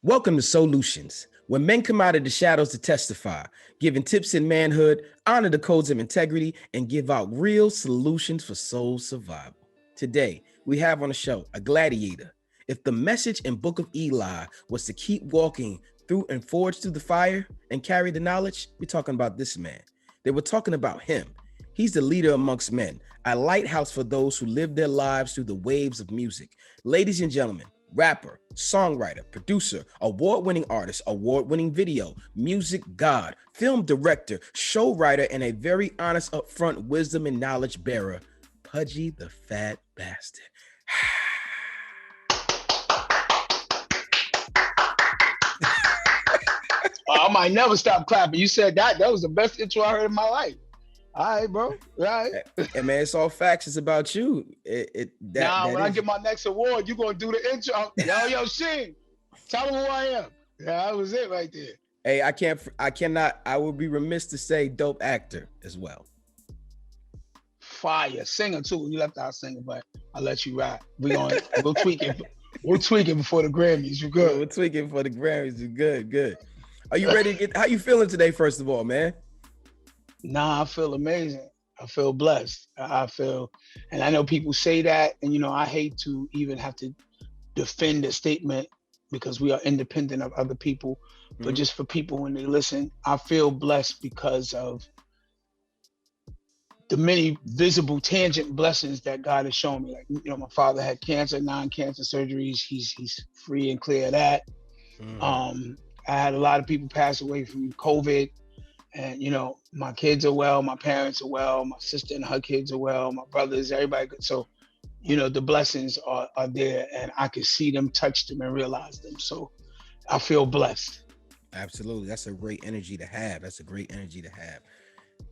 Welcome to SOULutions, where men come out of the shadows to testify, giving tips in manhood, honor the codes of integrity, and give out real solutions for soul survival. Today, we have on the show a gladiator. If the message in Book of Eli was to keep walking through and forge through the fire and carry the knowledge, we're talking about this man. They were talking about him. He's the leader amongst men, a lighthouse for those who live their lives through the waves of music. Ladies and gentlemen, rapper, songwriter, producer, award-winning artist, award-winning video, music god, film director, show writer, and a very honest, upfront wisdom and knowledge bearer, Pudgee Tha Phat Bastard. I might never stop clapping. You said that was the best intro I heard in my life. All right, bro. All right. And man, it's all facts. It's about you. When I get my next award, you're going to do the intro. Yo, Sheen, tell them who I am. Yeah, that was it right there. Hey, I would be remiss to say dope actor as well. Fire. Singer too. You left out singer, but I'll let you rap. We'll tweak it. We'll tweak it before the Grammys. You good? We'll tweak it for the Grammys. You good. Are you ready to get, how you feeling today, first of all, man? Nah, I feel amazing. I feel blessed. And I know people say that, and I hate to even have to defend a statement because we are independent of other people. But just for people when they listen, I feel blessed because of the many visible tangent blessings that God has shown me. Like, my father had cancer, non-cancer surgeries. He's free and clear of that. I had a lot of people pass away from COVID. And, my kids are well, my parents are well, my sister and her kids are well, my brothers, everybody good. So, the blessings are there and I can see them, touch them and realize them. So I feel blessed. Absolutely. That's a great energy to have.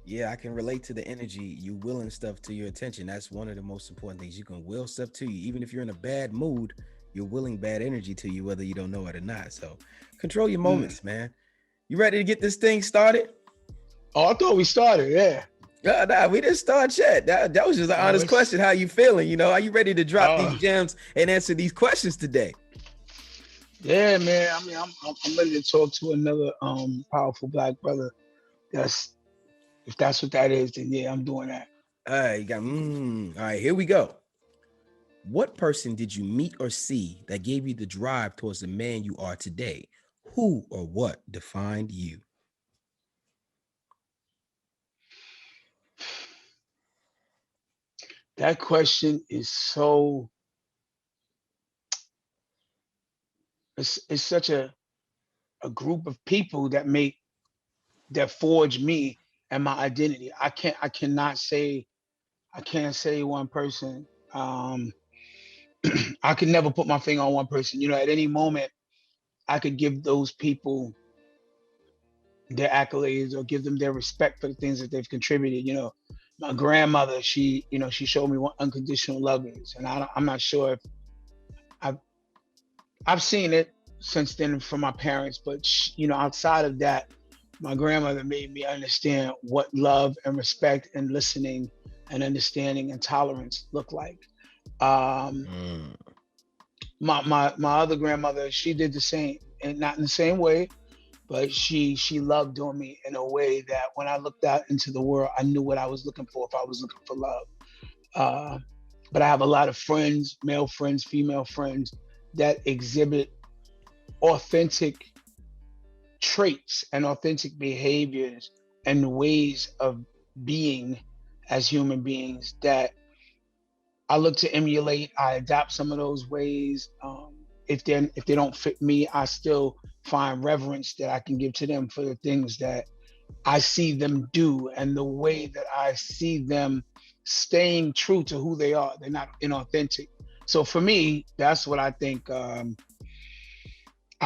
Yeah, I can relate to the energy. You willing stuff to your attention. That's one of the most important things. You can will stuff to you. Even if you're in a bad mood, you're willing bad energy to you, whether you don't know it or not. So control your moments, man. You ready to get this thing started? Oh, I thought we started, yeah. Nah, we didn't start yet. That was just an honest question. How you feeling? Are you ready to drop these gems and answer these questions today? Yeah, man. I mean, I'm ready to talk to another powerful Black brother. If that's what that is, then yeah, I'm doing that. All right, all right, here we go. What person did you meet or see that gave you the drive towards the man you are today? Who or what defined you? That question is so, it's such a group of people that forge me and my identity. I can't say one person. I could never put my finger on one person. At any moment I could give those people their accolades or give them their respect for the things that they've contributed. My grandmother, she showed me what unconditional love is, and I'm not sure if I've seen it since then from my parents, but outside of that, my grandmother made me understand what love and respect and listening and understanding and tolerance look like. My other grandmother, she did the same, and not in the same way, but she loved on me in a way that when I looked out into the world, I knew what I was looking for if I was looking for love. But I have a lot of friends, male friends, female friends, that exhibit authentic traits and authentic behaviors and ways of being as human beings that I look to emulate. I adapt some of those ways. If they don't fit me, I still find reverence that I can give to them for the things that I see them do and the way that I see them staying true to who they are. They're not inauthentic. So for me, that's what I think I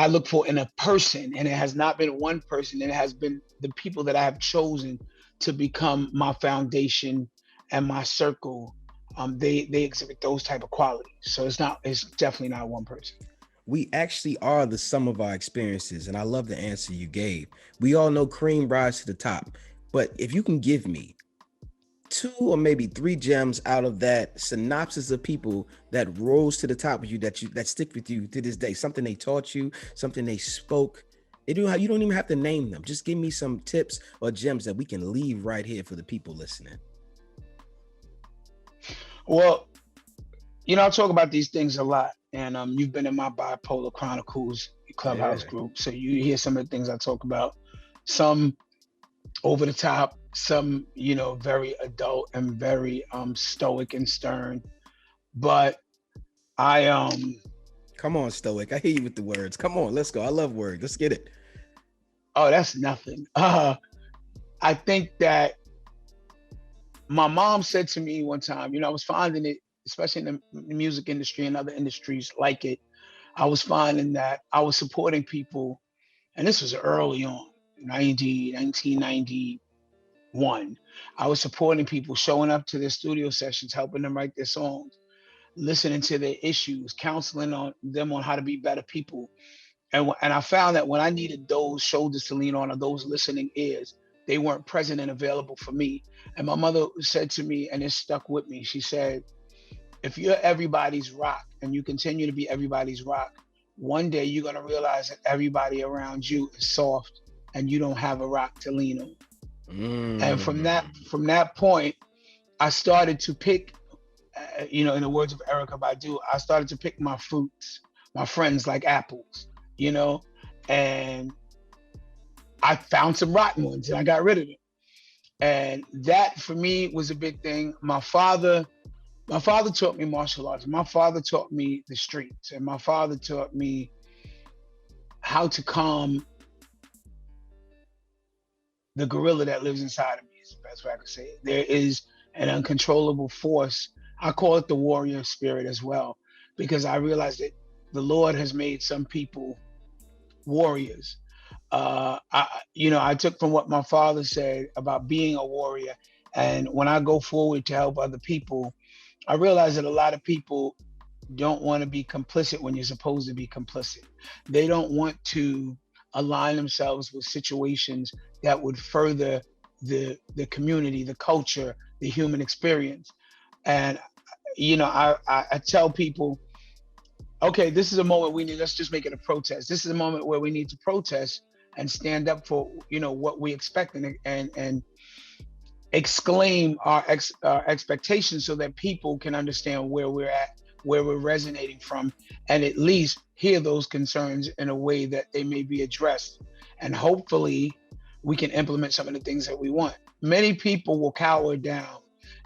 look for in a person. And it has not been one person. It has been the people that I have chosen to become my foundation and my circle. They exhibit those type of qualities. So it's definitely not one person. We actually are the sum of our experiences, and I love the answer you gave. We all know cream rise to the top, but if you can give me 2 or maybe 3 gems out of that synopsis of people that rose to the top of you that stick with you to this day. Something they taught you, something they spoke. You don't even have to name them. Just give me some tips or gems that we can leave right here for the people listening. Well, I talk about these things a lot, and you've been in my Bipolar Chronicles Clubhouse group, so you hear some of the things I talk about. Some over the top, some very adult and very stoic and stern. But I Come on, stoic. I hear you with the words. Come on, let's go. I love words. Let's get it. Oh, that's nothing. I think that my mom said to me one time, I was finding it, especially in the music industry and other industries like it, I was finding that I was supporting people, and this was early on, 1991. I was supporting people, showing up to their studio sessions, helping them write their songs, listening to their issues, counseling them on how to be better people. And I found that when I needed those shoulders to lean on, or those listening ears, they weren't present and available for me. And my mother said to me, and it stuck with me, she said, if you're everybody's rock and you continue to be everybody's rock, one day you're going to realize that everybody around you is soft and you don't have a rock to lean on. And from that point, I started to pick, in the words of Erykah Badu, I started to pick my fruits, my friends, like apples, and I found some rotten ones and I got rid of them. And that for me was a big thing. My father taught me martial arts. My father taught me the streets, and my father taught me how to calm the gorilla that lives inside of me, is the best way I could say it. There is an uncontrollable force. I call it the warrior spirit as well, because I realized that the Lord has made some people warriors. I took from what my father said about being a warrior. And when I go forward to help other people, I realize that a lot of people don't want to be complicit when you're supposed to be complicit. They don't want to align themselves with situations that would further the community, the culture, the human experience. And, I tell people, okay, this is a moment let's just make it a protest. This is a moment where we need to protest and stand up for, what we expect and exclaim our expectations so that people can understand where we're at, where we're resonating from, and at least hear those concerns in a way that they may be addressed. And hopefully we can implement some of the things that we want. Many people will cower down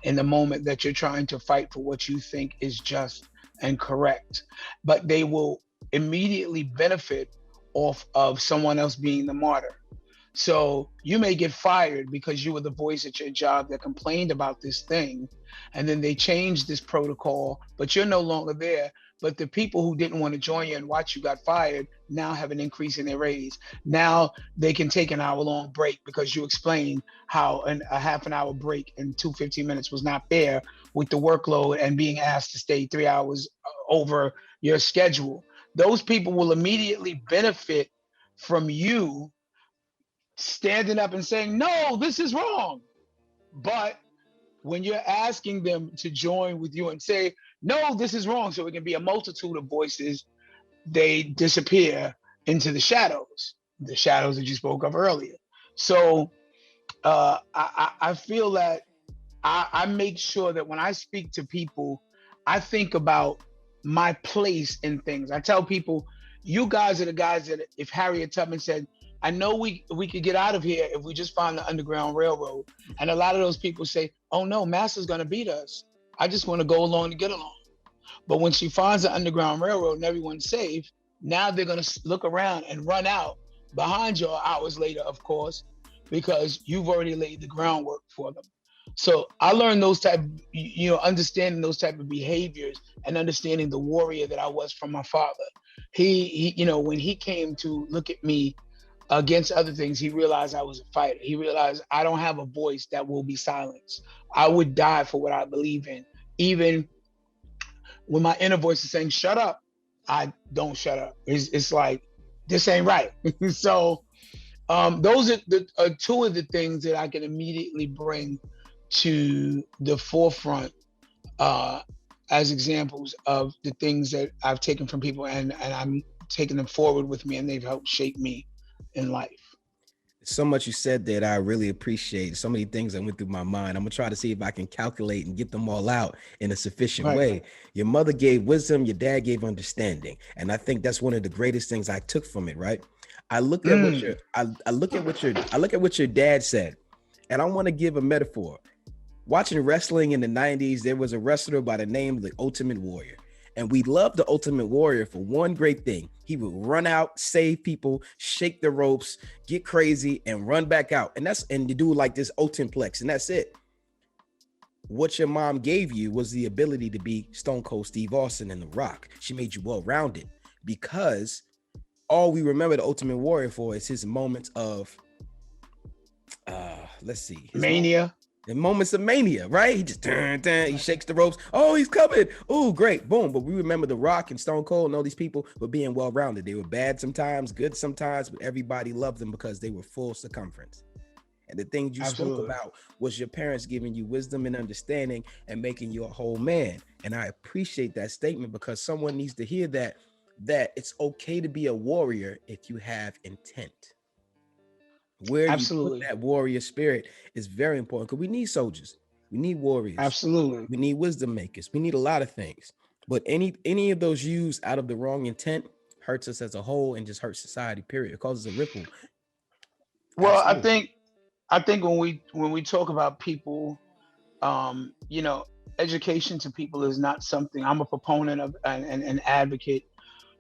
in the moment that you're trying to fight for what you think is just and correct, but they will immediately benefit off of someone else being the martyr. So you may get fired because you were the voice at your job that complained about this thing, and then they changed this protocol, but you're no longer there. But the people who didn't want to join you and watch you got fired now have an increase in their raise. Now they can take an hour-long break because you explained how a half an hour break in 15 minutes was not fair with the workload and being asked to stay 3 hours over your schedule. Those people will immediately benefit from you standing up and saying, no, this is wrong. But when you're asking them to join with you and say, no, this is wrong, so it can be a multitude of voices, they disappear into the shadows that you spoke of earlier. So I feel that I make sure that when I speak to people, I think about my place in things. I tell people, you guys are the guys that if Harriet Tubman said, I know we could get out of here if we just find the Underground Railroad. And a lot of those people say, oh no, Master's gonna beat us. I just wanna go along to get along. But when she finds the Underground Railroad and everyone's safe, now they're gonna look around and run out behind you hours later, of course, because you've already laid the groundwork for them. So I learned those type, understanding those type of behaviors and understanding the warrior that I was from my father. He when he came to look at me against other things, he realized I was a fighter. He realized I don't have a voice that will be silenced. I would die for what I believe in. Even when my inner voice is saying, shut up, I don't shut up. It's like, this ain't right. So those are two of the things that I can immediately bring to the forefront as examples of the things that I've taken from people, and I'm taking them forward with me, and they've helped shape me in life. So much you said that I really appreciate. So many things that went through my mind. I'm gonna try to see if I can calculate and get them all out in a sufficient Right. way. Your mother gave wisdom, your dad gave understanding, and I think that's one of the greatest things I took from it. Right? I look at what your I look at what your dad said, and I want to give a metaphor. Watching wrestling in the 90s, there was a wrestler by the name of the Ultimate Warrior. And we loved the Ultimate Warrior for one great thing. He would run out, save people, shake the ropes, get crazy, and run back out. And to do like this Ultimplex, and that's it. What your mom gave you was the ability to be Stone Cold Steve Austin and The Rock. She made you well-rounded, because all we remember the Ultimate Warrior for is his moments of Mania. In moments of mania, right? He just he shakes the ropes. Oh, he's coming. Oh, great. Boom. But we remember The Rock and Stone Cold and all these people were being well-rounded. They were bad sometimes, good sometimes, but everybody loved them because they were full circumference. And the things you spoke about was your parents giving you wisdom and understanding and making you a whole man. And I appreciate that statement, because someone needs to hear that it's okay to be a warrior if you have intent. Where you put that warrior spirit is very important, because we need soldiers, we need warriors, absolutely, we need wisdom makers, we need a lot of things. But any of those used out of the wrong intent hurts us as a whole and just hurts society. Period. It causes a ripple. Well, absolutely. I think when we talk about people, education to people is not something. I'm a proponent of, an advocate,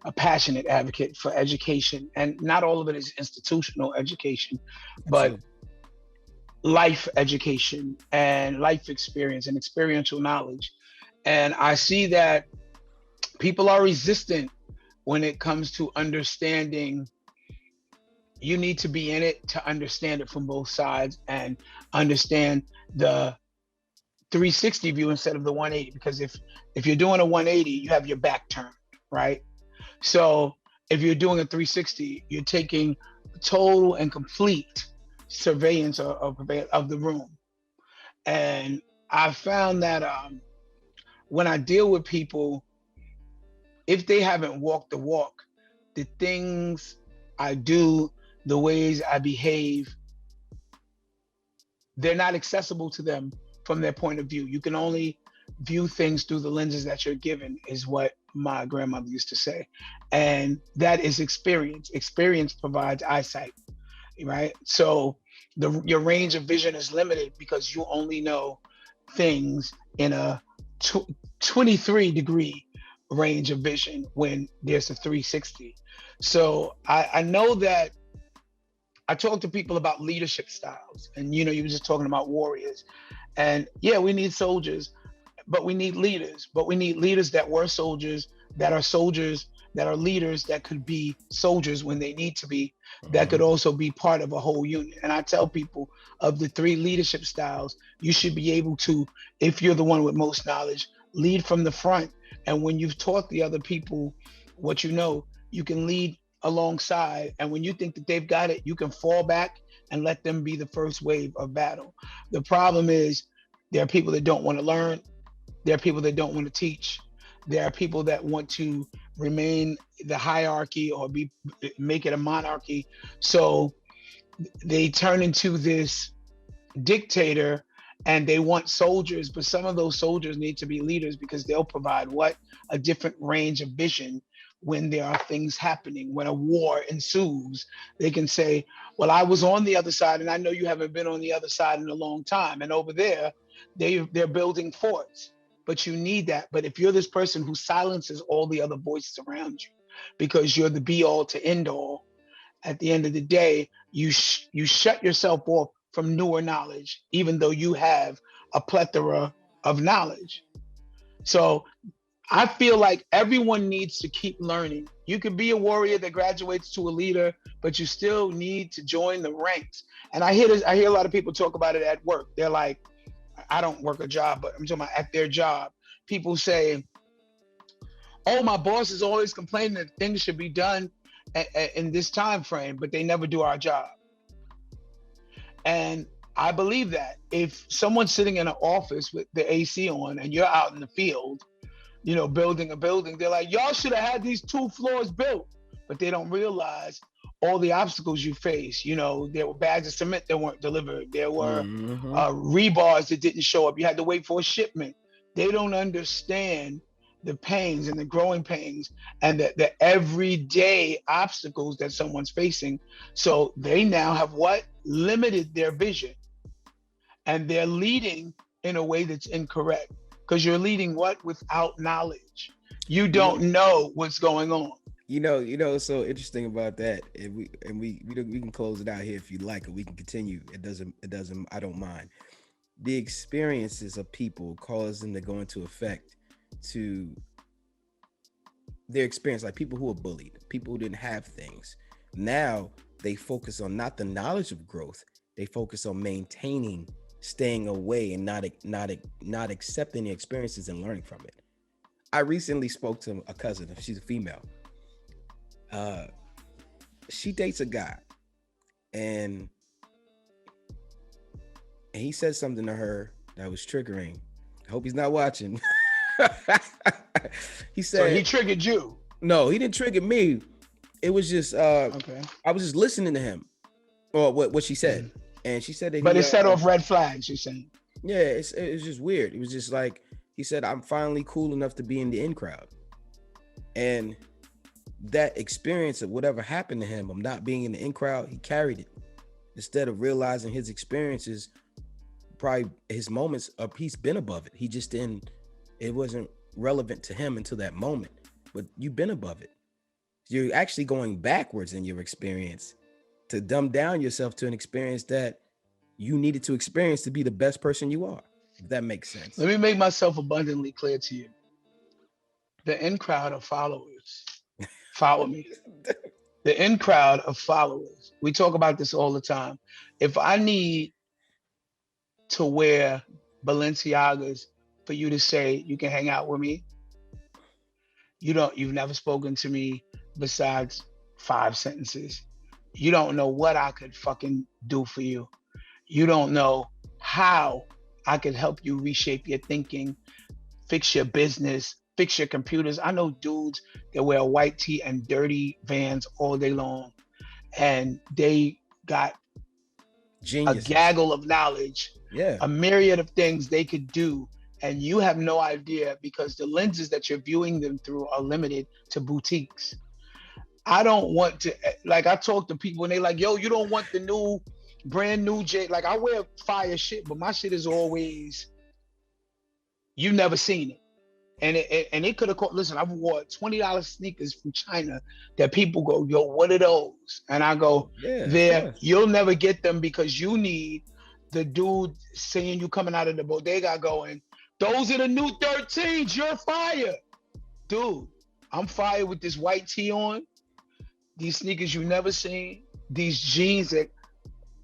a passionate advocate for education, and not all of it is institutional education, but life education and life experience and experiential knowledge. And I see that people are resistant when it comes to understanding. You need to be in it to understand it from both sides and understand the 360 view instead of the 180. Because if you're doing a 180, you have your back turned, right? So if you're doing a 360, you're taking total and complete surveillance of the room. And I found that when I deal with people, if they haven't walked the walk, the things I do, the ways I behave, they're not accessible to them from their point of view. You can only view things through the lenses that you're given, is what my grandmother used to say. And that is experience. Experience provides eyesight, right? So your range of vision is limited because you only know things in a 23-degree range of vision when there's a 360. So I know that I talk to people about leadership styles, and you were just talking about warriors, and yeah, we need soldiers, but we need leaders. But we need leaders that were soldiers, that are leaders that could be soldiers when they need to be, that could also be part of a whole unit. And I tell people, of the 3 leadership styles, you should be able to, if you're the one with most knowledge, lead from the front. And when you've taught the other people what you know, you can lead alongside. And when you think that they've got it, you can fall back and let them be the first wave of battle. The problem is there are people that don't want to learn. There are people that don't want to teach. There are people that want to remain the hierarchy or make it a monarchy. So they turn into this dictator, and they want soldiers, but some of those soldiers need to be leaders, because they'll provide a different range of vision when there are things happening. When a war ensues, they can say, well, I was on the other side, and I know you haven't been on the other side in a long time, and over there they're building forts. But you need that. But if you're this person who silences all the other voices around you because you're the be all to end all, at the end of the day, you shut yourself off from newer knowledge, even though you have a plethora of knowledge. So I feel like everyone needs to keep learning. You could be a warrior that graduates to a leader, but you still need to join the ranks. And I hear a lot of people talk about it at work. They're like, I don't work a job, but I'm talking about at their job. People say, oh, my boss is always complaining that things should be done in this time frame, but they never do our job. And I believe that if someone's sitting in an office with the AC on and you're out in the field, building a building, they're like, y'all should have had these 2 floors built. But they don't realize all the obstacles you face. There were bags of cement that weren't delivered. There were Mm-hmm. rebars that didn't show up. You had to wait for a shipment. They don't understand the pains and the growing pains and the everyday obstacles that someone's facing. So they now have what? Limited their vision. And they're leading in a way that's incorrect, because you're leading what? Without knowledge. You You know, don't know what's going on. what's so interesting about that, and we can close it out here if you like, or we can continue. It doesn't. I don't mind. The experiences of people cause them to go into effect to their experience, like people who are bullied, people who didn't have things. Now they focus on not the knowledge of growth, they focus on maintaining, staying away, and not accepting the experiences and learning from it. I recently spoke to a cousin. She's a female. She dates a guy, and he said something to her that was triggering. I hope he's not watching. He said, So he triggered you. no, he didn't trigger me. It was just Okay. I was just listening to him, or what she said. Mhm. And she said that But he it set off red flags, you're saying. yeah, it was just weird. It was just like, he said, I'm finally cool enough to be in the in crowd. And that experience of whatever happened to him, of not being in the in crowd, he carried it. Instead of realizing his experiences, probably his moments of he's been above it. He just didn't, it wasn't relevant to him until that moment. But you've been above it. You're actually going backwards in your experience to dumb down yourself to an experience that you needed to experience to be the best person you are. If that makes sense. Let me make myself abundantly clear to you. The in crowd of followers follow me. The in crowd of followers. We talk about this all the time. If I need to wear Balenciagas for you to say you can hang out with me, you've never spoken to me besides 5 sentences. You don't know what I could fucking do for you. You don't know how I could help you reshape your thinking, fix your business, fix your computers. I know dudes that wear a white tee and dirty Vans all day long, and they got a Geniuses. gaggle of knowledge, Yeah. a myriad of things they could do, and you have no idea because the lenses that you're viewing them through are limited to boutiques. I don't want to, like, I talk to people and they like, yo, you don't want the brand new J. Like, I wear fire shit, but my shit is always, you never seen it. And it could have caught, listen, I've wore $20 sneakers from China that people go, yo, what are those? And I go, Yeah. you'll never get them because you need the dude seeing you coming out of the bodega going, those are the new 13s, you're fire. Dude, I'm fire with this white tee on, these sneakers you never seen, these jeans that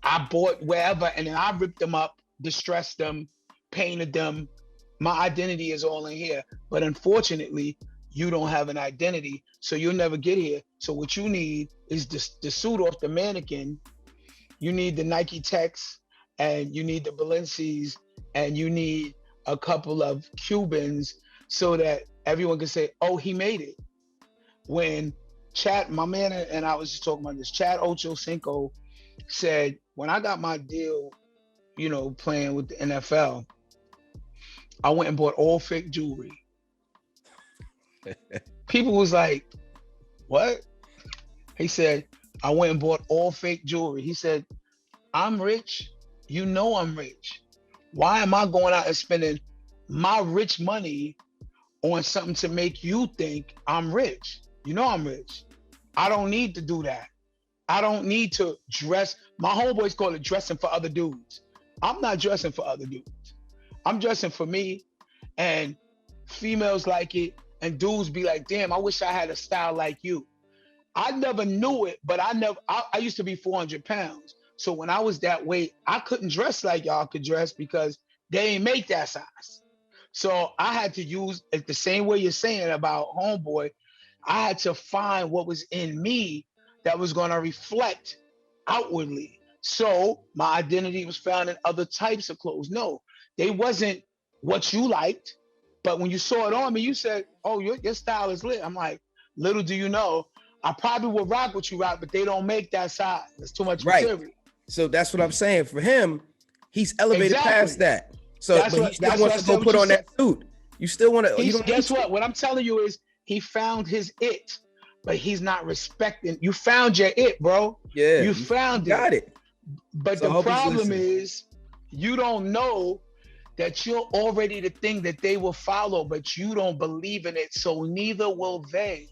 I bought wherever, and then I ripped them up, distressed them, painted them. My identity is all in here. But unfortunately, you don't have an identity, so you'll never get here. So what you need is the suit off the mannequin. You need the Nike Techs, and you need the Balenci's, and you need a couple of Cubans so that everyone can say, oh, he made it. When Chad, my man, and I was just talking about this, Chad Ochocinco said, when I got my deal, playing with the NFL, I went and bought all fake jewelry. People was like, what? He said, I went and bought all fake jewelry. He said, I'm rich. You know I'm rich. Why am I going out and spending my rich money on something to make you think I'm rich? You know I'm rich. I don't need to do that. I don't need to dress. My homeboys call it dressing for other dudes. I'm not dressing for other dudes. I'm dressing for me, and females like it, and dudes be like, damn, I wish I had a style like you. I never knew it, but I used to be 400 pounds. So when I was that weight, I couldn't dress like y'all could dress because they ain't make that size. So I had to use it the same way you're saying about homeboy. I had to find what was in me that was going to reflect outwardly. So my identity was found in other types of clothes. No, they wasn't what you liked, but when you saw it on me, you said, "Oh, your style is lit." I'm like, little do you know, I probably would rock what you rock, but they don't make that size. It's too much Right. material. So that's what I'm saying. For him, he's elevated past that. So, but he still wants to go put on that suit. You still want to. You don't guess what? What I'm telling you is he found his it, but he's not respecting. You found your it, bro. Yeah, you found it. Got it. But the problem is, you don't know that you're already the thing that they will follow, but you don't believe in it. So neither will they.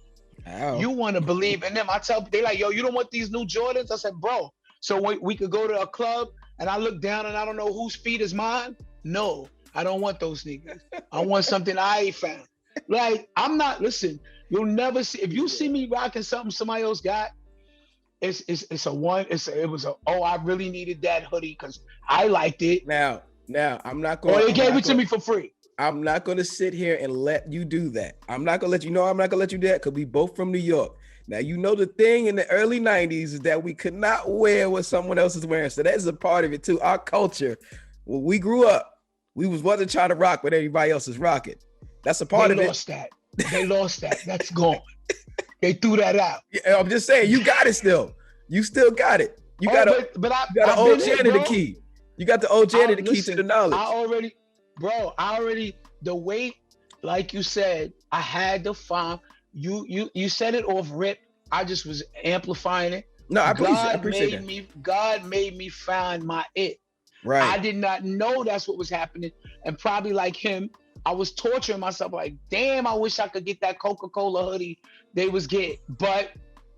Ow. You want to believe in them. I tell they like, yo, you don't want these new Jordans? I said, bro. So we could go to a club and I look down and I don't know whose feet is mine. No, I don't want those sneakers. I want something I ain't found. Like, I'm not, listen, you'll never see, if you see me rocking something somebody else got, it was oh, I really needed that hoodie because I liked it. Now, I'm not going to. Or they gave it to me for free. I'm not going to sit here and let you do that. I'm not going to let you know I'm not going to let you do that because we both from New York. Now, you know the thing in the early 90s is that we could not wear what someone else is wearing. So that's a part of it too. Our culture, when we grew up, we wasn't trying to rock what everybody else is rocking. That's a part of it. They lost that. That's gone. They threw that out. Yeah, I'm just saying, you got it still. You still got it. You got the old janitor key. You got the old janitor key to the knowledge. The weight, like you said, I had to find, you said it off rip. I just was amplifying it. No, I appreciate that. God made me find my it. Right. I did not know that's what was happening. And probably like him, I was torturing myself like, damn, I wish I could get that Coca-Cola hoodie they was getting. But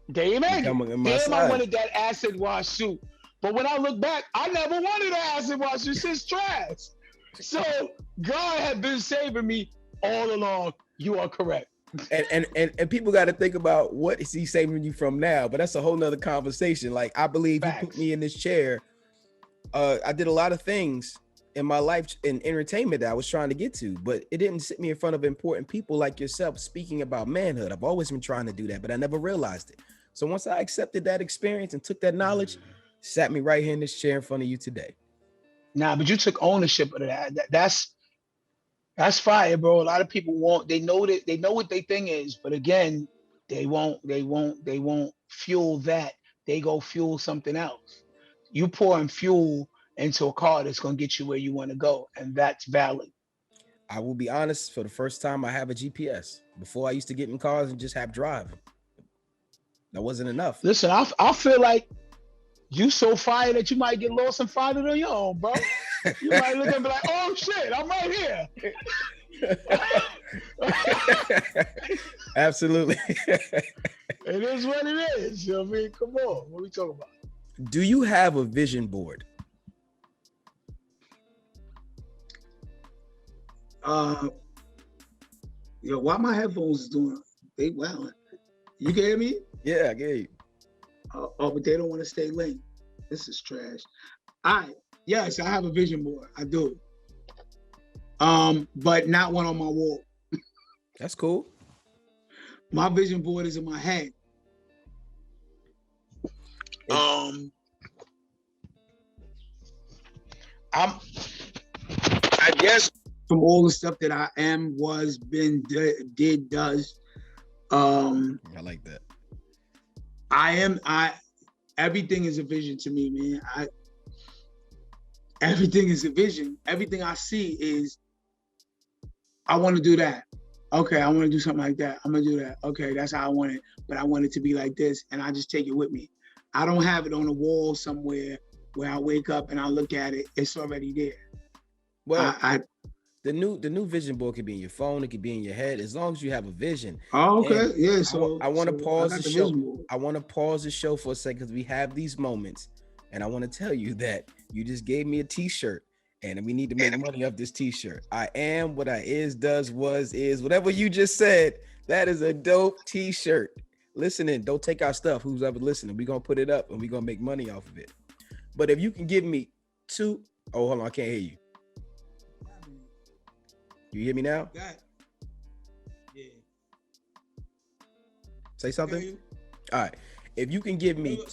they ain't made it. Damn, I wanted that acid wash suit. But when I look back, I never wanted an acid wash suit. Shit's trash. So God had been saving me all along. You are correct. And people got to think about what is he saving you from now, but that's a whole nother conversation. Like, I believe he put me in this chair. I did a lot of things in my life in entertainment that I was trying to get to, but it didn't sit me in front of important people like yourself speaking about manhood. I've always been trying to do that, but I never realized it. So once I accepted that experience and took that knowledge, sat me right here in this chair in front of you today. Nah, but you took ownership of that. That's fire, bro. A lot of people they know what their thing is, but again, they won't fuel that. They go fuel something else. You pouring fuel into a car that's gonna get you where you want to go, and that's valid. I will be honest, for the first time I have a GPS. Before I used to get in cars and just have drive. That wasn't enough. Listen, I feel like you so fire that you might get lost and find it on your own, bro. You might look and be like, oh shit, I'm right here. Absolutely. It is what it is. You know what I mean? Come on. What are we talking about? Do you have a vision board? Yo, why my headphones doing? They wilding. You can hear me? Yeah, I get you. Oh, but they don't want to stay late. This is trash. Yes, I have a vision board. I do. But not one on my wall. That's cool. My vision board is in my head. I guess from all the stuff that I am, was, been, did, does. I like that. Everything is a vision to me, man. Everything is a vision. Everything I see is, I want to do that. Okay, I want to do something like that. I'm gonna do that. Okay, that's how I want it. But I want it to be like this, and I just take it with me. I don't have it on a wall somewhere where I wake up and I look at it. It's already there. Well, the new vision board could be in your phone. It could be in your head, as long as you have a vision. Oh, okay. Yeah. So I want to pause the show. I want to pause the show for a second because we have these moments, and I want to tell you that you just gave me a T-shirt, and we need to make money off this T-shirt. I am what I is, does, was, is, whatever you just said. That is a dope T-shirt. Listen in. Don't take our stuff. Who's ever listening? We're gonna put it up and we're gonna make money off of it. But if you can give me two, oh, hold on, I can't hear you. You hear me now? Yeah. Say something. All right. If you can give me,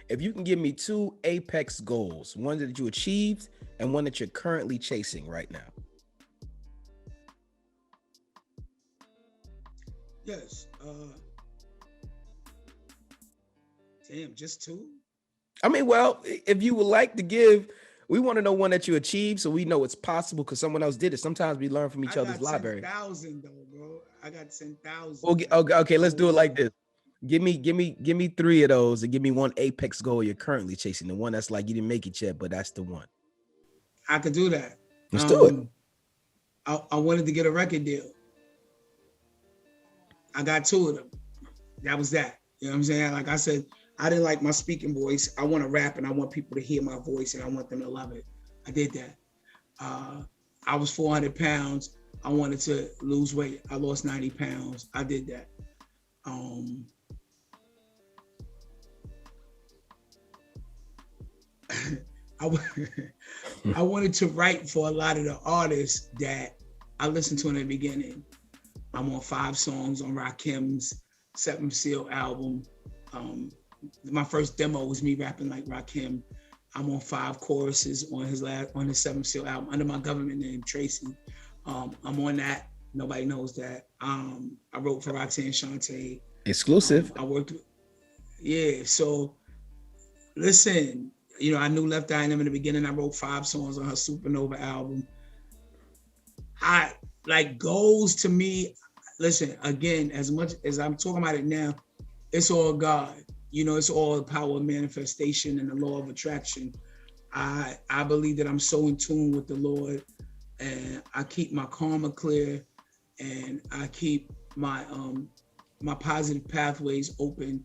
If you can give me 2 apex goals, one that you achieved and one that you're currently chasing right now. Yes. Damn, just 2? I mean, well, if you would like to give, we want to know one that you achieved so we know it's possible because someone else did it. Sometimes we learn from each other's library. 10,000 though, bro. I got 10,000. Okay, let's do it like this. Give me 3 of those and give me one apex goal you're currently chasing. The one that's like you didn't make it yet, but that's the one. I could do that. Let's do it. I wanted to get a record deal. I got 2 of them. That was that. You know what I'm saying? Like I said, I didn't like my speaking voice. I want to rap and I want people to hear my voice and I want them to love it. I did that. I was 400 pounds. I wanted to lose weight. I lost 90 pounds. I did that. I wanted to write for a lot of the artists that I listened to in the beginning. I'm on 5 songs on Rakim's 7 Seal album. My first demo was me rapping like Rakim. I'm on 5 choruses on his 7 Seal album under my government name, Tracy. I'm on that. Nobody knows that. I wrote for Roxanne Shante. Exclusive. I worked with, yeah. So listen, you know, I knew Left Eye in them in the beginning. I wrote 5 songs on her Supernova album. I like goals to me. Listen, again, as much as I'm talking about it now, it's all God. You know, it's all the power of manifestation and the law of attraction. I believe that I'm so in tune with the Lord, and I keep my karma clear, and I keep my my positive pathways open,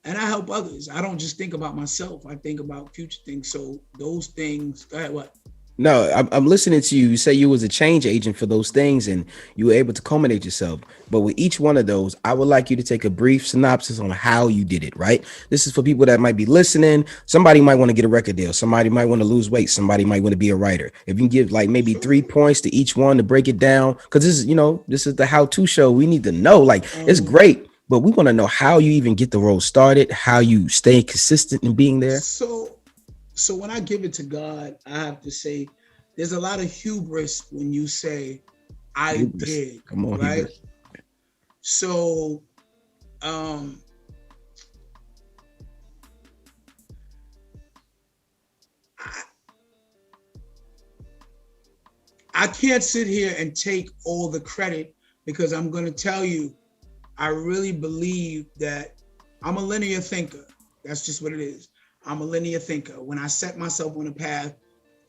and I help others. I don't just think about myself. I think about future things. So those things. Go ahead. What? No, I'm listening to you. You say you was a change agent for those things and you were able to culminate yourself. But with each one of those, I would like you to take a brief synopsis on how you did it, right? This is for people that might be listening. Somebody might want to get a record deal. Somebody might want to lose weight. Somebody might want to be a writer. If you can give like maybe 3 points to each one to break it down, because this is, you know, this is the how-to show. We need to know, like, it's great, but we want to know how you even get the road started, how you stay consistent in being there. So when I give it to God, I have to say, there's a lot of hubris when you say, I did. Come on, right? Hubris. So, I can't sit here and take all the credit because I'm going to tell you, I really believe that I'm a linear thinker. That's just what it is. I'm a linear thinker. When I set myself on a path,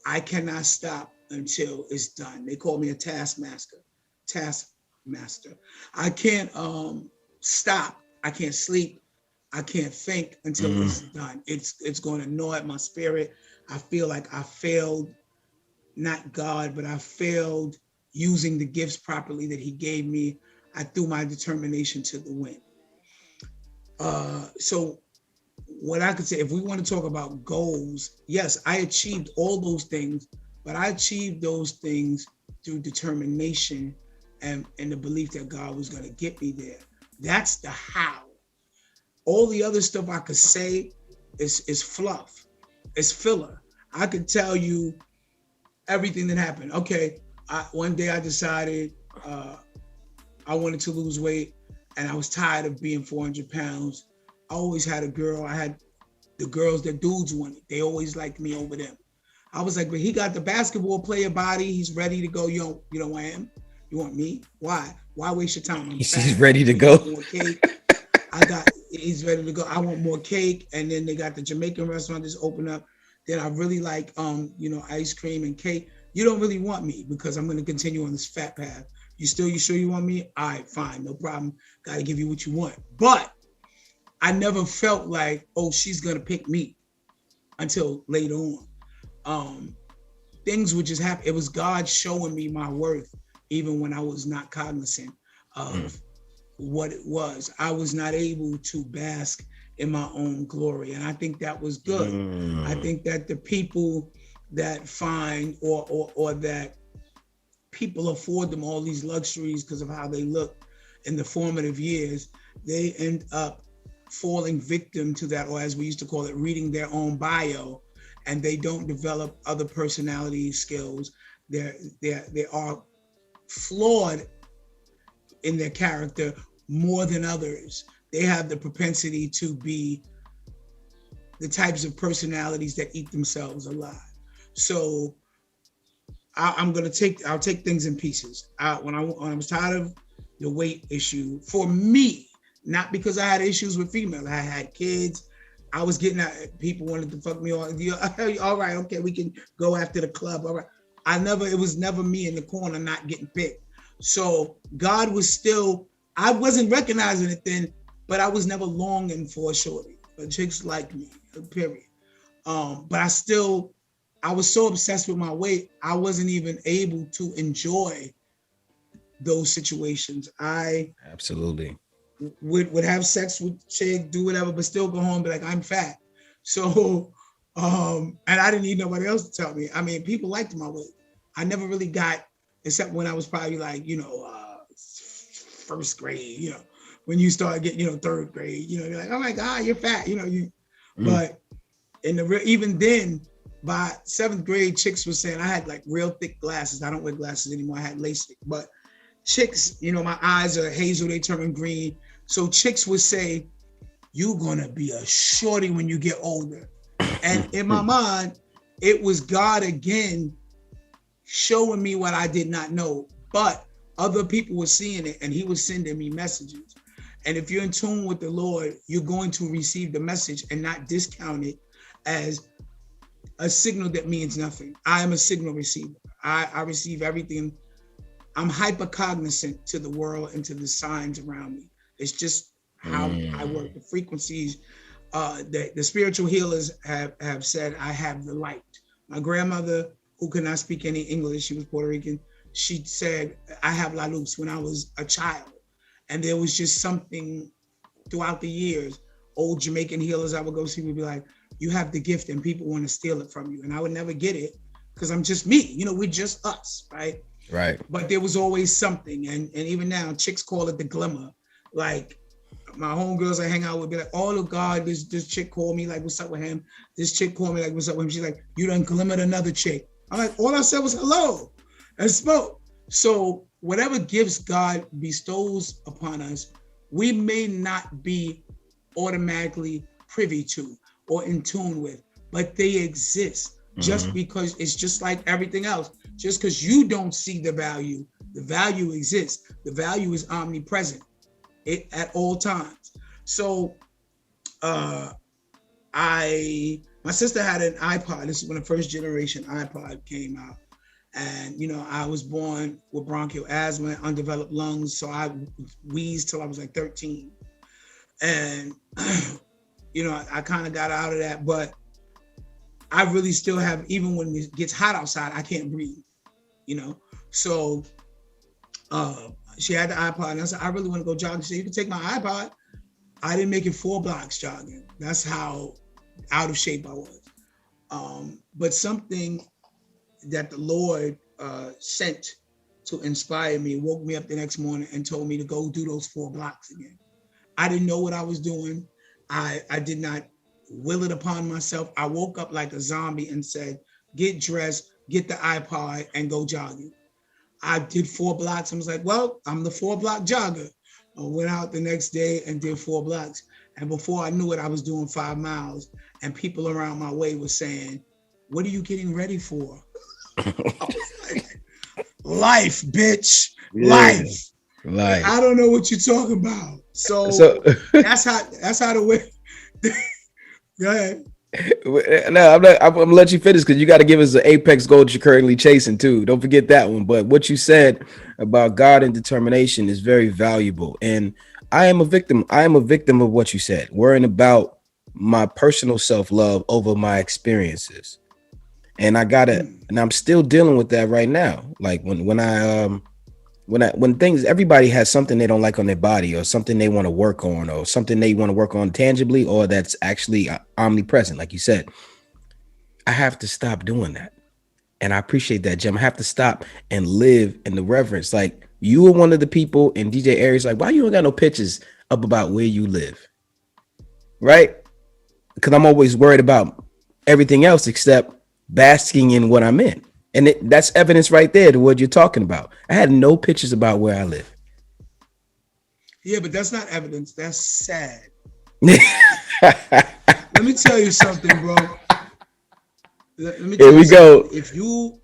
I cannot stop until it's done. They call me a taskmaster. I can't stop. I can't sleep. I can't think until it's done. It's going to gnaw at my spirit. I feel like I failed, not God, but I failed using the gifts properly that he gave me. I threw my determination to the wind. So what I could say, if we want to talk about goals, yes, I achieved all those things, but I achieved those things through determination and the belief that God was going to get me there. That's the how. All the other stuff I could say is fluff. It's filler. I could tell you everything that happened. Okay, one day I decided I wanted to lose weight and I was tired of being 400 pounds. I always had a girl. I had the girls that dudes wanted. They always liked me over them. I was like, but he got the basketball player body. He's ready to go. You don't want him? You want me? Why? Why waste your time? He's ready to go. More cake. He's ready to go. I want more cake. And then they got the Jamaican restaurant just opened up. Then I really like, ice cream and cake. You don't really want me because I'm going to continue on this fat path. You sure you want me? All right, fine, no problem. Got to give you what you want. But I never felt like, oh, she's going to pick me until later on. Things would just happen. It was God showing me my worth, even when I was not cognizant of what it was. I was not able to bask in my own glory. And I think that was good. I think that the people that find or that people afford them all these luxuries because of how they look in the formative years, they end up falling victim to that, or as we used to call it, reading their own bio, and they don't develop other personality skills. They are flawed in their character more than others. They have the propensity to be the types of personalities that eat themselves alive. So I'll take things in pieces. When I was tired of the weight issue, for me, not because I had issues with females, I had kids. I was getting at people wanted to fuck me on. All right, okay, we can go after the club. All right. It was never me in the corner not getting picked. So God was still, I wasn't recognizing it then, but I was never longing for a shorty. Chicks like me, period. But I was so obsessed with my weight, I wasn't even able to enjoy those situations. I absolutely would have sex with chick, do whatever, but still go home and be like, I'm fat. So, and I didn't need nobody else to tell me. I mean, people liked my weight. I never really got, except when I was probably like, first grade, when you start getting, third grade, you're like, oh my God, you're fat, but even then, by 7th grade, chicks were saying I had like real thick glasses. I don't wear glasses anymore. I had LASIK, but chicks, my eyes are hazel, they turn green. So chicks would say, you're gonna be a shorty when you get older. And in my mind, it was God again showing me what I did not know, but other people were seeing it and he was sending me messages. And if you're in tune with the Lord, you're going to receive the message and not discount it as a signal that means nothing. I am a signal receiver. I receive everything. I'm hyper cognizant to the world and to the signs around me. It's just how I work. The frequencies, the spiritual healers have said I have the light. My grandmother, who could not speak any English, she was Puerto Rican, she said I have la luz when I was a child. And there was just something throughout the years, old Jamaican healers I would go see would be like, you have the gift and people want to steal it from you. And I would never get it because I'm just me, we're just us, right? Right. But there was always something. And even now, chicks call it the glimmer. Like my homegirls I hang out with be like, oh God, this chick called me, like, what's up with him? This chick called me, like, what's up with him? She's like, you done glimmered another chick. I'm like, all I said was hello and spoke. So whatever gifts God bestows upon us, we may not be automatically privy to or in tune with, but they exist. Just because it's just like everything else. Just because you don't see the value exists. The value is omnipresent at all times. So my sister had an iPod. This is when the first generation iPod came out. And, I was born with bronchial asthma, undeveloped lungs. So I wheezed till I was like 13. And, I kind of got out of that, but I really still have, even when it gets hot outside, I can't breathe, So she had the iPod and I said, I really want to go jogging. She said, you can take my iPod. I didn't make it 4 blocks jogging. That's how out of shape I was. But something that the Lord sent to inspire me woke me up the next morning and told me to go do those 4 blocks again. I didn't know what I was doing. I did not will it upon myself. I woke up like a zombie and said, get dressed, get the iPod and go jogging. I did 4 blocks and was like, well, I'm the 4-block jogger. I went out the next day and did 4 blocks. And before I knew it, I was doing 5 miles and people around my way were saying, what are you getting ready for? I was like, life, bitch, life. I don't know what you're talking about. So that's how the way. Go ahead. No, I'm gonna let you finish because you got to give us the apex goal that you're currently chasing too. Don't forget that one. But what you said about God and determination is very valuable. And I am a victim. I am a victim of what you said, worrying about my personal self-love over my experiences. And and I'm still dealing with that right now. Like when things, everybody has something they don't like on their body or something they want to work on or something they want to work on tangibly or that's actually omnipresent. Like you said, I have to stop doing that. And I appreciate that, Jim. I have to stop and live in the reverence. Like you were one of the people in DJ Aries, like, why you don't got no pictures up about where you live? right? Because I'm always worried about everything else except basking in what I'm in. And that's evidence right there to what you're talking about. I had no pictures about where I live. Yeah, but that's not evidence. That's sad. Let me tell you something, bro. Let me tell Here you we something. go.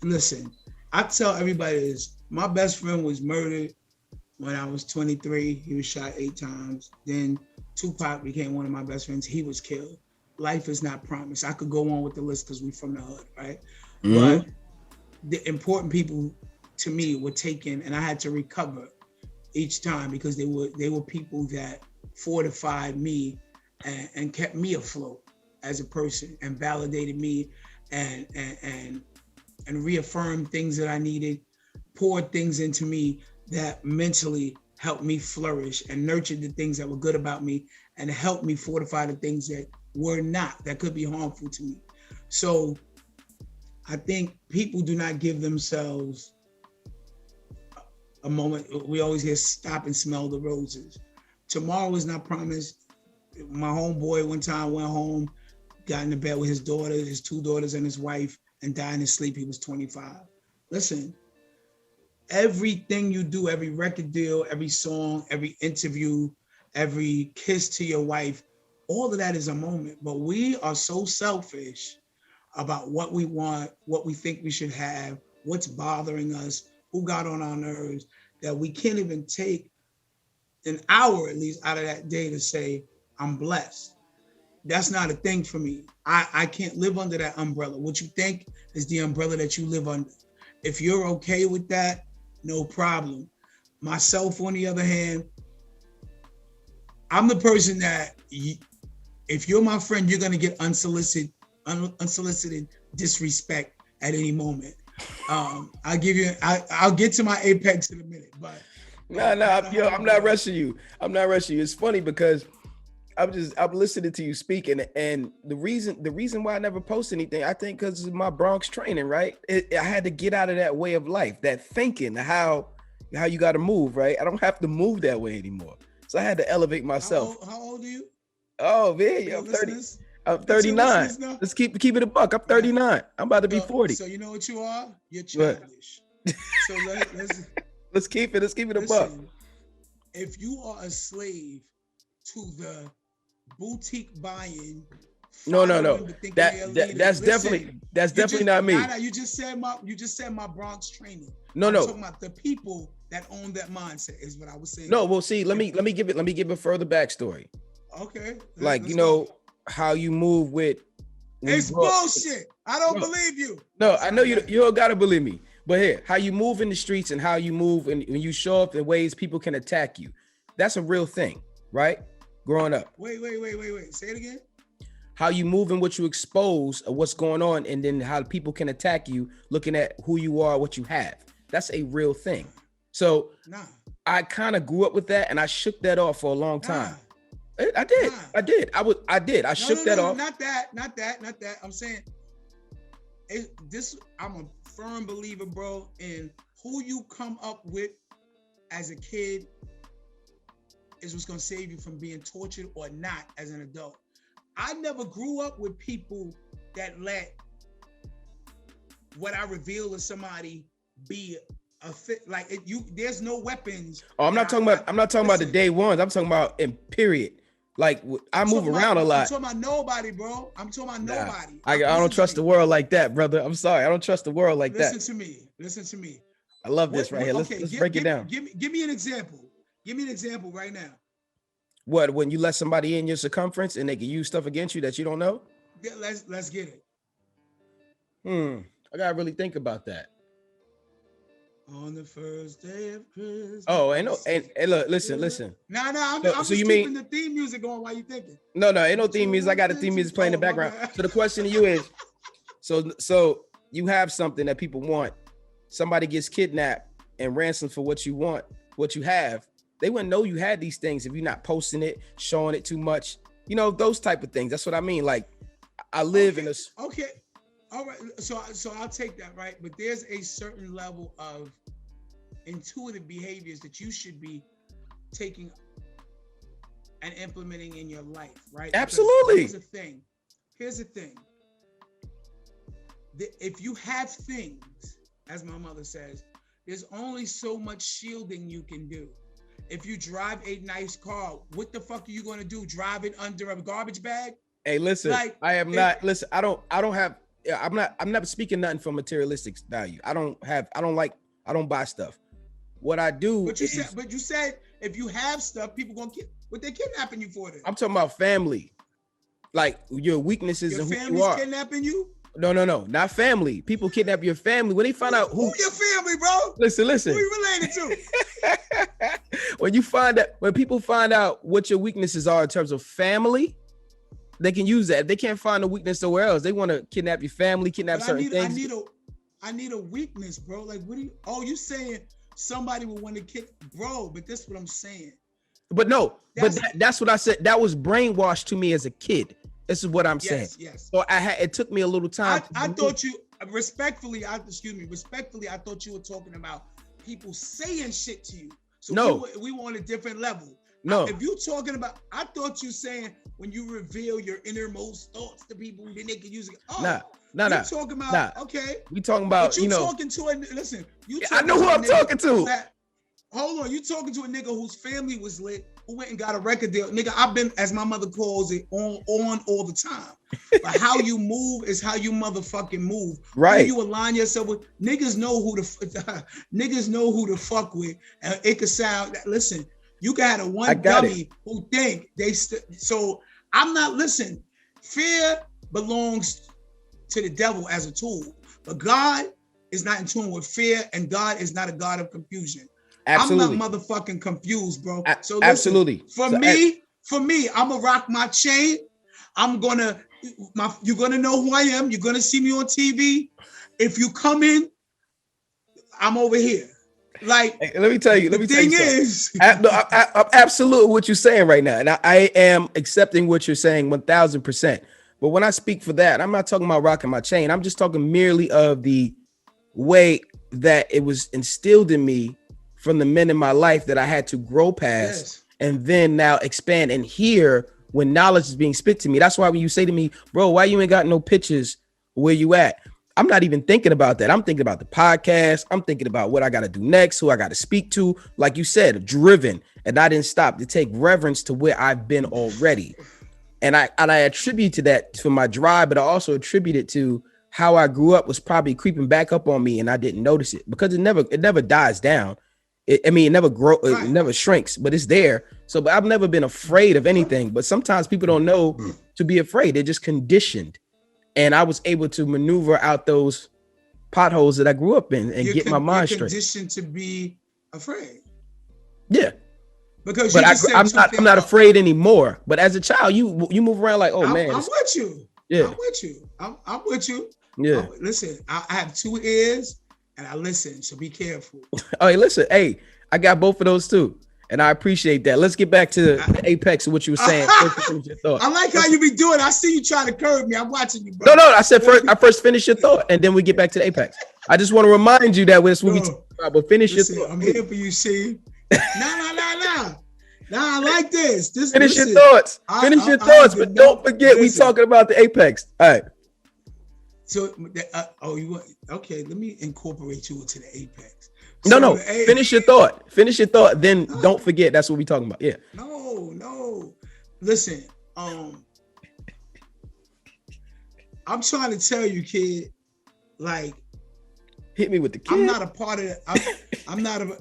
Listen, I tell everybody this. My best friend was murdered when I was 23. He was shot 8 times. Then Tupac became one of my best friends. He was killed. Life is not promised. I could go on with the list because we from the hood, right? Mm-hmm. But the important people to me were taken, and I had to recover each time because they were people that fortified me and kept me afloat as a person and validated me and reaffirmed things that I needed, poured things into me that mentally helped me flourish and nurtured the things that were good about me and helped me fortify the things that were not, that could be harmful to me. So I think people do not give themselves a moment. We always hear stop and smell the roses. Tomorrow is not promised. My homeboy one time went home, got into bed with his daughter, his 2 daughters and his wife, and died in his sleep. He was 25. Listen, everything you do, every record deal, every song, every interview, every kiss to your wife, all of that is a moment. But we are so selfish about what we want, what we think we should have, what's bothering us, who got on our nerves, that we can't even take an hour at least out of that day to say, I'm blessed. That's not a thing for me. I can't live under that umbrella. What you think is the umbrella that you live under. If you're okay with that, no problem. Myself, on the other hand, I'm the person that if you're my friend, you're gonna get unsolicited disrespect at any moment. I'll get to my apex in a minute, but I'm not rushing you. It's funny because I'm listening to you speak, and the reason why I never post anything, I think because of my Bronx training, right? I had to get out of that way of life, that thinking, how you got to move, right? I don't have to move that way anymore. So I had to elevate myself. How old are you? Oh man, I'm 30. I'm 39. Let's keep it a buck. I'm 39. I'm about to be 40. So you know what you are? You're childish. So let's keep it a buck. If you are a slave to the boutique buying, no. That's definitely not me. You just said my Bronx training. No. I'm talking about the people that own that mindset is what I was saying. No, well, see, let me give a further backstory. Okay. Like, you know how you move with. It's bullshit. I don't believe you. No, I know you don't gotta believe me. But here, how you move in the streets and how you move and when you show up in ways people can attack you. That's a real thing, right? Growing up. Wait. Say it again. How you move and what you expose of what's going on, and then how people can attack you looking at who you are, what you have. That's a real thing. So I kind of grew up with that and I shook that off for a long time. I did. I shook that off. Not that. I'm saying I'm a firm believer, bro, in who you come up with as a kid is what's gonna save you from being tortured or not as an adult. I never grew up with people that let what I reveal to somebody be a fit. Like there's no weapons. Oh, I'm not talking about the day ones. I'm talking about in period. Like I move around a lot. I'm talking about nobody, bro. I'm talking about nobody. I don't trust the world like that, brother. I'm sorry. I don't trust the world like that. Listen to me. I love this right here. Let's break it down. Give me an example. Give me an example right now. What, when you let somebody in your circumference and they can use stuff against you that you don't know? Yeah, let's get it. I gotta really think about that. On the first day of Christmas. Oh, and look, listen. No, I'm just keeping the theme music going while you thinking. No, ain't no theme music. I got the theme music playing in the background. So the question to you is, so you have something that people want. Somebody gets kidnapped and ransomed for what you want, what you have. They wouldn't know you had these things if you're not posting it, showing it too much. You know, those type of things. That's what I mean. Like, I live in a... Okay. All right. So I'll take that, right? But there's a certain level of intuitive behaviors that you should be taking and implementing in your life, right? Absolutely. Here's the thing. If you have things, as my mother says, there's only so much shielding you can do. If you drive a nice car, what the fuck are you gonna do? Drive it under a garbage bag? Hey, listen, I am not. Listen, I don't have. I'm not speaking nothing for materialistic value. I don't buy stuff. What I do. But you said if you have stuff, people gonna what they kidnapping you for? Then I'm talking about family, like your weaknesses and who you are. Kidnapping you? No, not family. People kidnap your family when they find out who your family, bro. Listen. Who you related to? when people find out what your weaknesses are in terms of family, they can use that. If they can't find a weakness somewhere else, they want to kidnap your family, kidnap certain things. I need a weakness, bro. Like, what do you? Oh, you saying somebody would want to kick, bro? But that's what I'm saying. But no, that's what I said. That was brainwashed to me as a kid. This is what I'm saying. Yes. So it took me a little time. I thought you respectfully. I thought you were talking about people saying shit to you. So no, we were on a different level. No, if you talking about, I thought you saying when you reveal your innermost thoughts to people, then they can use it. Oh, nah. Talking about okay. We talking about but talking to a listen. I know who I'm talking to. Hold on, you talking to a nigga whose family was lit, who went and got a record deal. Nigga, I've been, as my mother calls it, on all the time. But how you move is how you motherfucking move. Right. Who you align yourself with. Niggas know who to fuck with. And it could sound, listen, you got a one dummy who think so I'm not, listen, fear belongs to the devil as a tool. But God is not in tune with fear, and God is not a God of confusion. Absolutely. I'm not motherfucking confused, bro. So listen, absolutely. For me, I'm gonna rock my chain. You're gonna know who I am. You're gonna see me on TV. If you come in, I'm over here. Like, hey, let me tell you. The thing is, I'm absolute what you're saying right now, and I am accepting what you're saying 1,000%. But when I speak for that, I'm not talking about rocking my chain. I'm just talking merely of the way that it was instilled in me from the men in my life that I had to grow past and then now expand and hear when knowledge is being spit to me. That's why when you say to me, bro, why you ain't got no pictures where you at? I'm not even thinking about that. I'm thinking about the podcast. I'm thinking about what I got to do next, who I got to speak to. Like you said, driven. And I didn't stop to take reverence to where I've been already. And I attribute to that to my drive, but I also attribute it to how I grew up was probably creeping back up on me and I didn't notice it because it never dies down. It never grows, it never shrinks, but it's there. So, but I've never been afraid of anything. But sometimes people don't know to be afraid. They're just conditioned. And I was able to maneuver out those potholes that I grew up in and get my mind straight. Conditioned to be afraid. Yeah. Because I'm not afraid anymore. But as a child, you move around like, man. I'm with you. Yeah. I'm with you. I'm with you. Yeah. Listen, I have 2 ears and I listen, so be careful. Oh, hey, listen, hey, I got both of those too. And I appreciate that. Let's get back to the apex of what you were saying. I like how you be doing. I see you trying to curve me. I'm watching you, bro. No, I said first finish your thought, and then we get back to the apex. I just want to remind you that that's what we talk about, but finish your thought. I'm here for you, see. Nah, I like this. Finish your thoughts. Finish your thoughts, but don't forget we talking about the apex. All right. So, okay, let me incorporate you into the apex. So no. Finish your thought. Then don't forget that's what we talking about. Yeah. No. Listen, I'm trying to tell you, kid, like, hit me with the kid. I'm not a part of it. I'm not a.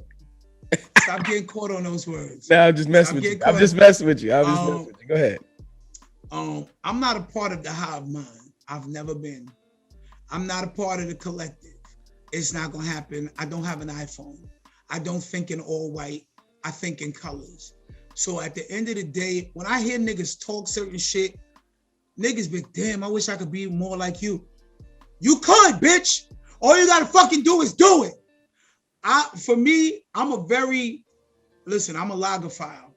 Stop getting caught on those words. No, I'm just messing with you. I'm just messing with you. Go ahead. I'm not a part of the hive mind. I've never been. I'm not a part of the collective. It's not gonna happen. I don't have an iPhone. I don't think in all white. I think in colors. So at the end of the day, when I hear niggas talk certain shit, niggas be, damn, I wish I could be more like you. You could, bitch. All you gotta fucking do is do it. For me, I'm a logophile.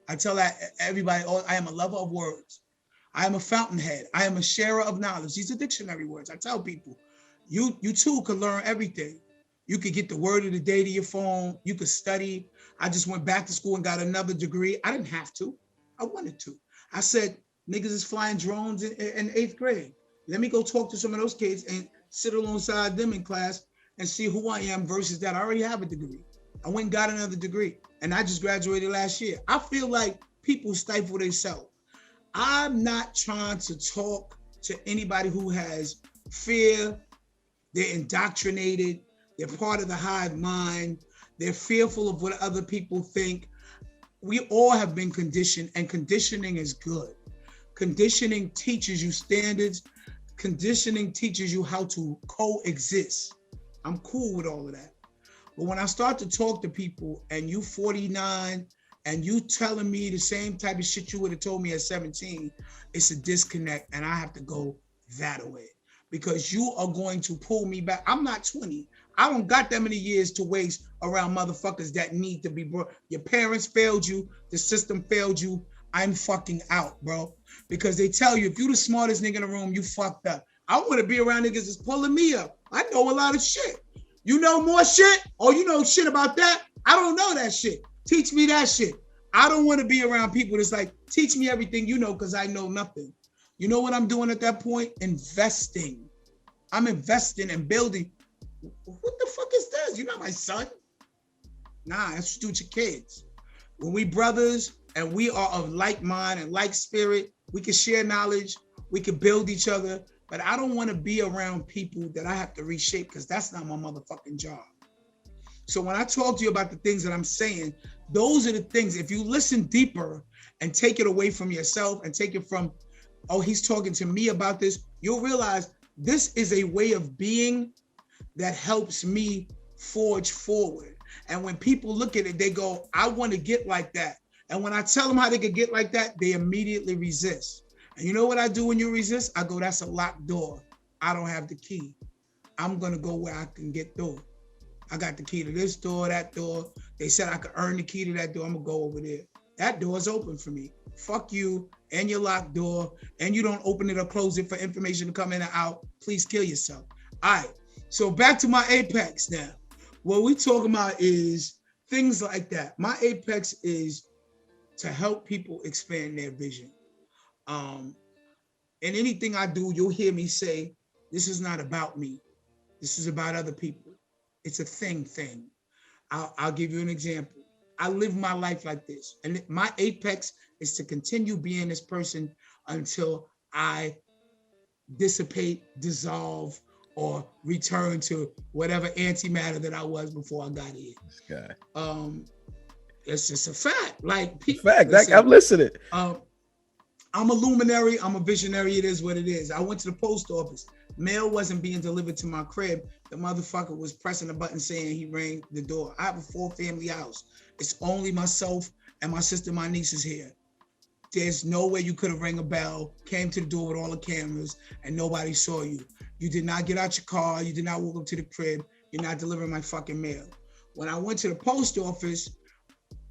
I tell everybody, I am a lover of words. I am a fountainhead. I am a sharer of knowledge. These are dictionary words. I tell people, you too can learn everything. You could get the word of the day to your phone. You could study. I just went back to school and got another degree. I didn't have to. I wanted to. I said, niggas is flying drones in 8th grade. Let me go talk to some of those kids and sit alongside them in class and see who I am versus that. I already have a degree. I went and got another degree, and I just graduated last year. I feel like people stifle themselves. I'm not trying to talk to anybody who has fear. They're indoctrinated. They're part of the hive mind. They're fearful of what other people think. We all have been conditioned, and conditioning is good. Conditioning teaches you standards. Conditioning teaches you how to coexist. I'm cool with all of that. But when I start to talk to people and you 49 and you telling me the same type of shit you would have told me at 17, it's a disconnect, and I have to go that way because you are going to pull me back. I'm not 20. I don't got that many years to waste around motherfuckers that need to be brought. Your parents failed you. The system failed you. I'm fucking out, bro. Because they tell you, if you the smartest nigga in the room, you fucked up. I want to be around niggas that's pulling me up. I know a lot of shit. You know more shit? Or you know shit about that? I don't know that shit. Teach me that shit. I don't want to be around people that's like, teach me everything you know because I know nothing. You know what I'm doing at that point? Investing. I'm investing and building. What the fuck is this? You're not my son. Nah, that's what you do with your kids. When we brothers and we are of like mind and like spirit, we can share knowledge, we can build each other, but I don't want to be around people that I have to reshape because that's not my motherfucking job. So when I talk to you about the things that I'm saying, those are the things, if you listen deeper and take it away from yourself and take it from, oh, he's talking to me about this, you'll realize this is a way of being that helps me forge forward. And when people look at it, they go, I want to get like that. And when I tell them how they could get like that, they immediately resist. And you know what I do when you resist? I go, that's a locked door. I don't have the key. I'm going to go where I can get through. I got the key to this door, that door. They said I could earn the key to that door. I'm going to go over there. That door's open for me. Fuck you and your locked door. And you don't open it or close it for information to come in and out. Please kill yourself. All right. So back to my apex now. What we talking about is things like that. My apex is to help people expand their vision. And anything I do, you'll hear me say, this is not about me. This is about other people. It's a thing. I'll give you an example. I live my life like this. And my apex is to continue being this person until I dissipate, dissolve, or return to whatever antimatter that I was before I got here. This guy. It's just a fact. Like fact. Like, I'm listening. I'm a luminary. I'm a visionary. It is what it is. I went to the post office. Mail wasn't being delivered to my crib. The motherfucker was pressing a button saying he rang the door. I have a 4-family house. It's only myself and my sister, my niece is here. There's no way you could have rang a bell, came to the door with all the cameras, and nobody saw you. You did not get out your car. You did not walk up to the crib. You're not delivering my fucking mail. When I went to the post office,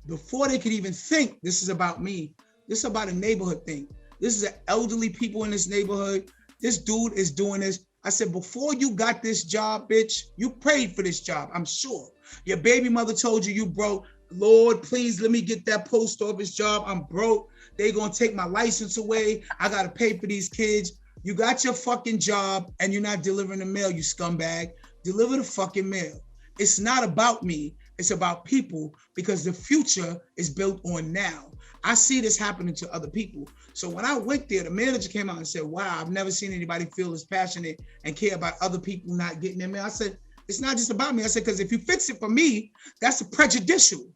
before they could even think this is about me, this is about a neighborhood thing. This is elderly people in this neighborhood. This dude is doing this. I said, before you got this job, bitch, you prayed for this job, I'm sure. Your baby mother told you broke. Lord, please let me get that post office job. I'm broke. They're going to take my license away. I got to pay for these kids. You got your fucking job and you're not delivering the mail, you scumbag. Deliver the fucking mail. It's not about me. It's about people because the future is built on now. I see this happening to other people. So when I went there, the manager came out and said, wow, I've never seen anybody feel as passionate and care about other people not getting their mail. I said, it's not just about me. I said, because if you fix it for me, that's prejudicial.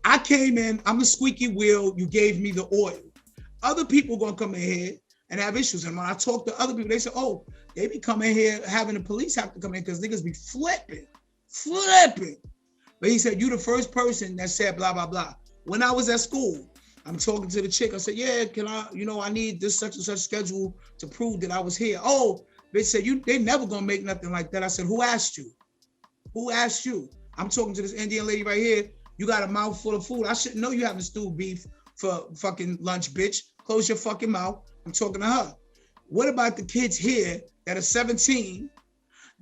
I came in, I'm the squeaky wheel, you gave me the oil. Other people gonna come in here and have issues. And when I talk to other people, they say, oh, they be coming here having the police have to come in because niggas be flipping. But he said, you the first person that said blah, blah, blah. When I was at school, I'm talking to the chick. I said, yeah, can I, I need this such and such schedule to prove that I was here. Oh, they said, they never gonna make nothing like that. I said, who asked you? Who asked you? I'm talking to this Indian lady right here. You got a mouthful of food. I shouldn't know you having stewed beef for fucking lunch, bitch. Close your fucking mouth. I'm talking to her. What about the kids here that are 17,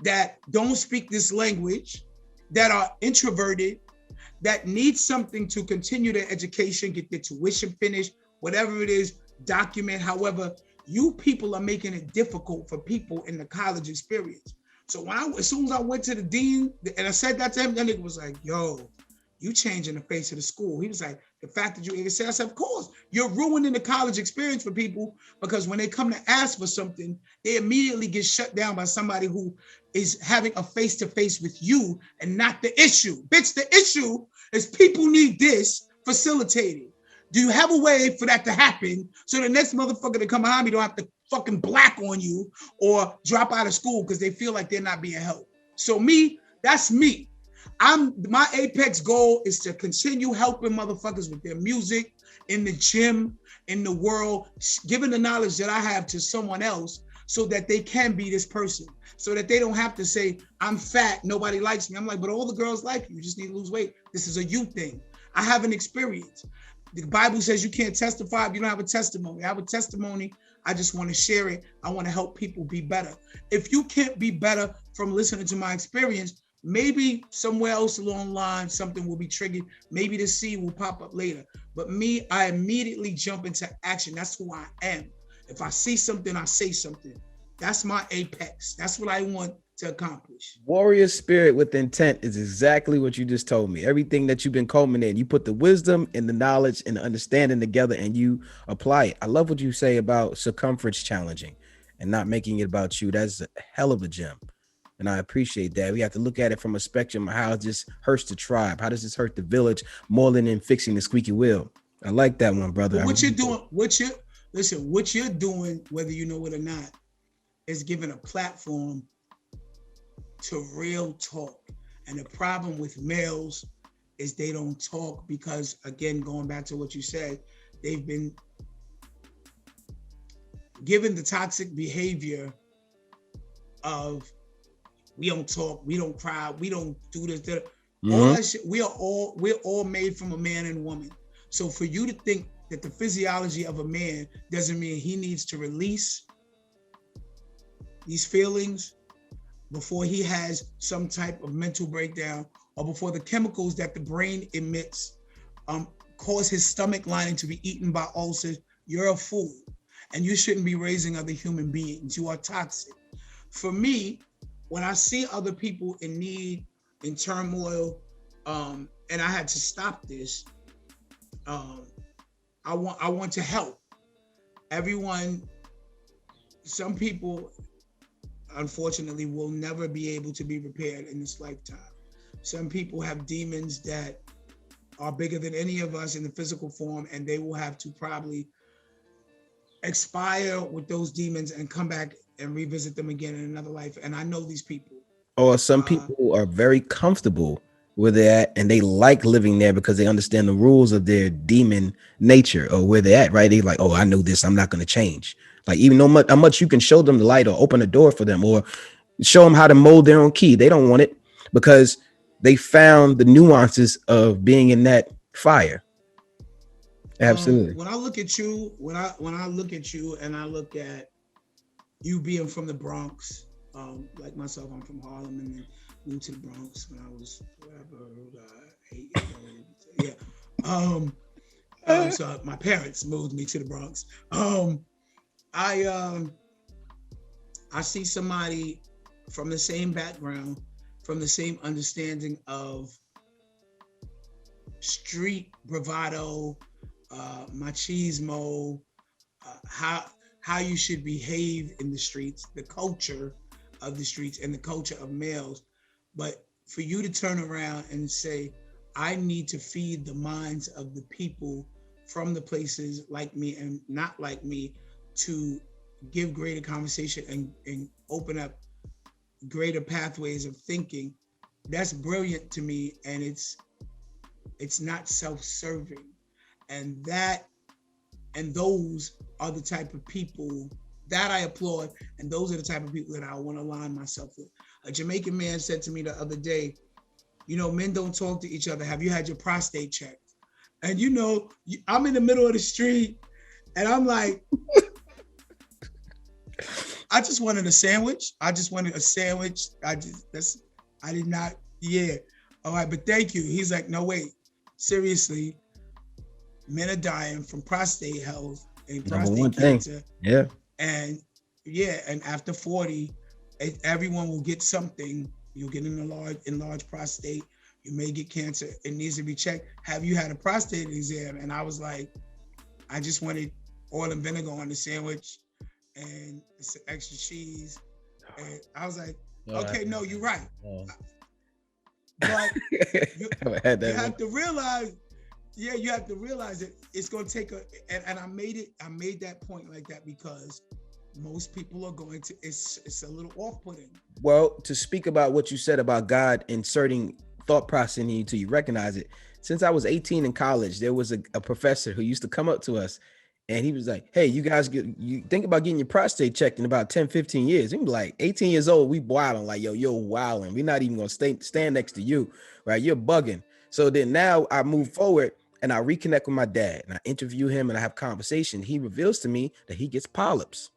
that don't speak this language, that are introverted, that need something to continue their education, get their tuition finished, whatever it is, document. However, you people are making it difficult for people in the college experience. So as soon as I went to the dean and I said that to him, that nigga was like, yo, you changing the face of the school. He was like, the fact that you said, I said, of course, you're ruining the college experience for people, because when they come to ask for something, they immediately get shut down by somebody who is having a face-to-face with you and not the issue. Bitch, the issue is people need this facilitated. Do you have a way for that to happen so the next motherfucker that come behind me don't have to fucking black on you or drop out of school because they feel like they're not being helped? So me, that's me. My apex goal is to continue helping motherfuckers with their music, in the gym, in the world, giving the knowledge that I have to someone else so that they can be this person, so that they don't have to say, I'm fat, nobody likes me. I'm like, but all the girls like you just need to lose weight. This is a you thing. I have an experience. The Bible says you can't testify if you don't have a testimony. I have a testimony. I just want to share it. I want to help people be better. If you can't be better from listening to my experience, maybe somewhere else along the line, something will be triggered. Maybe the seed will pop up later. But me, I immediately jump into action. That's who I am. If I see something, I say something. That's my apex. That's what I want to accomplish. Warrior spirit with intent is exactly what you just told me. Everything that you've been culminating, you put the wisdom and the knowledge and the understanding together and you apply it. I love what you say about circumference challenging and not making it about you. That's a hell of a gem. And I appreciate that. We have to look at it from a spectrum of how this hurts the tribe. How does this hurt the village more than in fixing the squeaky wheel? I like that one, brother. What you're doing, what you're doing, whether you know it or not, is giving a platform to real talk. And the problem with males is they don't talk because, again, going back to what you said, they've been given the toxic behavior of we don't talk, we don't cry, we don't do this, that. All that shit, we're all made from a man and woman. So for you to think that the physiology of a man doesn't mean he needs to release these feelings before he has some type of mental breakdown or before the chemicals that the brain emits cause his stomach lining to be eaten by ulcers, you're a fool. And you shouldn't be raising other human beings. You are toxic. For me, when I see other people in need, in turmoil, and I had to stop this, I want to help everyone. Some people, unfortunately, will never be able to be repaired in this lifetime. Some people have demons that are bigger than any of us in the physical form, and they will have to probably expire with those demons and come back and revisit them again in another life. And I know these people. Or some people are very comfortable where they're at and they like living there because they understand the rules of their demon nature or where they're at, right? They like, oh, I know this, I'm not going to change. Like, even though how much you can show them the light or open the door for them or show them how to mold their own key, they don't want it because they found the nuances of being in that fire. Absolutely. When I look at you, when I look at you and I look at you being from the Bronx, like myself, I'm from Harlem and then moved to the Bronx when I was 8 years old. Yeah. So my parents moved me to the Bronx. I see somebody from the same background, from the same understanding of street bravado, machismo, how you should behave in the streets, the culture of the streets and the culture of males. But for you to turn around and say, I need to feed the minds of the people from the places like me and not like me to give greater conversation and open up greater pathways of thinking, that's brilliant to me. And it's not self-serving. And those are the type of people that I applaud, and those are the type of people that I want to align myself with. A Jamaican man said to me the other day, you know, men don't talk to each other. Have you had your prostate checked? And you know, I'm in the middle of the street, and I'm like, I just wanted a sandwich. I did not, yeah. All right, but thank you. He's like, no, wait, seriously. men are dying from prostate health and Number prostate one thing. cancer. Yeah. And yeah, and after 40, everyone will get something. You'll get an enlarged prostate. You may get cancer. It needs to be checked. Have you had a prostate exam? And I was like, I just wanted oil and vinegar on the sandwich and some extra cheese. And I was like, okay, no, you're right. But you have to realize, you have to realize that it's going to take and I made that point like that because most people are going to, it's a little off-putting. Well, to speak about what you said about God inserting thought process in you till you recognize it. Since I was 18 in college, there was a professor who used to come up to us and he was like, hey, you guys you think about getting your prostate checked in about 10, 15 years. He'd be like, 18 years old, we wilding, like, you're wilding. We're not even going to stand next to you, right? You're bugging. So then now I move forward and I reconnect with my dad and I interview him and I have conversation. He reveals to me that he gets polyps.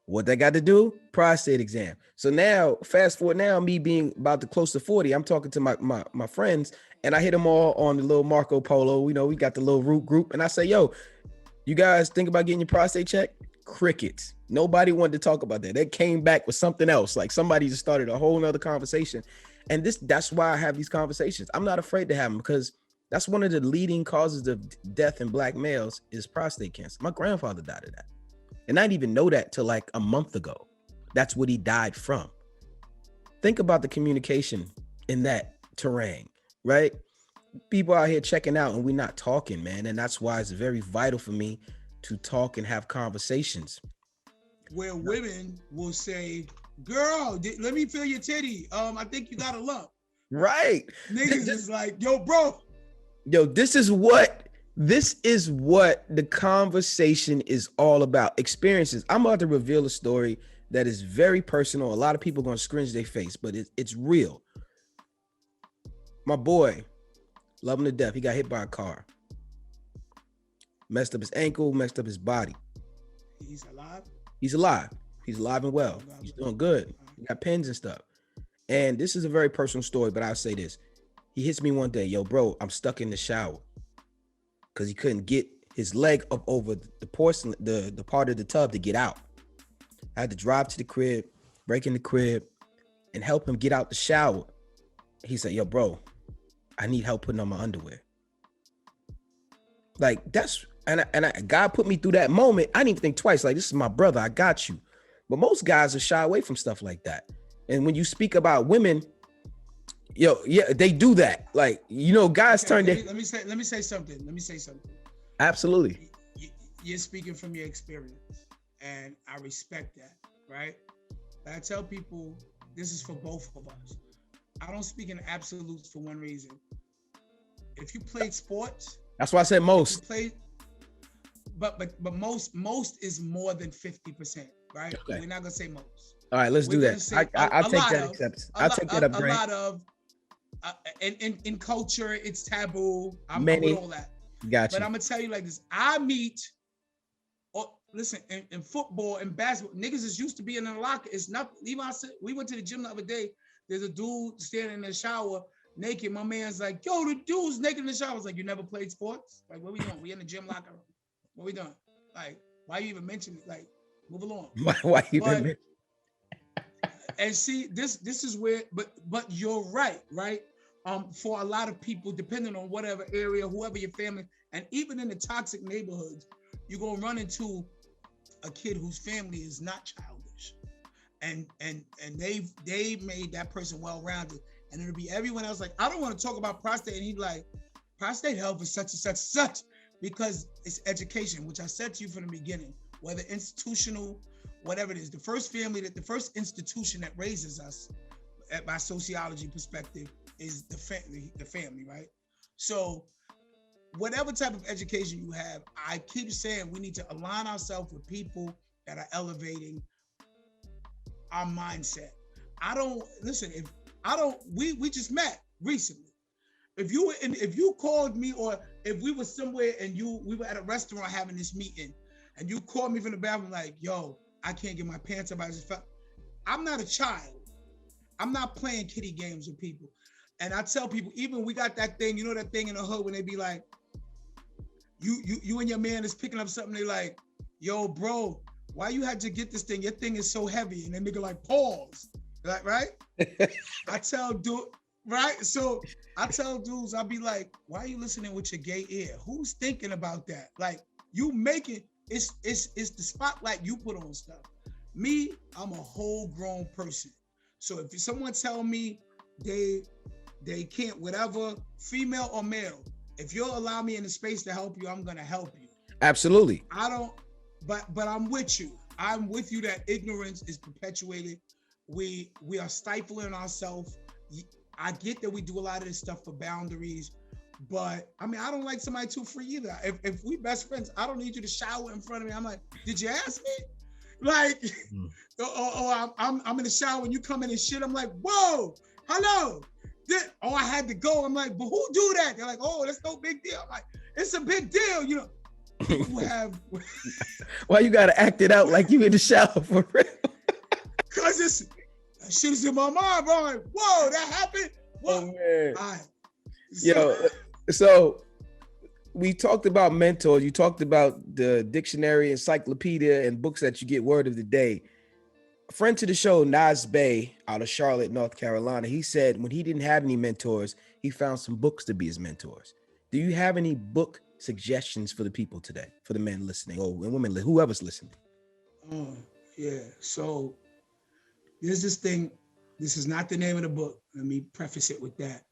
What they got to do? Prostate exam. So now, fast forward now, me being about to close to 40, I'm talking to my friends and I hit them all on the little Marco Polo. You know, we got the little root group and I say, yo, you guys think about getting your prostate checked? Crickets. Nobody wanted to talk about that. They came back with something else. Like somebody just started a whole nother conversation. And that's why I have these conversations. I'm not afraid to have them because that's one of the leading causes of death in Black males is prostate cancer. My grandfather died of that. And I didn't even know that till like a month ago. That's what he died from. Think about the communication in that terrain, right? People out here checking out and we're not talking, man. And that's why it's very vital for me to talk and have conversations. Where women will say, girl, let me feel your titty. I think you got a lump. Right. Niggas is like, yo, bro. Yo, this is what the conversation is all about. Experiences. I'm about to reveal a story that is very personal. A lot of people are going to scrunch their face, but it's real. My boy, love him to death. He got hit by a car. Messed up his ankle, messed up his body. He's alive? He's alive. He's alive and well. He's doing good. He got pins and stuff. And this is a very personal story, but I'll say this. He hits me one day, yo, bro, I'm stuck in the shower. Because he couldn't get his leg up over the porcelain, the part of the tub to get out. I had to drive to the crib, break in the crib, and help him get out the shower. He said, yo, bro, I need help putting on my underwear. Like that's, God put me through that moment. I didn't even think twice. Like, this is my brother. I got you. But most guys are shy away from stuff like that. And when you speak about women, yo, yeah, they do that. Like, you know, guys turn their. Let me say something. Absolutely. You're speaking from your experience, and I respect that, right? But I tell people this is for both of us. I don't speak in absolutes for one reason. If you played sports, that's why I said most. But most is more than 50%, right? Okay. We're not gonna say most. All right, let's do that. I'll take that acceptance. I'll take that up. A lot of in culture, it's taboo. I'm with all that. Gotcha. But I'm gonna tell you like this: I meet. Listen, in football and basketball, niggas is used to being in the locker. It's not. Even we went to the gym the other day. There's a dude standing in the shower naked. My man's like, "Yo, the dude's naked in the shower." I was like, "You never played sports? Like, what we doing? We in the gym locker room. What we doing? Like, why you even mention it? Like, move along." Why you even mention? And see, this is where, but you're right. For a lot of people, depending on whatever area, whoever your family, and even in the toxic neighborhoods, you're gonna run into a kid whose family is not childish, and they made that person well-rounded, and it'll be everyone else like, I don't want to talk about prostate, and he'd be like, prostate health is such and such and such, because it's education, which I said to you from the beginning, whether institutional, whatever it is, the first institution that raises us, at my sociology perspective, is the family, right? So whatever type of education you have, I keep saying we need to align ourselves with people that are elevating our mindset. We just met recently. If you called me, or if we were somewhere and we were at a restaurant having this meeting and you called me from the bathroom like, yo, I can't get my pants up. I'm not a child. I'm not playing kiddie games with people. And I tell people, even we got that thing, you know that thing in the hood when they be like, you and your man is picking up something, they like, yo, bro, why you had to get this thing? Your thing is so heavy. And then nigga like, pause. Like, right? I tell dude, right? So I tell dudes, I'll be like, why are you listening with your gay ear? Who's thinking about that? Like, you make it, it's the spotlight you put on stuff. Me, I'm a whole grown person. So if someone tell me they can't, whatever, female or male, if you'll allow me in the space to help you, I'm gonna help you. Absolutely. I don't, but I'm with you. I'm with you that ignorance is perpetuated. We are stifling ourselves. I get that we do a lot of this stuff for boundaries, but I mean, I don't like somebody too free either. If we best friends, I don't need you to shower in front of me. I'm like, did you ask me? Like, I'm in the shower and you come in and shit. I'm like, whoa, hello. I had to go. I'm like, but who do that? They're like, oh, that's no big deal. I'm like, it's a big deal, you know. People have. Why you gotta act it out like you in the shower for real? Cause this shit is in my mind, bro. I'm like, whoa, that happened. Whoa. Oh man. All right. Yo, so we talked about mentors. You talked about the dictionary, encyclopedia, and books that you get word of the day. A friend to the show, Nas Bay, out of Charlotte, North Carolina, he said when he didn't have any mentors, he found some books to be his mentors. Do you have any book suggestions for the people today, for the men listening, or women, whoever's listening? Oh, yeah. So there's this thing, this is not the name of the book. Let me preface it with that.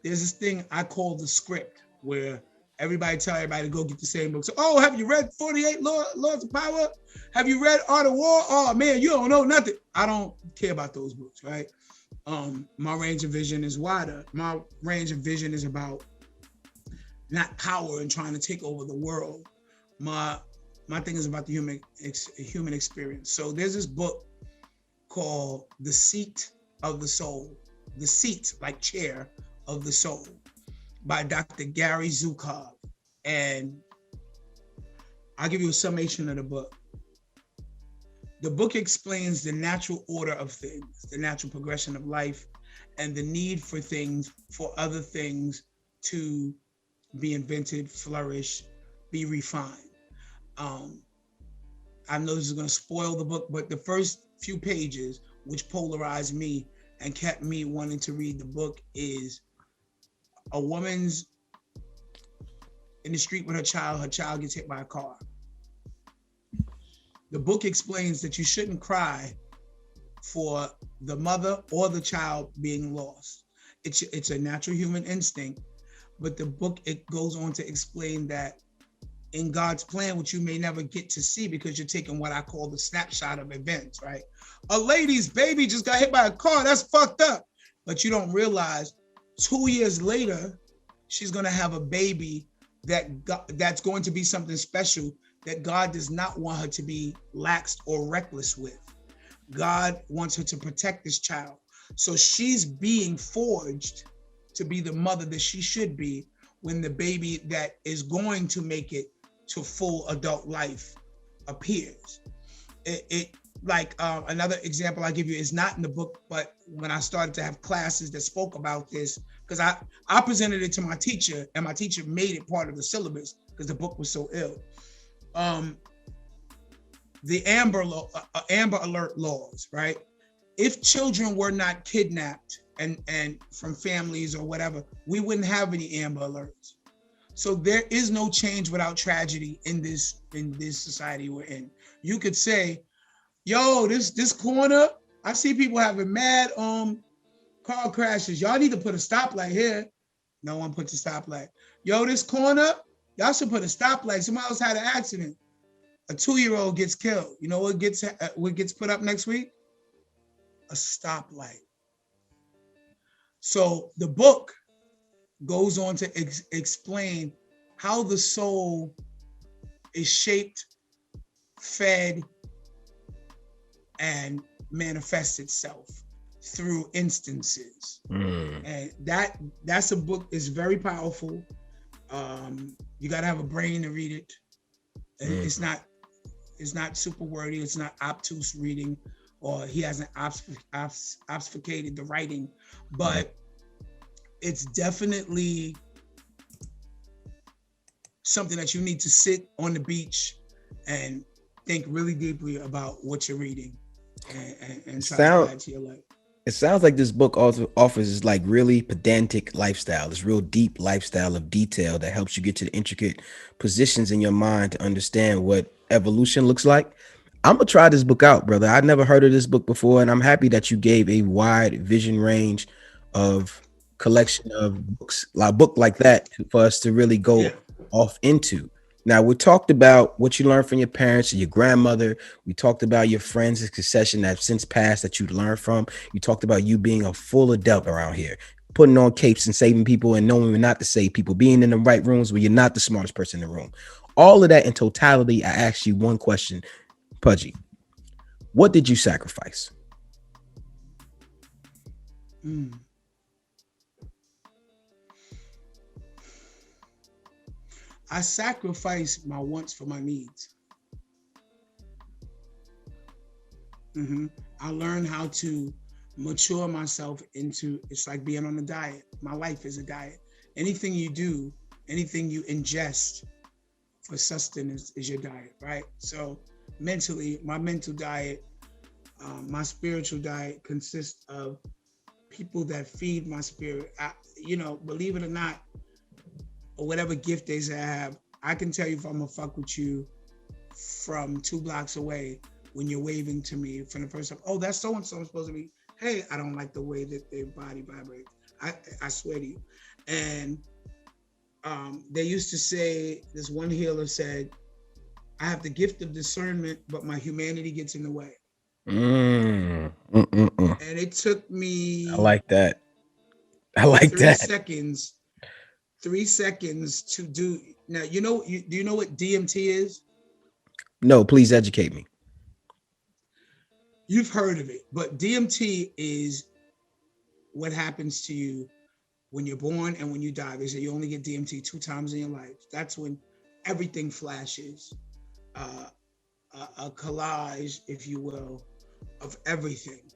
There's this thing I call the script, where everybody tell everybody to go get the same book. So, oh, have you read 48 Laws of Power? Have you read Art of War? Oh man, you don't know nothing. I don't care about those books, right? My range of vision is wider. My range of vision is about not power and trying to take over the world. My thing is about the human experience. So there's this book called The Seat of the Soul. The Seat, like chair, of the Soul, by Dr. Gary Zukav. And I'll give you a summation of the book. The book explains the natural order of things, the natural progression of life, and the need for things, for other things to be invented, flourish, be refined. I know this is going to spoil the book, but the first few pages, which polarized me and kept me wanting to read the book, is a woman's in the street with her child gets hit by a car. The book explains that you shouldn't cry for the mother or the child being lost. It's a natural human instinct, but the book, it goes on to explain that in God's plan, which you may never get to see because you're taking what I call the snapshot of events, right? A lady's baby just got hit by a car, that's fucked up. But you don't realize 2 years later, she's gonna have a baby that's going to be something special that God does not want her to be laxed or reckless with. God wants her to protect this child. So she's being forged to be the mother that she should be when the baby that is going to make it to full adult life appears. Another example I give you is not in the book, but when I started to have classes that spoke about this, because I presented it to my teacher and my teacher made it part of the syllabus because the book was so ill. The Amber Alert laws, right? If children were not kidnapped and from families or whatever, we wouldn't have any Amber Alerts. So there is no change without tragedy in this society we're in. You could say, yo, this corner, I see people having mad car crashes. Y'all need to put a stoplight here. No one puts a stoplight. Yo, this corner, y'all should put a stoplight. Somebody else had an accident. A 2-year-old gets killed. You know what gets put up next week? A stoplight. So the book goes on to explain how the soul is shaped, fed, and manifests itself through instances. And that's a book that's very powerful. You got to have a brain to read it. It's not super wordy. It's not obtuse reading, or he hasn't obfuscated the writing, but it's definitely something that you need to sit on the beach and think really deeply about what you're reading and try to apply it to your life. It sounds like this book also offers this like really pedantic lifestyle, this real deep lifestyle of detail that helps you get to the intricate positions in your mind to understand what evolution looks like. I'm gonna try this book out, brother. I'd never heard of this book before, and I'm happy that you gave a wide vision range of collection of books, like a book like that, for us to really go off into. Now, we talked about what you learned from your parents and your grandmother. We talked about your friends in succession that have since passed that you learned from. You talked about you being a full adult around here, putting on capes and saving people and knowing not to save people, being in the right rooms where you're not the smartest person in the room. All of that in totality, I asked you one question, Pudgee. What did you sacrifice? I sacrifice my wants for my needs. I learned how to mature myself into, it's like being on a diet. My life is a diet. Anything you do, anything you ingest for sustenance is your diet, right? So mentally, my mental diet, my spiritual diet consists of people that feed my spirit. Believe it or not, or whatever gift they have, I can tell you if I'm gonna fuck with you from 2 blocks away when you're waving to me from the first time. Oh, that's so-and-so supposed to be. Hey, I don't like the way that their body vibrates. I swear to you. And they used to say, this one healer said, I have the gift of discernment, but my humanity gets in the way. And it took me, I like that. I like 3 that. seconds 3 seconds to do. Now, do you know what DMT is? No, please educate me. You've heard of it, but DMT is what happens to you when you're born and when you die. They say you only get DMT 2 times in your life. That's when everything flashes. A collage, if you will, of everything.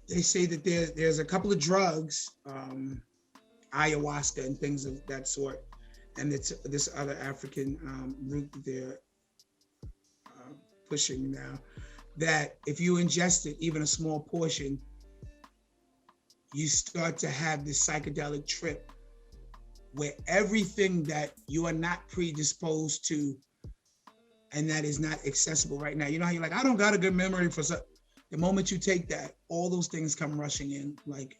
They say that there's a couple of drugs, ayahuasca and things of that sort, and it's this other African root that they're pushing now, that if you ingest it, even a small portion, you start to have this psychedelic trip where everything that you are not predisposed to and that is not accessible right now. You know how you're like, I don't got a good memory for something. The moment you take that, all those things come rushing in like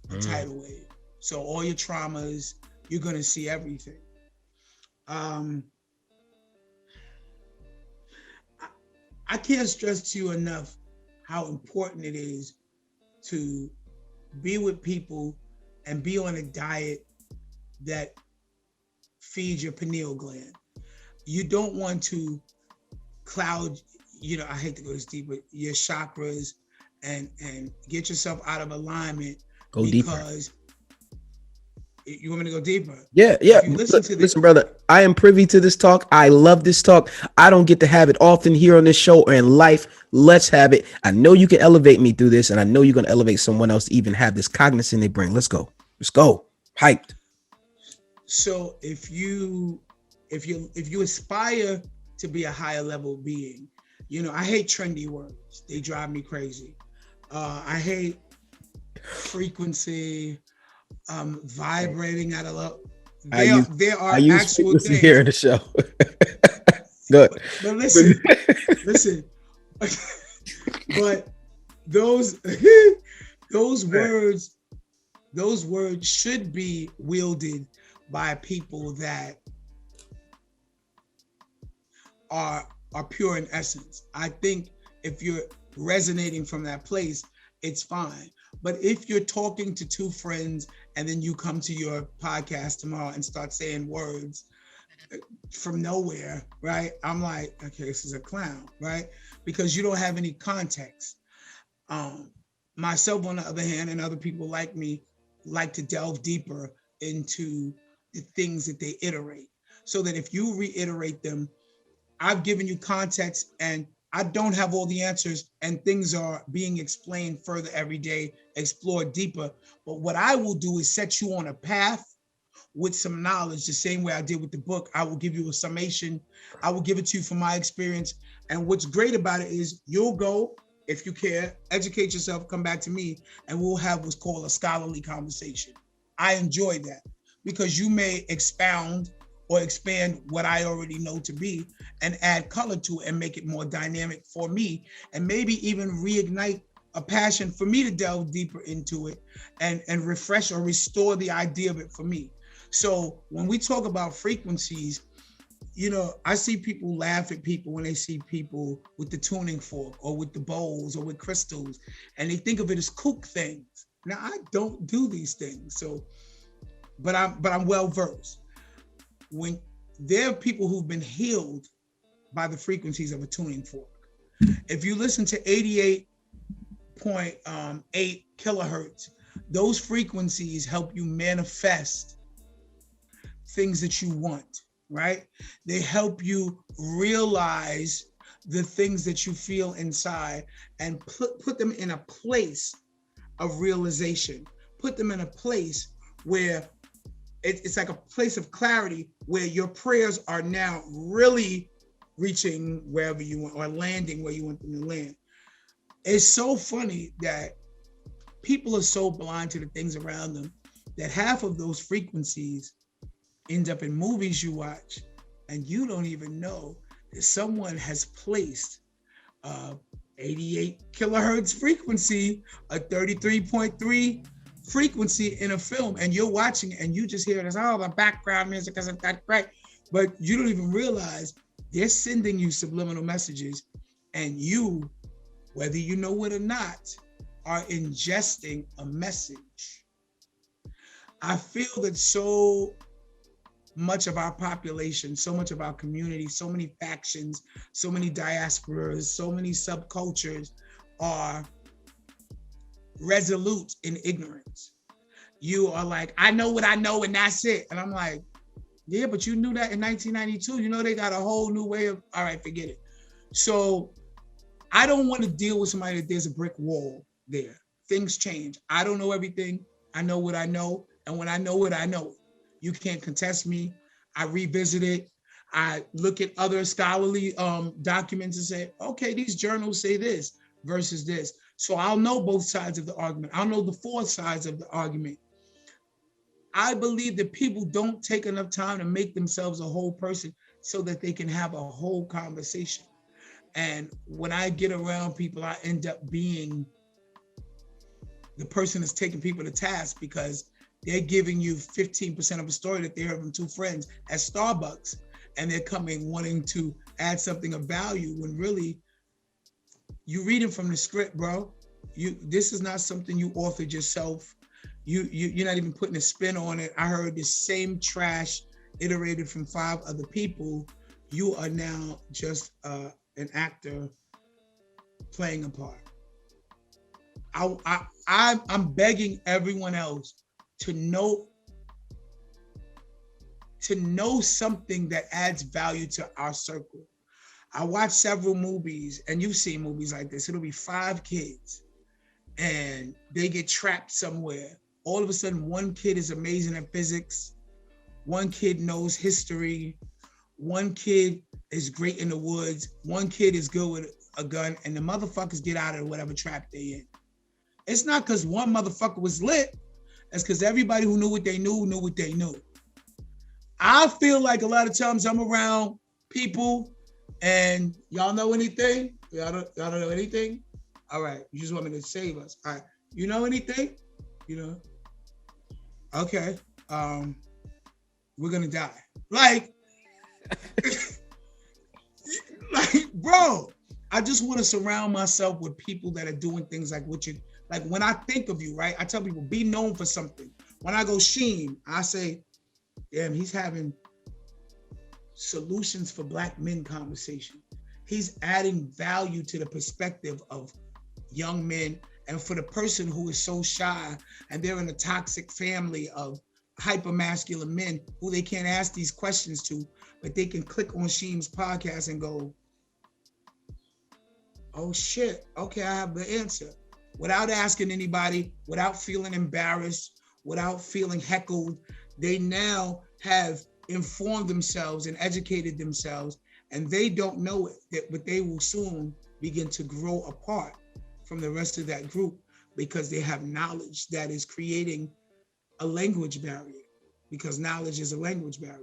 a tidal wave. So all your traumas, you're gonna see everything. I can't stress to you enough how important it is to be with people and be on a diet that feeds your pineal gland. You don't want to cloud, I hate to go this deep, but your chakras and get yourself out of alignment. Go because deeper. You want me to go deeper? Yeah. Listen, brother, I am privy to this talk. I love this talk. I don't get to have it often here on this show or in life. Let's have it. I know you can elevate me through this, and I know you're going to elevate someone else to even have this cognizance in their brain. Let's go. Hyped. So if you aspire to be a higher level being, I hate trendy words. They drive me crazy. I hate frequency, vibrating at a low. There are actual things here in the show. Good. But listen. But those words should be wielded by people that are pure in essence. I think if you're resonating from that place, it's fine. But if you're talking to 2 friends and then you come to your podcast tomorrow and start saying words from nowhere, right? I'm like, okay, this is a clown, right? Because you don't have any context. Myself, on the other hand, and other people like me, like to delve deeper into the things that they iterate. So that if you reiterate them, I've given you context and I don't have all the answers, and things are being explained further every day, explored deeper. But what I will do is set you on a path with some knowledge, the same way I did with the book. I will give you a summation. I will give it to you from my experience. And what's great about it is you'll go, if you care, educate yourself, come back to me, and we'll have what's called a scholarly conversation. I enjoy that because you may expound or expand what I already know to be and add color to it and make it more dynamic for me, and maybe even reignite a passion for me to delve deeper into it and refresh or restore the idea of it for me. So when we talk about frequencies, you know, I see people laugh at people when they see people with the tuning fork or with the bowls or with crystals, and they think of it as kook things. Now, I don't do these things, so, but I'm well versed. When there are people who've been healed by the frequencies of a tuning fork. If you listen to 88.8 kilohertz, those frequencies help you manifest things that you want, right? They help you realize the things that you feel inside and put them in a place of realization, put them in a place where it's like a place of clarity where your prayers are now really reaching wherever you want or landing where you want them to land. It's so funny that people are so blind to the things around them that half of those frequencies end up in movies you watch and you don't even know that someone has placed 88 kilohertz frequency, a 33.3 frequency in a film, and you're watching it and you just hear this, oh, the background music isn't that great, but you don't even realize they're sending you subliminal messages, and you, whether you know it or not, are ingesting a message. I feel that so much of our population, so much of our community, so many factions, so many diasporas, so many subcultures are resolute in ignorance. You are like, I know what I know and that's it. And I'm like, yeah, but you knew that in 1992. You know, they got a whole new way of, all right, forget it. So I don't want to deal with somebody that there's a brick wall there. Things change. I don't know everything. I know what I know. And when I know it, I know it. You can't contest me. I revisit it. I look at other scholarly documents and say, okay, these journals say this versus this. So I'll know both sides of the argument. I'll know the four sides of the argument. I believe that people don't take enough time to make themselves a whole person so that they can have a whole conversation. And when I get around people, I end up being the person that's taking people to task because they're giving you 15% of a story that they heard from two friends at Starbucks, and they're coming wanting to add something of value when really you reading from the script, bro. This is not something you authored yourself. You're not even putting a spin on it. I heard the same trash iterated from 5 other people. You are now just an actor playing a part. I'm begging everyone else to know something that adds value to our circle. I watched several movies, and you've seen movies like this. It'll be 5 kids, and they get trapped somewhere. All of a sudden, one kid is amazing at physics. One kid knows history. One kid is great in the woods. One kid is good with a gun, and the motherfuckers get out of whatever trap they in. It's not because one motherfucker was lit. It's because everybody who knew what they knew what they knew. I feel like a lot of times I'm around people and y'all know anything? Y'all don't know anything? All right, you just want me to save us. All right, you know anything? You know? Okay, we're gonna die. Like, bro, I just want to surround myself with people that are doing things like what you, like when I think of you, right? I tell people, be known for something. When I go Sheen, I say, damn, he's having solutions for Black men conversation. He's adding value to the perspective of young men. And for the person who is so shy and they're in a toxic family of hypermasculine men who they can't ask these questions to, but they can click on Sheen's podcast and go, oh shit, okay, I have the answer. Without asking anybody, without feeling embarrassed, without feeling heckled, they now have informed themselves and educated themselves, and they don't know it, but they will soon begin to grow apart from the rest of that group because they have knowledge that is creating a language barrier, because knowledge is a language barrier.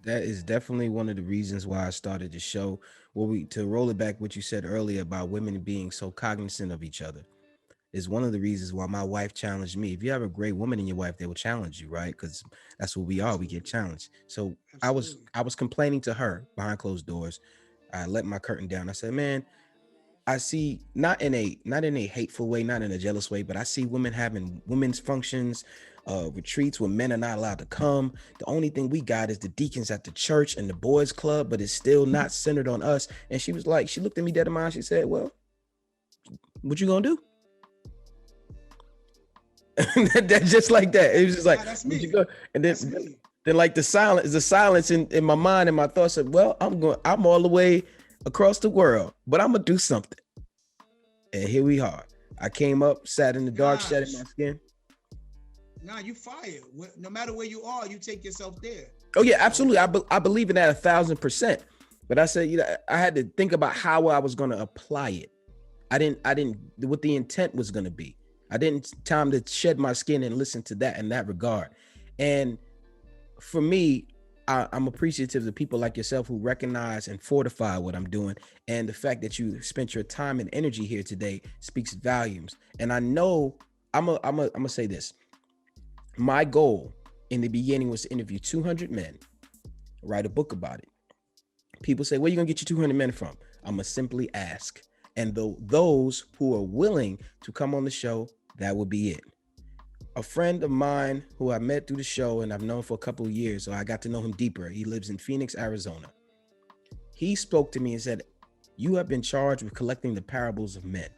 That is definitely one of the reasons why I started the show. To roll it back, what you said earlier about women being so cognizant of each other is one of the reasons why my wife challenged me. If you have a great woman in your wife, they will challenge you, right? Because that's what we are. We get challenged. So Absolutely. I was complaining to her behind closed doors. I let my curtain down. I said, man, I see not in a hateful way, not in a jealous way, but I see women having women's functions, retreats where men are not allowed to come. The only thing we got is the deacons at the church and the boys club, but it's still not centered on us. And she was like, she looked at me dead in my eyes. She said, well, what you gonna do? That just like that. It was just like, That's would me. you go? And then like the silence in my mind and my thoughts said, well, I'm all the way across the world, but I'm gonna do something. And here we are. I came up, sat in the dark, shedding my skin. Nah, you fire. No matter where you are, you take yourself there. Oh yeah, absolutely. I believe in that 1,000%. But I said, I had to think about how I was going to apply it. I didn't what the intent was going to be. I didn't time to shed my skin and listen to that in that regard. And for me, I'm appreciative of people like yourself who recognize and fortify what I'm doing. And the fact that you spent your time and energy here today speaks volumes. And I know I'm gonna say this. My goal in the beginning was to interview 200 men, write a book about it. People say, where are you gonna get your 200 men from? I'm gonna simply ask. And those who are willing to come on the show, that will be it. A friend of mine who I met through the show and I've known for a couple of years, so I got to know him deeper. He lives in Phoenix, Arizona. He spoke to me and said, you have been charged with collecting the parables of men.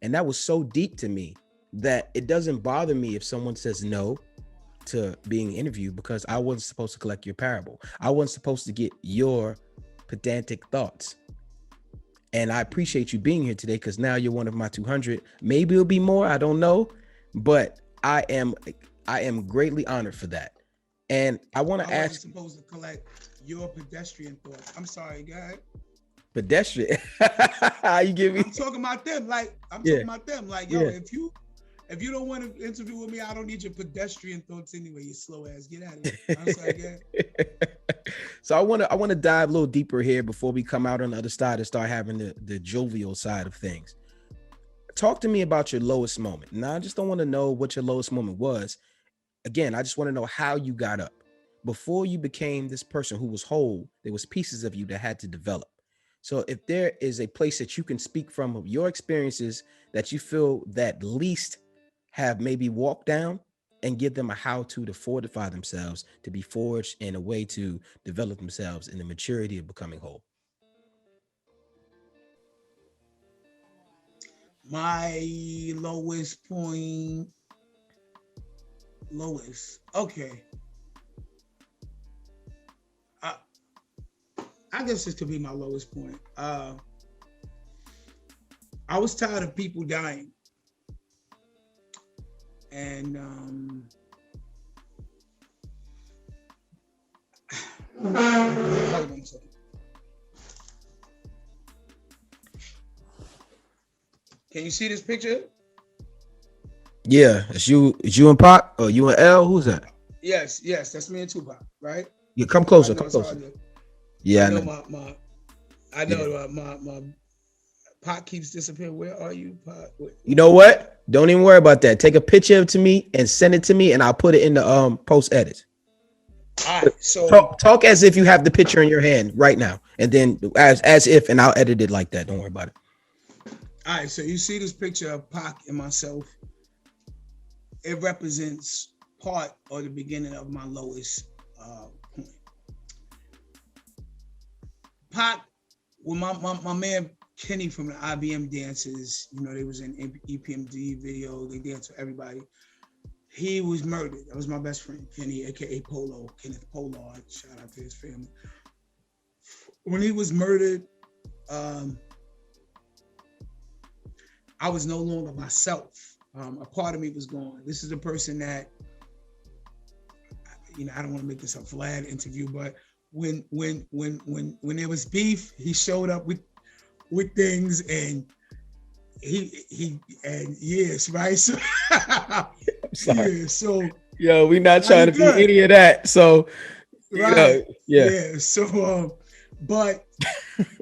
And that was so deep to me that it doesn't bother me if someone says no to being interviewed, because I wasn't supposed to collect your parable. I wasn't supposed to get your pedantic thoughts. And I appreciate you being here today, because now you're one of my 200. Maybe it'll be more, I don't know, but I am greatly honored for that. And I want to ask. I wasn't supposed to collect your pedestrian thoughts. I'm sorry, go ahead. Pedestrian? You give me? I'm talking about them. Talking about them. Like, yo, if you don't want to interview with me, I don't need your pedestrian thoughts anyway. You slow ass. Get out of here. I'm sorry, go ahead. So I want to dive a little deeper here before we come out on the other side and start having the jovial side of things. Talk to me about your lowest moment. Now, I just don't want to know what your lowest moment was. Again, I just want to know how you got up. Before you became this person who was whole, there was pieces of you that had to develop. So if there is a place that you can speak from of your experiences that you feel that least have maybe walked down, and give them a how-to fortify themselves, to be forged in a way to develop themselves in the maturity of becoming whole. My lowest point. Okay. I guess this could be my lowest point. I was tired of people dying. And hold on a second. Can you see this picture? Yeah, it's you and Pac, or you and L. Who's that? Yes, that's me and Tupac, right? Yeah, come closer. Yeah, I know my Pac keeps disappearing. Where are you, Pac? You know what? Don't even worry about that. Take a picture of it to me and send it to me, and I'll put it in the post edit. All right, so talk as if you have the picture in your hand right now, and then as if, and I'll edit it like that. Don't worry about it. All right, so you see this picture of Pac and myself. It represents part or the beginning of my lowest point. Pac, when my man Kenny from the IBM Dancers, they was in EPMD video, they danced for everybody. He was murdered. That was my best friend, Kenny, aka Polo, Kenneth Pollard. Shout out to his family. When he was murdered, I was no longer myself. A part of me was gone. This is a person that, I don't want to make this a Vlad interview, but when there was beef, he showed up with things, and he and yes, right. So yeah, so yo, we not trying to be any of that. So right, yeah. So but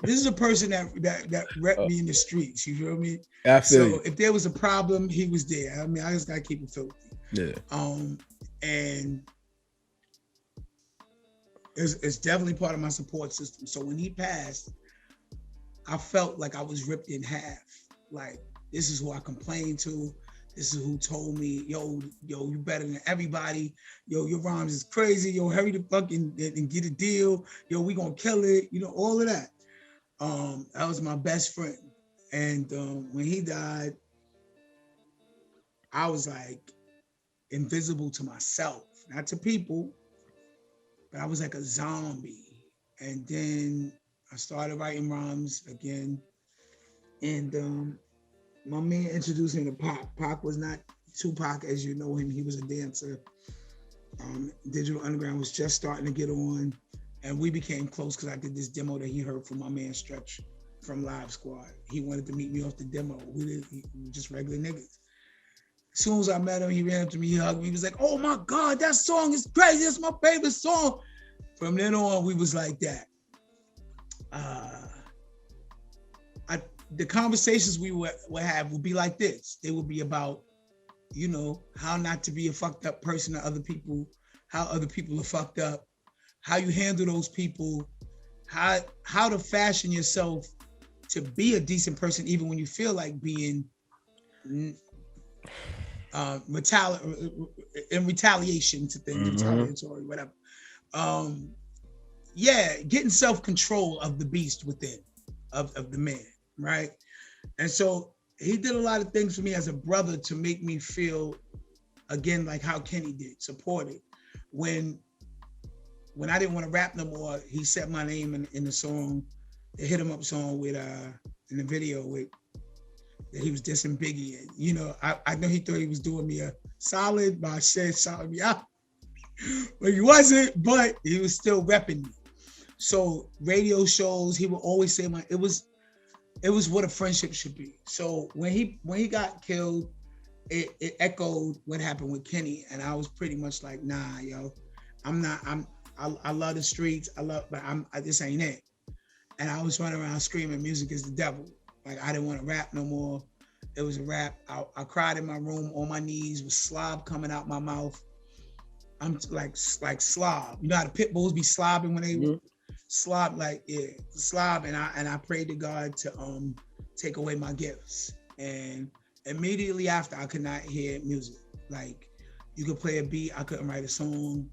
this is a person that repped me in the streets. You feel me? Absolutely. So if there was a problem, he was there. I mean, I just gotta keep it filthy. Yeah. And it's definitely part of my support system. So when he passed, I felt like I was ripped in half. Like, this is who I complained to. This is who told me, yo, you better than everybody. Yo, your rhymes is crazy. Yo, hurry the fuck and get a deal. Yo, we gonna kill it. All of that. That was my best friend. And when he died, I was like invisible to myself, not to people, but I was like a zombie. And then I started writing rhymes again. And my man introduced me to Pac. Pac was not Tupac as you know him. He was a dancer. Digital Underground was just starting to get on. And we became close because I did this demo that he heard from my man Stretch from Live Squad. He wanted to meet me off the demo. We were just regular niggas. As soon as I met him, he ran up to me, he hugged me. He was like, oh my God, that song is crazy. That's my favorite song. From then on, we was like that. The conversations we would have would be like this. They would be about, how not to be a fucked up person to other people, how other people are fucked up, how you handle those people, how to fashion yourself to be a decent person, even when you feel like being in retaliation to things, retaliatory, whatever. Getting self-control of the beast within, of the man. Right. And so he did a lot of things for me as a brother to make me feel, again, like how Kenny did, supported. When I didn't want to rap no more, he said my name in the song, the Hit 'Em Up song with, in the video with, that he was dissing Biggie. And, I know he thought he was doing me a solid, but I said solid me out. But he wasn't, but he was still repping me. So radio shows, he would always say it was what a friendship should be. So when he got killed, it echoed what happened with Kenny, and I was pretty much like, nah, yo, I love the streets, but this ain't it. And I was running around screaming, music is the devil. Like, I didn't want to rap no more. It was a rap. I cried in my room on my knees with slob coming out my mouth. I'm like slob. You know how the pit bulls be slobbing when they slob, slob, and I prayed to God to take away my gifts. And immediately after, I could not hear music. Like, you could play a beat, I couldn't write a song.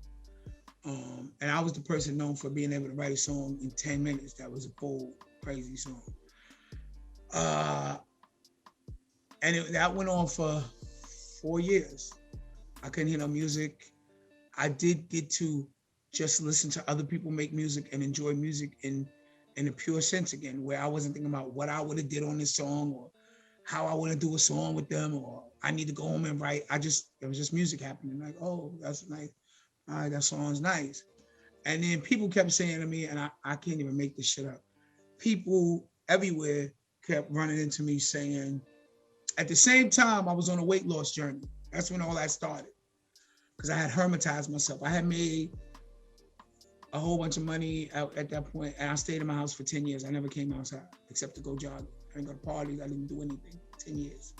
And I was the person known for being able to write a song in 10 minutes. That was a full, crazy song. And that went on for 4 years. I couldn't hear no music. I did get to just listen to other people make music and enjoy music in a pure sense again, where I wasn't thinking about what I would have did on this song or how I want to do a song with them, or I need to go home and write. It was just music happening. Like, oh, that's nice. All right, that song's nice. And then people kept saying to me, and I can't even make this shit up. People everywhere kept running into me saying, at the same time, I was on a weight loss journey. That's when all that started. Because I had hermetized myself. I had made a whole bunch of money at that point, and I stayed in my house for 10 years. I never came outside except to go jogging. I didn't go to parties. I didn't do anything. 10 years.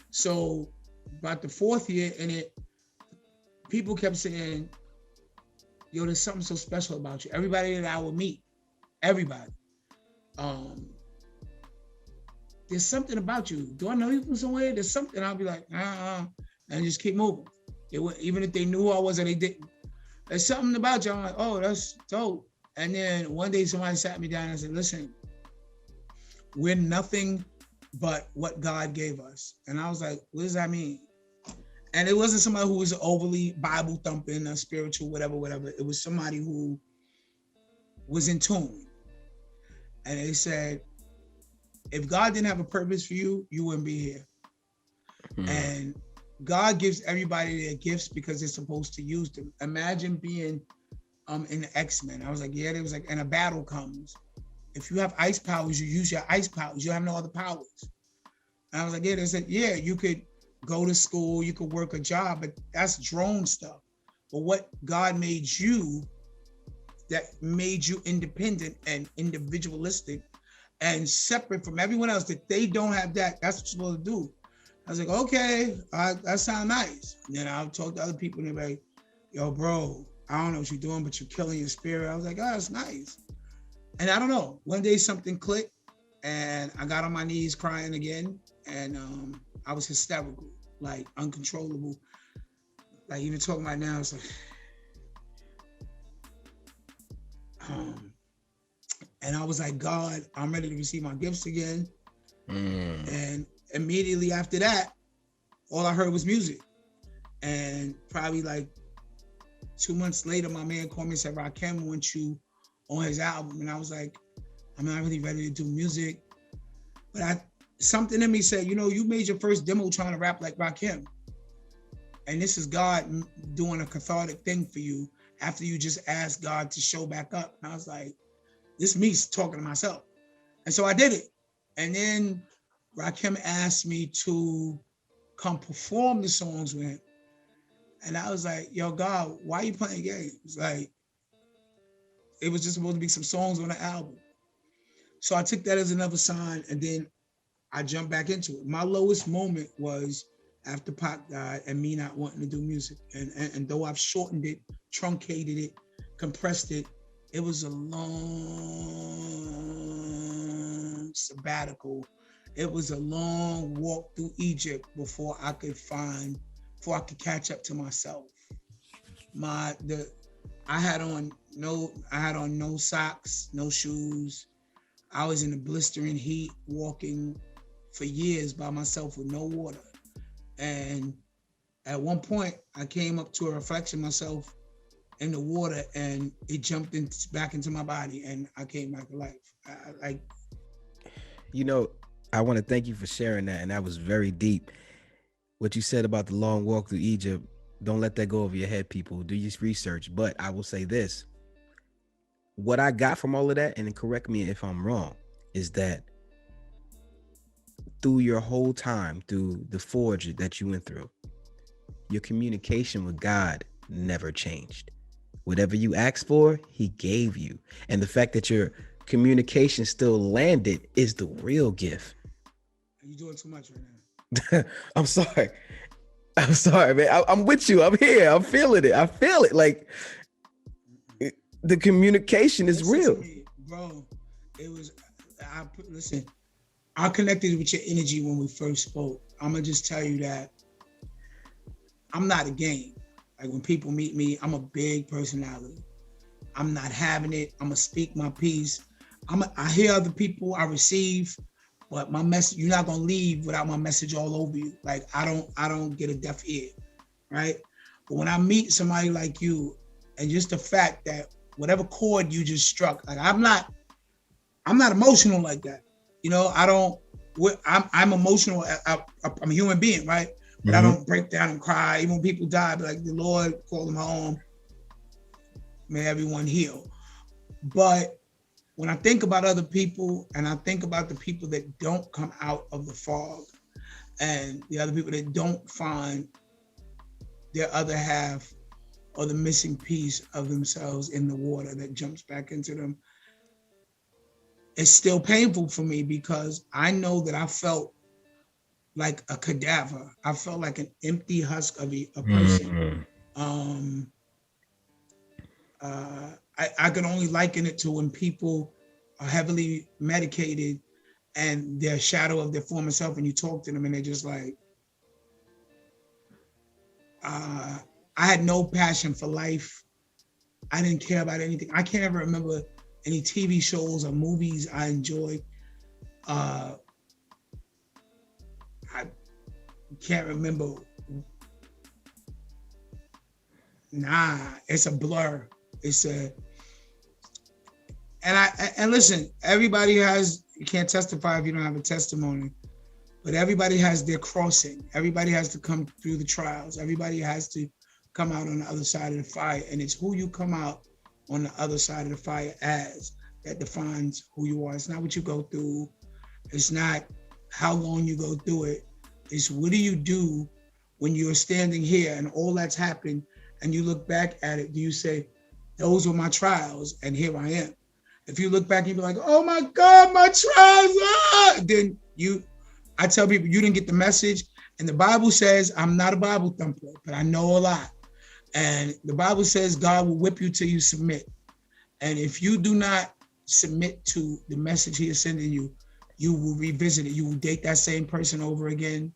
So about the 4th year in it, people kept saying, yo, there's something so special about you. Everybody that I would meet, everybody, there's something about you. Do I know you from somewhere? There's something. I'll be like, and just keep moving. Even if they knew who I was or they didn't. There's something about you. I'm like, oh, that's dope. And then one day somebody sat me down and said, listen, we're nothing but what God gave us. And I was like, what does that mean? And it wasn't somebody who was overly Bible thumping or spiritual, whatever. It was somebody who was in tune. And they said, if God didn't have a purpose for you, you wouldn't be here. And God gives everybody their gifts because they're supposed to use them. Imagine being in the X-Men. I was like, yeah, there was like, and a battle comes. If you have ice powers, you use your ice powers. You have no other powers. And I was like, yeah, they said, yeah, you could go to school, you could work a job, but that's drone stuff. But what God made you, that made you independent and individualistic and separate from everyone else, that they don't have that, that's what you're supposed to do. I was like, okay, that sounds nice. And then I'll talk to other people and they're like, yo, bro, I don't know what you're doing, but you're killing your spirit. I was like, oh, that's nice. And I don't know, one day something clicked and I got on my knees crying again. And I was hysterical, like uncontrollable. Like even talking right now, it's like, and I was like, God, I'm ready to receive my gifts again. And immediately after that, all I heard was music. And probably like 2 months later, my man called me and said, Rakim wants you on his album. And I was like, I'm not really ready to do music. But something in me said, you know, you made your first demo trying to rap like Rakim. And this is God doing a cathartic thing for you after you just asked God to show back up. And I was like, this is me talking to myself. And so I did it. And then Rakim asked me to come perform the songs with him. And I was like, yo, God, why are you playing games? Like, it was just supposed to be some songs on the album. So I took that as another sign, and then I jumped back into it. My lowest moment was after Pac died and me not wanting to do music. And though I've shortened it, truncated it, compressed it, it was a long sabbatical. It was a long walk through Egypt before I could catch up to myself. I had on no socks, no shoes. I was in the blistering heat, walking for years by myself with no water. And at one point, I came up to a reflection of myself in the water, and it jumped back into my body, and I came back to life. You know, I want to thank you for sharing that, and that was very deep. What you said about the long walk through Egypt, don't let that go over your head, people. Do your research. But I will say this. What I got from all of that, and correct me if I'm wrong, is that through your whole time, through the forge that you went through, your communication with God never changed. Whatever you asked for, he gave you. And the fact that your communication still landed is the real gift. You're doing too much right now. I'm sorry, man. I'm with you. I'm here. I'm feeling it. I feel it. Like, the communication is real. Bro, it was, listen, I connected with your energy when we first spoke. I'm going to just tell you that I'm not a game. Like, when people meet me, I'm a big personality. I'm not having it. I'm going to speak my piece. I hear other people, I receive, but my message, you're not going to leave without my message all over you. Like, I don't get a deaf ear, right? But when I meet somebody like you, and just the fact that whatever chord you just struck, like, I'm not emotional like that. You know, I'm emotional. I'm a human being, right? But I don't break down and cry. Even when people die, I'd be like, the Lord, call them home. May everyone heal. But when I think about other people, and I think about the people that don't come out of the fog, and the other people that don't find their other half or the missing piece of themselves in the water that jumps back into them, it's still painful for me, because I know that I felt like a cadaver. I felt like an empty husk of a person. I can only liken it to when people are heavily medicated and they're a shadow of their former self, and you talk to them and they're just like, I had no passion for life. I didn't care about anything. I can't ever remember any TV shows or movies I enjoyed. I can't remember. Nah, it's a blur. And listen, everybody you can't testify if you don't have a testimony. but everybody has their crossing. Everybody has to come through the trials. Everybody has to come out on the other side of the fire. And it's who you come out on the other side of the fire as that defines who you are. It's not what you go through. It's not how long you go through it. It's what do you do when you're standing here and all that's happened and you look back at it, do you say, those were my trials and here I am? If you look back and you be like, oh my God, my trials, then I tell people you didn't get the message. And the Bible says, I'm not a Bible thumper, but I know a lot. And the Bible says God will whip you till you submit. And if you do not submit to the message he is sending you, you will revisit it. You will date that same person over again.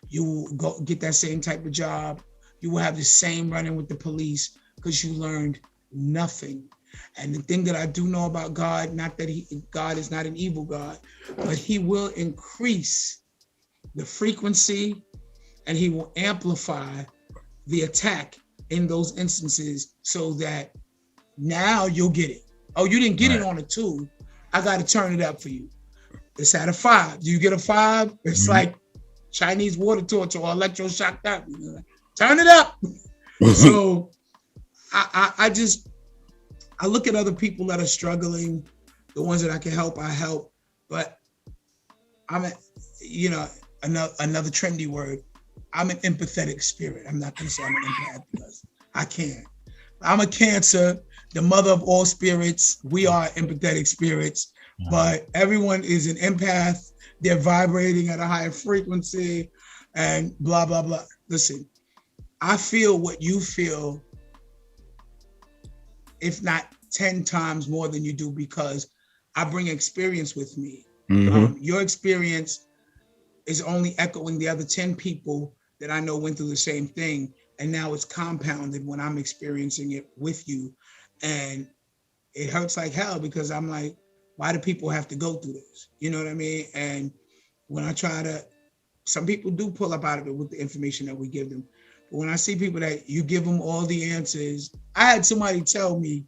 You will go get that same type of job. You will have the same run-in with the police because you learned nothing. And the thing that I do know about God, not that God is not an evil God, but he will increase the frequency and he will amplify the attack in those instances so that now you'll get it. Oh, you didn't get it on a 2. I got to turn it up for you. It's at a 5. Do you get a 5? It's like Chinese water torture or electroshock therapy. Turn it up. So I look at other people that are struggling, the ones that I can help, I help. But I'm another trendy word. I'm an empathetic spirit. I'm not gonna say I'm an empath because I can't. I'm a Cancer, the mother of all spirits. We are empathetic spirits, but everyone is an empath. They're vibrating at a higher frequency and blah, blah, blah. Listen, I feel what you feel, if not 10 times more than you do, because I bring experience with me. Your experience is only echoing the other 10 people that I know went through the same thing. And now it's compounded when I'm experiencing it with you. And it hurts like hell because I'm like, why do people have to go through this? You know what I mean? And when I some people do pull up out of it with the information that we give them. But when I see people that you give them all the answers, I had somebody tell me,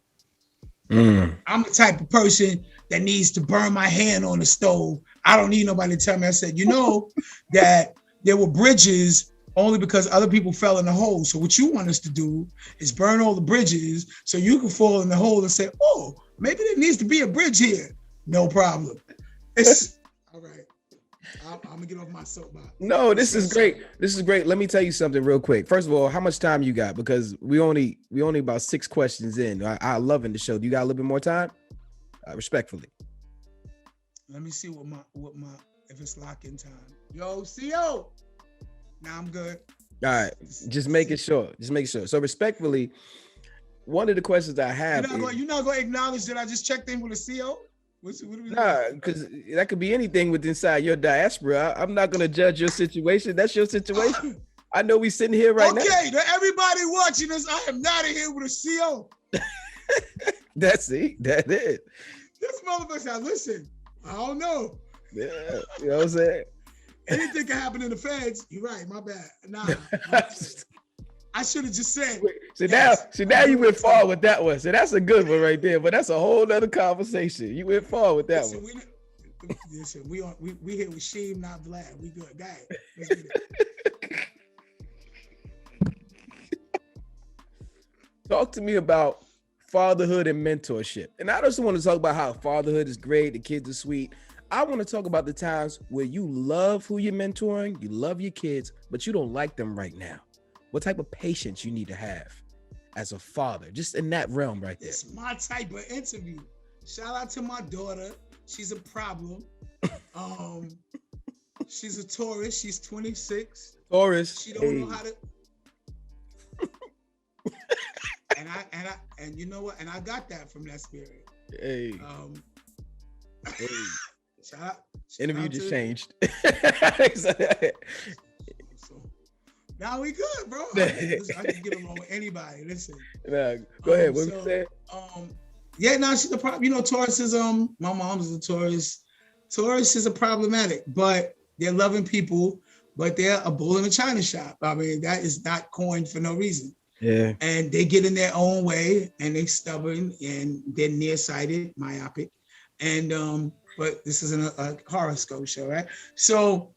I'm the type of person that needs to burn my hand on the stove. I don't need nobody to tell me. I said, you know that there were bridges only because other people fell in the hole. So what you want us to do is burn all the bridges so you can fall in the hole and say, oh, maybe there needs to be a bridge here. No problem. It's all right. I'm gonna get off my soapbox. No, this is great. This is great. Let me tell you something real quick. First of all, how much time you got? Because we only about 6 questions in. I love in the show. Do you got a little bit more time? Respectfully. Let me see what my if it's lock-in time. Yo, CO. Nah, I'm good. All right, just making sure. So respectfully, one of the questions I have you're not going to acknowledge that I just checked in with a CO? Nah, because that could be anything with inside your diaspora. I'm not going to judge your situation. That's your situation. I know we sitting here right now. Okay, to everybody watching this, I am not in here with a CO. That's it. That's it. This motherfucker said, listen, I don't know. Yeah, you know what I'm saying? Anything can happen in the feds. You're right, my bad. Nah, I should have just said. Now you went far with that one. So that's a good one right there. But that's a whole nother conversation. You went far with that one. Listen, we here with Sheem, not Vlad. We good, guy. Let's get it. Talk to me about fatherhood and mentorship. And I just want to talk about how fatherhood is great. The kids are sweet. I want to talk about the times where you love who you're mentoring, you love your kids, but you don't like them right now. What type of patience you need to have as a father, just in that realm right there. It's my type of interview. Shout out to my daughter. She's a problem. She's a Taurus. She's 26. Taurus. She don't know how to. and you know what? And I got that from that spirit. Hey. Hey. Interview just changed. Now we good, bro. I can get along with anybody. Listen. Nah, go ahead. What you say? Yeah, no, she's a problem. You know, Taurus is my mom's a Taurus. Taurus is a problematic, but they're loving people, but they're a bull in a china shop. I mean, that is not coined for no reason. Yeah. And they get in their own way and they stubborn and they're nearsighted, myopic. And but this isn't a horoscope show, right? So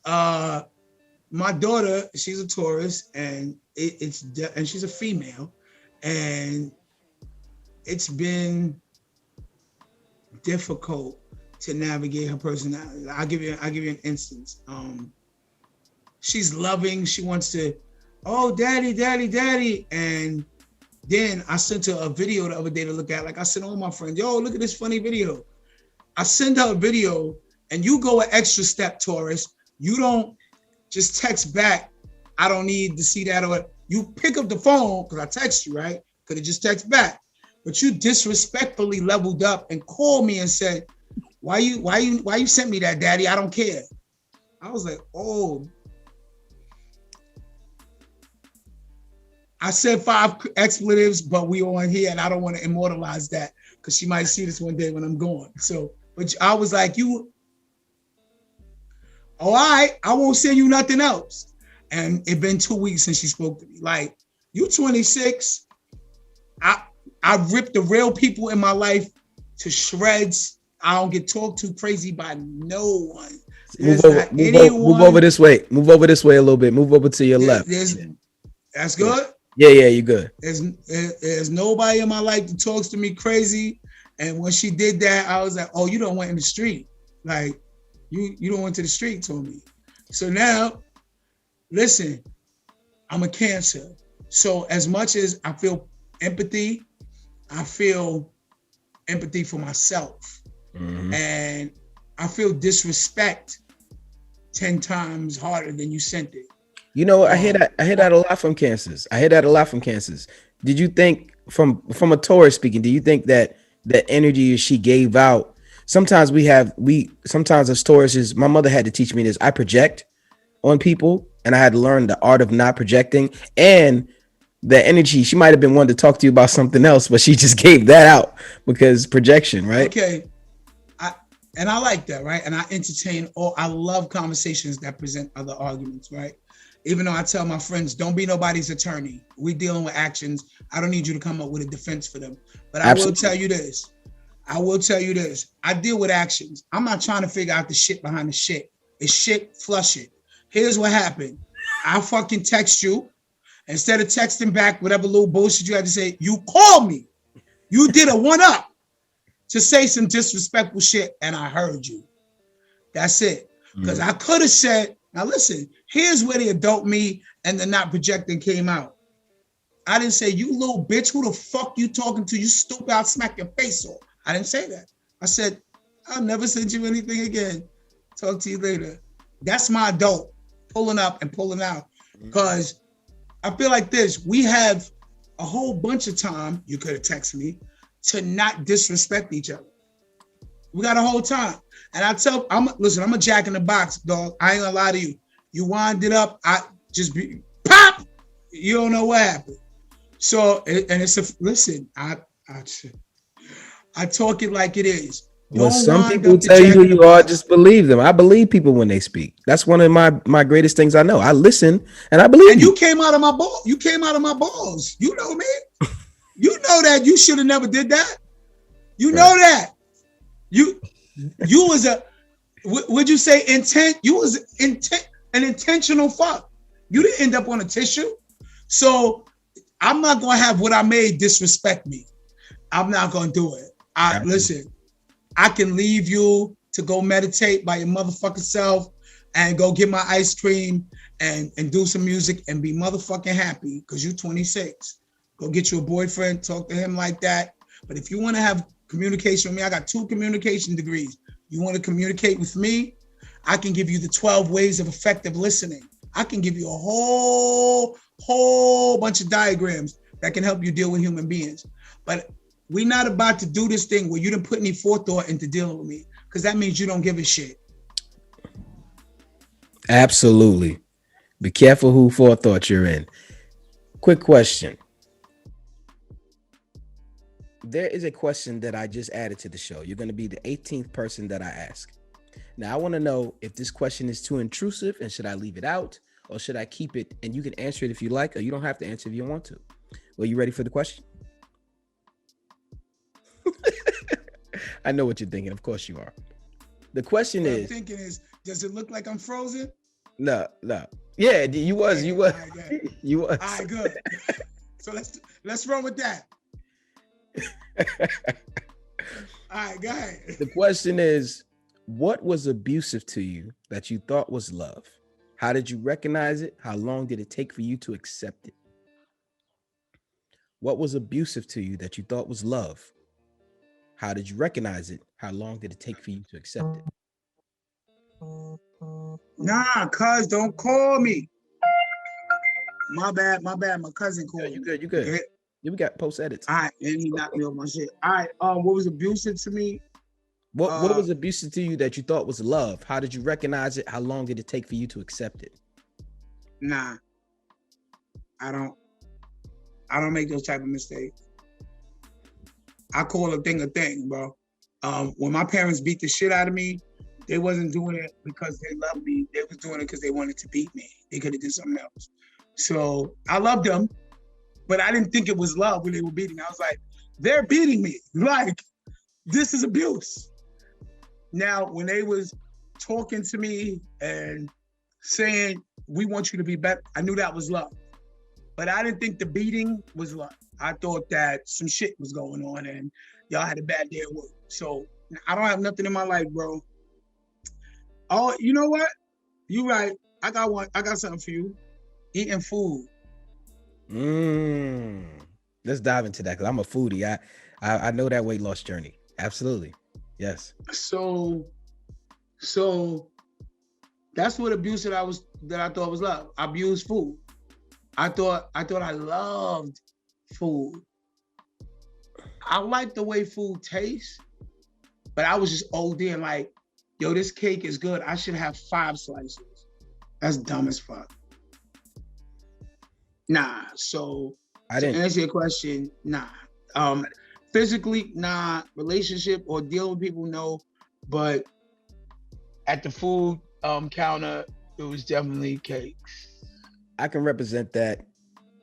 My daughter, she's a Taurus, and and she's a female, and it's been difficult to navigate her personality. I'll give you an instance. She's loving. She wants to, oh, daddy, daddy, daddy. And then I sent her a video the other day to look at. Like I sent all my friends, yo, look at this funny video. I send her a video, and you go an extra step, Taurus. You don't just text back, I don't need to see that, or you pick up the phone because I text you, right? Could have just text back. But you disrespectfully leveled up and called me and said, why you sent me that, daddy? I don't care. I was like, oh. I said 5 expletives, but we on here, and I don't want to immortalize that because she might see this one day when I'm gone. So, but I was like, all right, I won't send you nothing else. And it been 2 weeks since she spoke to me. Like, you 26. I ripped the real people in my life to shreds. I don't get talked to crazy by no one. Move over this way. Move over this way a little bit. Move over to your left. That's good? Yeah, you good. There's nobody in my life that talks to me crazy. And when she did that, I was like, oh, you don't went in the street. Like, you don't went to the streets on me. So now, listen, I'm a Cancer. So as much as I feel empathy, I feel empathy for myself. Mm-hmm. And I feel disrespect 10 times harder than you sent it. You know, I hear that a lot from Cancers. Did you think, from a Taurus speaking, do you think that the energy she gave out, sometimes sometimes as Tauruses, my mother had to teach me this, I project on people, and I had to learn the art of not projecting, and the energy, she might have been wanting to talk to you about something else, but she just gave that out because projection, right? Okay. I like that, right? And I entertain, I love conversations that present other arguments, right? Even though I tell my friends, don't be nobody's attorney. We're dealing with actions. I don't need you to come up with a defense for them. But Absolutely. I will tell you this. I deal with actions. I'm not trying to figure out the shit behind the shit. It's shit, flush it. Here's what happened. I fucking text you. Instead of texting back whatever little bullshit you had to say, you called me. You did a 1-up to say some disrespectful shit, and I heard you. That's it. Because I could have said, now listen, here's where the adult me and the not projecting came out. I didn't say, you little bitch, who the fuck you talking to? You stupid, I'll smack your face off. I didn't say that. I said, I'll never send you anything again. Talk to you later. That's my adult, pulling up and pulling out. Because I feel like this, we have a whole bunch of time, you could have texted me, to not disrespect each other. We got a whole time. And I'm a jack in the box, dog. I ain't gonna lie to you. You wind it up, I just be pop. You don't know what happened. So, listen, I talk it like it is. Well, some people tell you who you are, just believe them. I believe people when they speak. That's one of my greatest things I know. I listen and I believe. And you came out of my balls. You came out of my balls. You know me. You know that you should have never did that. You know that. You was would you say intent? You was an intentional fuck. You didn't end up on a tissue. So I'm not gonna have what I made disrespect me. I'm not gonna do it. Listen, I can leave you to go meditate by your motherfucking self and go get my ice cream and do some music and be motherfucking happy because you're 26. Go get you a boyfriend, talk to him like that. But if you want to have communication with me, I got 2 communication degrees. You want to communicate with me? I can give you the 12 ways of effective listening. I can give you a whole bunch of diagrams that can help you deal with human beings. But we're not about to do this thing where you didn't put any forethought into dealing with me, because that means you don't give a shit. Absolutely. Be careful who forethought you're in. Quick question. There is a question that I just added to the show. You're going to be the 18th person that I ask. Now, I want to know if this question is too intrusive and should I leave it out or should I keep it? And you can answer it if you like, or you don't have to answer if you want to. Well, you ready for the question? I know what you're thinking. Of course you are. The question is, thinking is, does it look like I'm frozen? No. Yeah, you was. All right, good. You was. All right, good. So let's run with that. All right, go ahead. The question is, what was abusive to you that you thought was love? How did you recognize it? How long did it take for you to accept it? What was abusive to you that you thought was love? How did you recognize it? How long did it take for you to accept it? Nah, cuz don't call me. My bad. My cousin called. You good. Yeah. Yeah, we got post edits. All right, and he knocked me off my shit. All right, what was abusive to me? What was abusive to you that you thought was love? How did you recognize it? How long did it take for you to accept it? Nah, I don't make those type of mistakes. I call a thing, bro. When my parents beat the shit out of me, they wasn't doing it because they loved me. They was doing it because they wanted to beat me. They could have did something else. So I loved them, but I didn't think it was love when they were beating me. I was like, they're beating me. Like, this is abuse. Now, when they was talking to me and saying, we want you to be better, I knew that was love. But I didn't think the beating was love. I thought that some shit was going on and y'all had a bad day at work. So I don't have nothing in my life, bro. Oh, you know what? You right. I got something for you. Eating food. Let's dive into that because I'm a foodie. I know that weight loss journey. Absolutely. Yes. So that's what abuse that I thought was love. I abused food. I thought I loved food. I like the way food tastes, but I was just ODing like, yo, this cake is good. I should have 5 slices. That's dumb as fuck. Nah, so to answer your question, nah. Physically, nah. Relationship or deal with people, no. But at the food counter, it was definitely cakes. I can represent that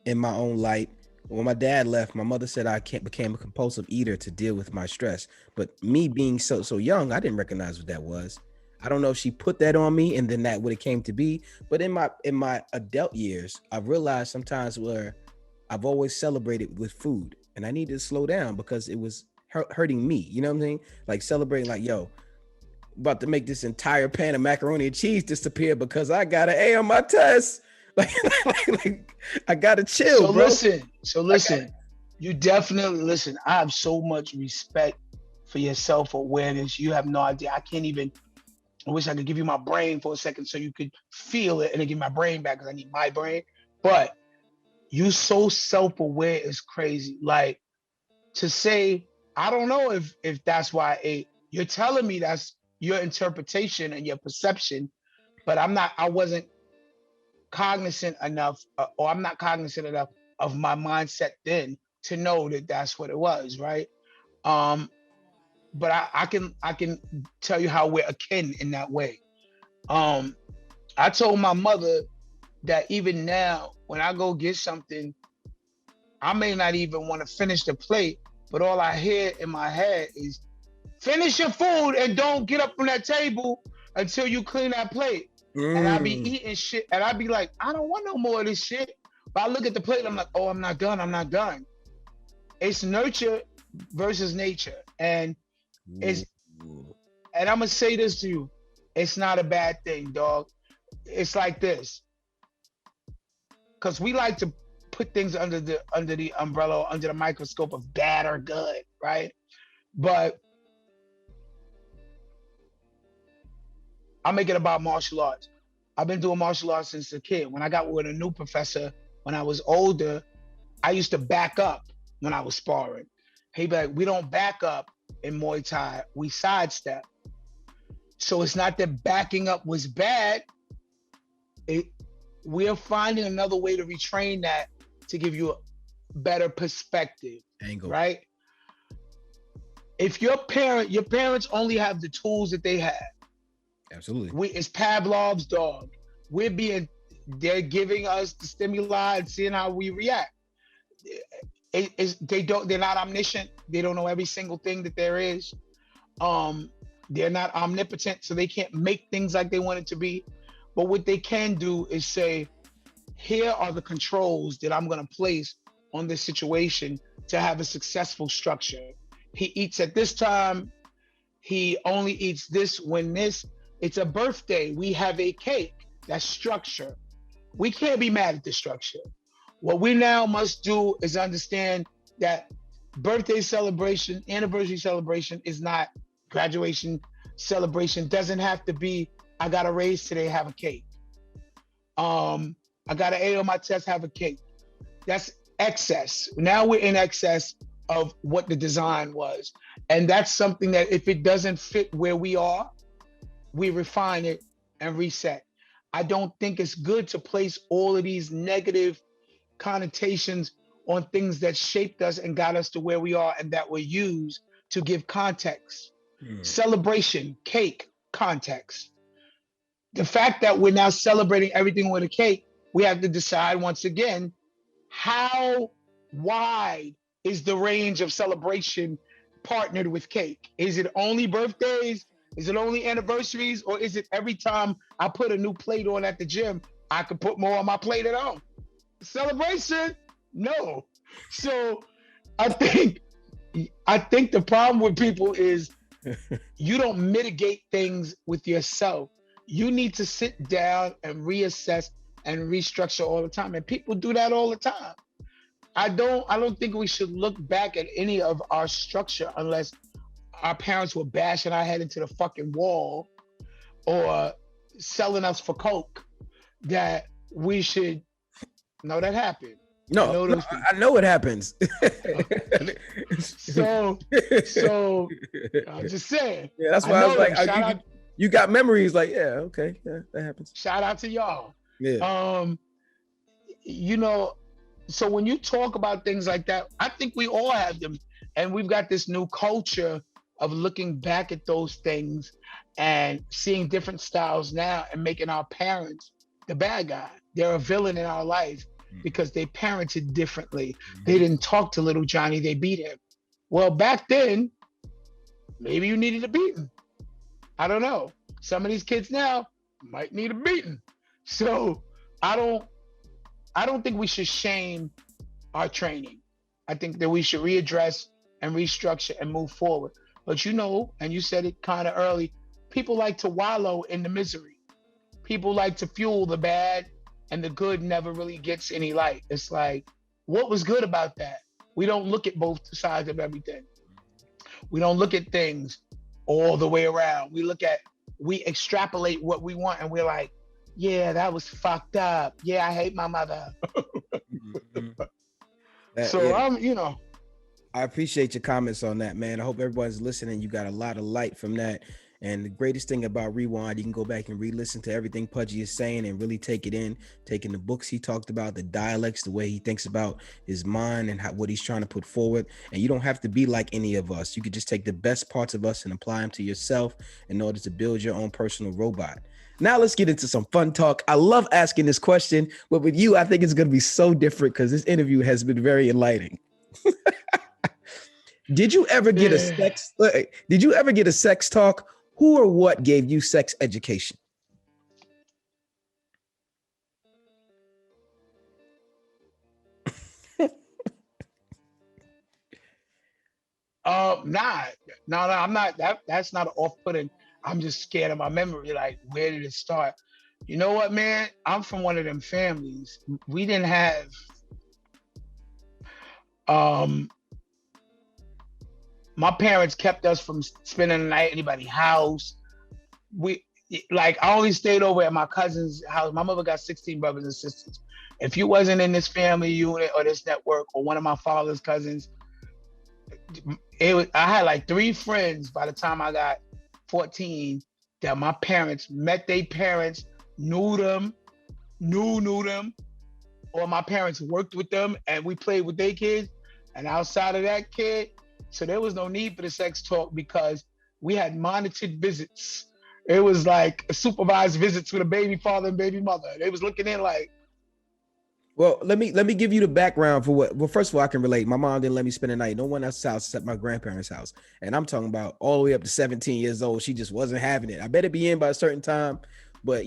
in my own light. When my dad left, my mother said I became a compulsive eater to deal with my stress. But me being so young, I didn't recognize what that was. I don't know if she put that on me and then that what it came to be. But in my adult years, I've realized sometimes where I've always celebrated with food and I needed to slow down because it was hurting me. You know what I'm saying? Like celebrating like, yo, about to make this entire pan of macaroni and cheese disappear because I got an A on my test. Like I gotta chill, so bro. Listen, you definitely listen. I have so much respect for your self-awareness. You have no idea. I wish I could give you my brain for a second so you could feel it and then give my brain back because I need my brain. But you so self-aware is crazy. Like to say, I don't know if that's why I ate. You're telling me that's your interpretation and your perception, but I wasn't cognizant enough, or I'm not cognizant enough of my mindset then to know that that's what it was, right? But I can tell you how we're akin in that way. I told my mother that even now, when I go get something, I may not even want to finish the plate, but all I hear in my head is, finish your food and don't get up from that table until you clean that plate. And I be eating shit, and I be like, I don't want no more of this shit. But I look at the plate, and I'm like, oh, I'm not done. It's nurture versus nature. And and I'm gonna say this to you, it's not a bad thing, dog. It's like this. Cause we like to put things under the umbrella, under the microscope of bad or good, right? But I make it about martial arts. I've been doing martial arts since a kid. When I got with a new professor, when I was older, I used to back up when I was sparring. He'd be like, we don't back up in Muay Thai, we sidestep. So it's not that backing up was bad. We're finding another way to retrain that to give you a better perspective, angle, right? If your parents only have the tools that they have. Absolutely. It's Pavlov's dog. They're giving us the stimuli and seeing how we react. They're not omniscient. They don't know every single thing that there is. They're not omnipotent, so they can't make things like they want it to be. But what they can do is say, here are the controls that I'm going to place on this situation to have a successful structure. He eats at this time. He only eats this when this. It's a birthday. We have a cake. That's structure. We can't be mad at the structure. What we now must do is understand that birthday celebration, anniversary celebration is not graduation celebration. Doesn't have to be, I got a raise today, have a cake. I got an A on my test, have a cake. That's excess. Now we're in excess of what the design was. And that's something that if it doesn't fit where we are, we refine it and reset. I don't think it's good to place all of these negative connotations on things that shaped us and got us to where we are and that were used to give context. Celebration, cake, context. The fact that we're now celebrating everything with a cake, we have to decide once again, how wide is the range of celebration partnered with cake? Is it only birthdays? Is it only anniversaries? Or is it every time I put a new plate on at the gym, I could put more on my plate at home? Celebration? No. So I think the problem with people is you don't mitigate things with yourself. You need to sit down and reassess and restructure all the time. And people do that all the time. I don't think we should look back at any of our structure unless our parents were bashing our head into the fucking wall or selling us for coke, that we should know that happened. No, I know it happens. So I'm just saying. Yeah, that's why I was like, you got memories. Like, yeah, okay, yeah, that happens. Shout out to y'all. Yeah. You know, so when you talk about things like that, I think we all have them, and we've got this new culture of looking back at those things and seeing different styles now and making our parents the bad guy. They're a villain in our life because they parented differently. They didn't talk to little Johnny, they beat him. Well, back then, maybe you needed a beating. I don't know. Some of these kids now might need a beating. So I don't think we should shame our training. I think that we should readdress and restructure and move forward. But you know, and you said it kind of early, people like to wallow in the misery. People like to fuel the bad, and the good never really gets any light. It's like, what was good about that? We don't look at both sides of everything. We don't look at things all the way around. We extrapolate what we want, and we're like, yeah, that was fucked up. Yeah, I hate my mother. Yeah. I appreciate your comments on that, man. I hope everybody's listening. You got a lot of light from that. And the greatest thing about Rewind, you can go back and re-listen to everything Pudgee is saying and really take it in, taking the books he talked about, the dialects, the way he thinks about his mind and what he's trying to put forward. And you don't have to be like any of us. You could just take the best parts of us and apply them to yourself in order to build your own personal robot. Now let's get into some fun talk. I love asking this question, but with you, I think it's going to be so different because this interview has been very enlightening. Did you ever get a sex talk? Who or what gave you sex education? No, I'm not. That's not off-putting. I'm just scared of my memory. Like, where did it start? You know what, man? I'm from one of them families. We didn't have my parents kept us from spending the night at anybody's house. I only stayed over at my cousin's house. My mother got 16 brothers and sisters. If you wasn't in this family unit or this network or one of my father's cousins, I had like 3 friends by the time I got 14 that my parents met their parents, knew them, or my parents worked with them and we played with their kids. And outside of that kid, so there was no need for the sex talk because we had monitored visits. It was like supervised visits with a baby father and baby mother. They was looking in like. Well, let me give you the background for what. Well, first of all, I can relate. My mom didn't let me spend the night. No one else's house except my grandparents' house. And I'm talking about all the way up to 17 years old. She just wasn't having it. I better be in by a certain time. But,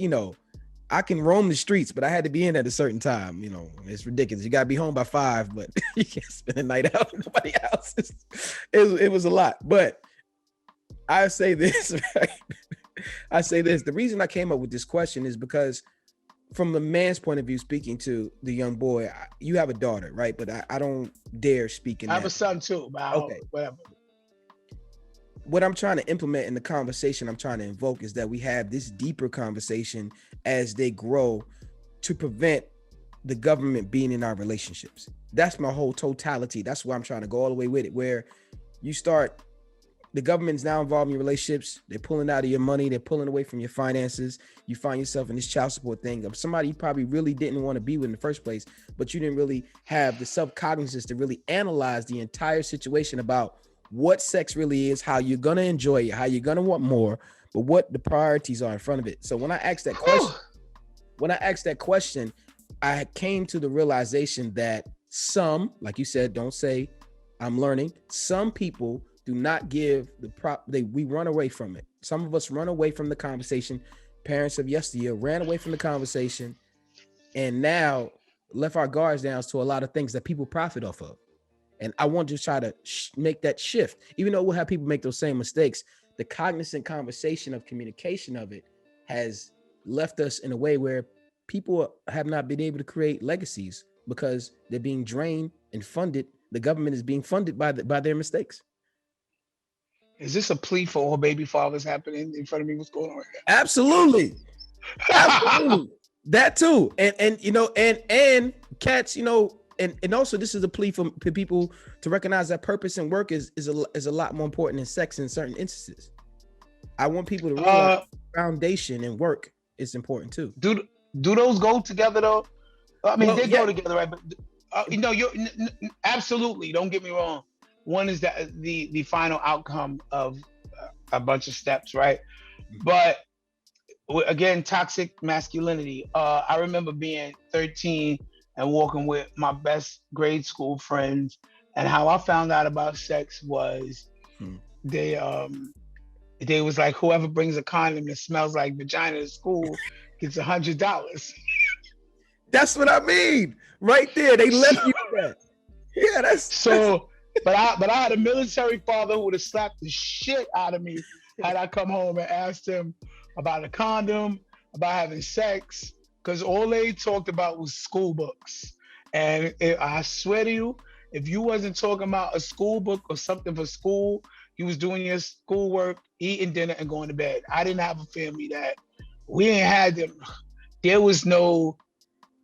I can roam the streets, but I had to be in at a certain time. You know, it's ridiculous. You gotta be home by 5, but you can't spend the night out with nobody else. It was a lot. But I say this, right? I say this. The reason I came up with this question is because from the man's point of view, speaking to the young boy, you have a daughter, right? But I don't dare speak in I have that. a son too, but Okay. whatever. What I'm trying to implement in the conversation I'm trying to invoke is that we have this deeper conversation as they grow to prevent the government being in our relationships. That's my whole totality. That's where I'm trying to go all the way with it, where you start, the government's now involved in your relationships. They're pulling out of your money. They're pulling away from your finances. You find yourself in this child support thing of somebody you probably really didn't want to be with in the first place, but you didn't really have the self-cognizance to really analyze the entire situation about what sex really is, how you're going to enjoy it, how you're going to want more, but what the priorities are in front of it. So when I asked that question, I came to the realization that some, like you said, don't say I'm learning. Some people do not give we run away from it. Some of us run away from the conversation. Parents of yesteryear ran away from the conversation and now left our guards down to a lot of things that people profit off of. And I want to try to make that shift. Even though we'll have people make those same mistakes, the cognizant conversation of communication of it has left us in a way where people have not been able to create legacies because they're being drained and funded. The government is being funded by their mistakes. Is this a plea for all baby fathers happening in front of me? What's going on right now? Absolutely. Absolutely. That too. And you know, and cats, you know, and also this is a plea for people to recognize that purpose and work is a lot more important than sex in certain instances. I want people to realize foundation and work is important too. Do those go together though? I mean, they go together, right? But you know, absolutely. Don't get me wrong. One is that the final outcome of a bunch of steps, right? But again, toxic masculinity. I remember being 13 and walking with my best grade school friends, and how I found out about sex was they was like, whoever brings a condom that smells like vagina to school gets $100. That's what I mean, right there. They left you with that. Yeah, that's so. But I had a military father who would have slapped the shit out of me had I come home and asked him about a condom, about having sex, because all they talked about was school books. And I swear to you, if you wasn't talking about a school book or something for school, you was doing your schoolwork, eating dinner, and going to bed. I didn't have a family that we ain't had them. There was no,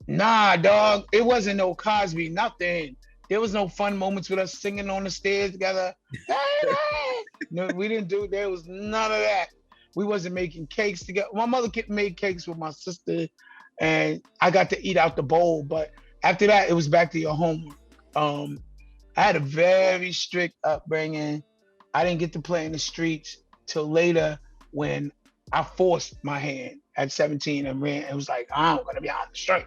dog. It wasn't no Cosby, nothing. There was no fun moments with us singing on the stairs together. No, we didn't do. There was none of that. We wasn't making cakes together. My mother made cakes with my sister, and I got to eat out the bowl. But after that, it was back to your homework. I had a very strict upbringing. I didn't get to play in the streets till later when I forced my hand at 17 and ran. It was like, I'm gonna be on the street.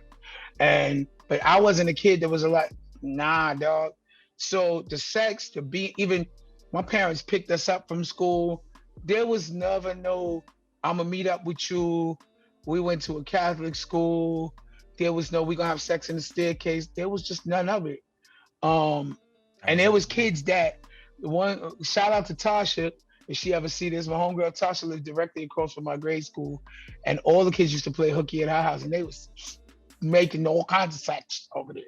But I wasn't a kid that was a lot. Nah, dog. So the sex, even my parents picked us up from school. There was never no, I'm gonna meet up with you. We went to a Catholic school. There was no, we gonna have sex in the staircase. There was just none of it. And there was kids that, shout out to Tasha, if she ever see this, my homegirl Tasha lived directly across from my grade school, and all the kids used to play hooky at her house, and they was making all kinds of sex over there.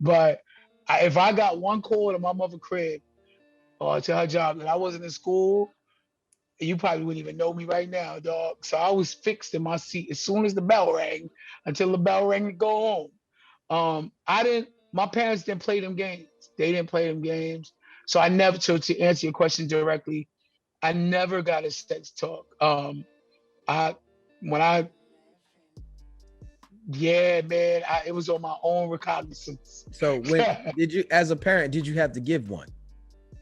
But if I got one call to my mother crib or to her job that I wasn't in school, you probably wouldn't even know me right now, dog. So I was fixed in my seat as soon as the bell rang, until the bell rang to go home. My parents didn't play them games. They didn't play them games. So I never, to answer your question directly, I never got a sex talk. Yeah, man, it was on my own recognizance. So did you, as a parent, did you have to give one?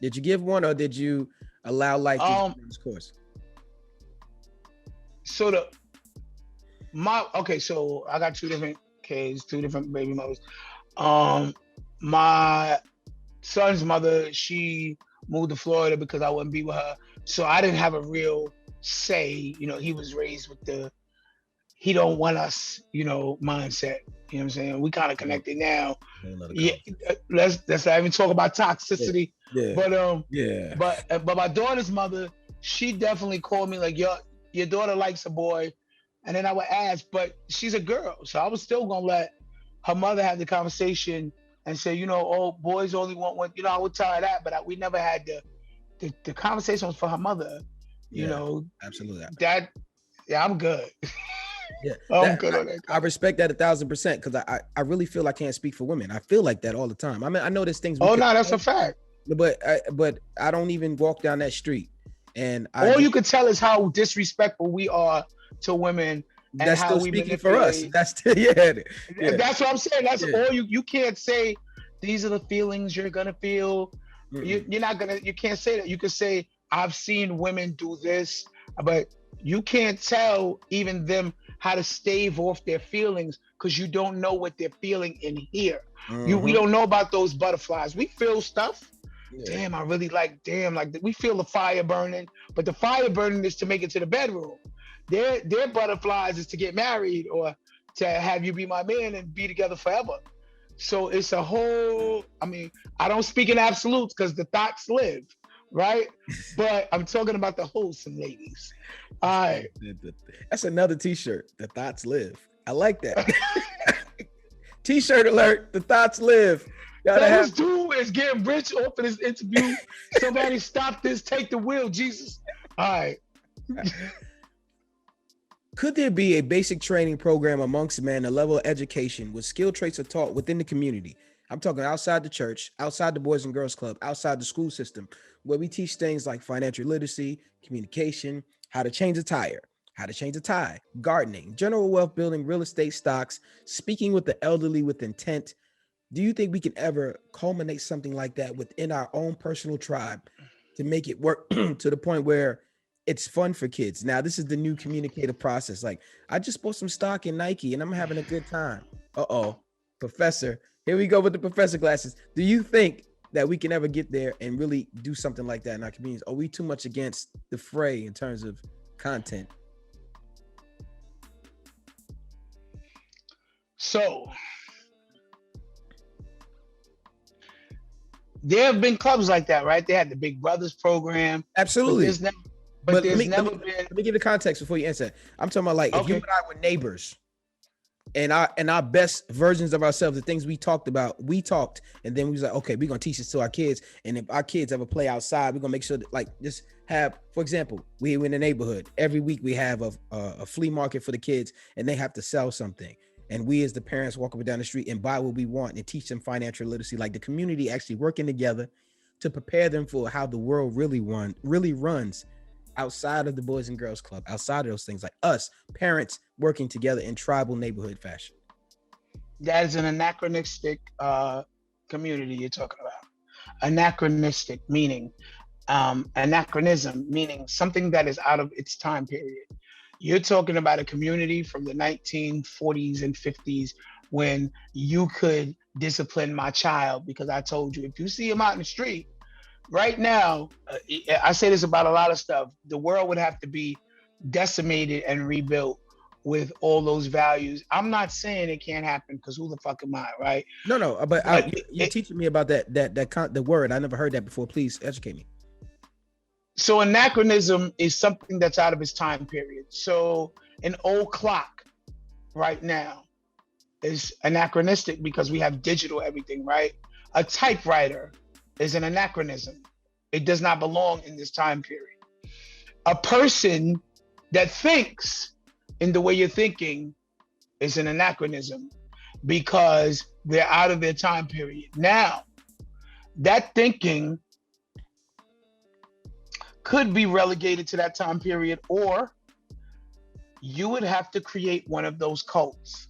Did you give one, or did you allow life to run its course? So I got two different kids, two different baby mothers. My son's mother, she moved to Florida because I wouldn't be with her. So I didn't have a real say. You know, he was raised with he don't want us, mindset. You know what I'm saying? We kind of connected now. Yeah, let's not even talk about toxicity. Yeah. But my daughter's mother, she definitely called me like, your daughter likes a boy. And then I would ask, but she's a girl. So I was still gonna let her mother have the conversation and say, oh, boys only want one. I would tell her that, but we never had the conversation was for her mother. Absolutely. That, I'm good. Yeah, I'm good on that. I respect that 1,000% because I really feel I can't speak for women. I feel like that all the time. I mean, I know there's things. No, that's a fact. But I don't even walk down that street. And all you could tell is how disrespectful we are to women. And that's how still we speaking for us. That's still, That's what I'm saying. That's all you can't say. These are the feelings you're gonna feel. You're not gonna. You can't say that. You could say I've seen women do this, but you can't tell even them how to stave off their feelings because you don't know what they're feeling in here. We don't know about those butterflies. We feel stuff. Damn, I really like we feel the fire burning, but the fire burning is to make it to the bedroom. Their butterflies is to get married or to have you be my man and be together forever. So it's a whole, I don't speak in absolutes because the thoughts live, right? But I'm talking about the wholesome ladies. All right. That's another t-shirt. The thoughts live. I like that. T-shirt alert. The thoughts live. This dude is getting rich off of this interview. Somebody stop this. Take the wheel, Jesus. All right. Could there be a basic training program amongst men, a level of education where skill traits are taught within the community? I'm talking outside the church, outside the Boys and Girls Club, outside the school system, where we teach things like financial literacy, communication, how to change a tire, how to change a tie, gardening, general wealth building, real estate stocks, speaking with the elderly with intent. Do you think we can ever culminate something like that within our own personal tribe to make it work to the point where it's fun for kids? Now, this is the new communicative process. Like, I just bought some stock in Nike and I'm having a good time. Professor, here we go with the professor glasses. Do you think that we can ever get there and really do something like that in our communities? Are we too much against the fray in terms of content? So there have been clubs like that, right? They had the Big Brothers program. Absolutely. But there's never been. Let me give the context before you answer. I'm talking about like if you and I were neighbors, and our best versions of ourselves, the things we talked, and then we was like, okay, we're gonna teach this to our kids, and if our kids ever play outside, we're gonna make sure that like just have, for example, we in the neighborhood every week we have a flea market for the kids, and they have to sell something, and we as the parents walk up and down the street and buy what we want and teach them financial literacy, like the community actually working together to prepare them for how the world really runs. Outside of the Boys and Girls Club, outside of those things, like us, parents working together in tribal neighborhood fashion. That is an anachronistic community you're talking about. Anachronistic meaning, anachronism meaning something that is out of its time period. You're talking about a community from the 1940s and 50s when you could discipline my child because I told you, if you see him out in the street, right now, I say this about a lot of stuff, the world would have to be decimated and rebuilt with all those values. I'm not saying it can't happen because who the fuck am I, right? No, but you're teaching me about the word. I never heard that before. Please educate me. So anachronism is something that's out of its time period. So an old clock right now is anachronistic because we have digital everything, right? A typewriter is an anachronism. It does not belong in this time period. A person that thinks in the way you're thinking is an anachronism because they're out of their time period. Now, that thinking could be relegated to that time period, or you would have to create one of those cults.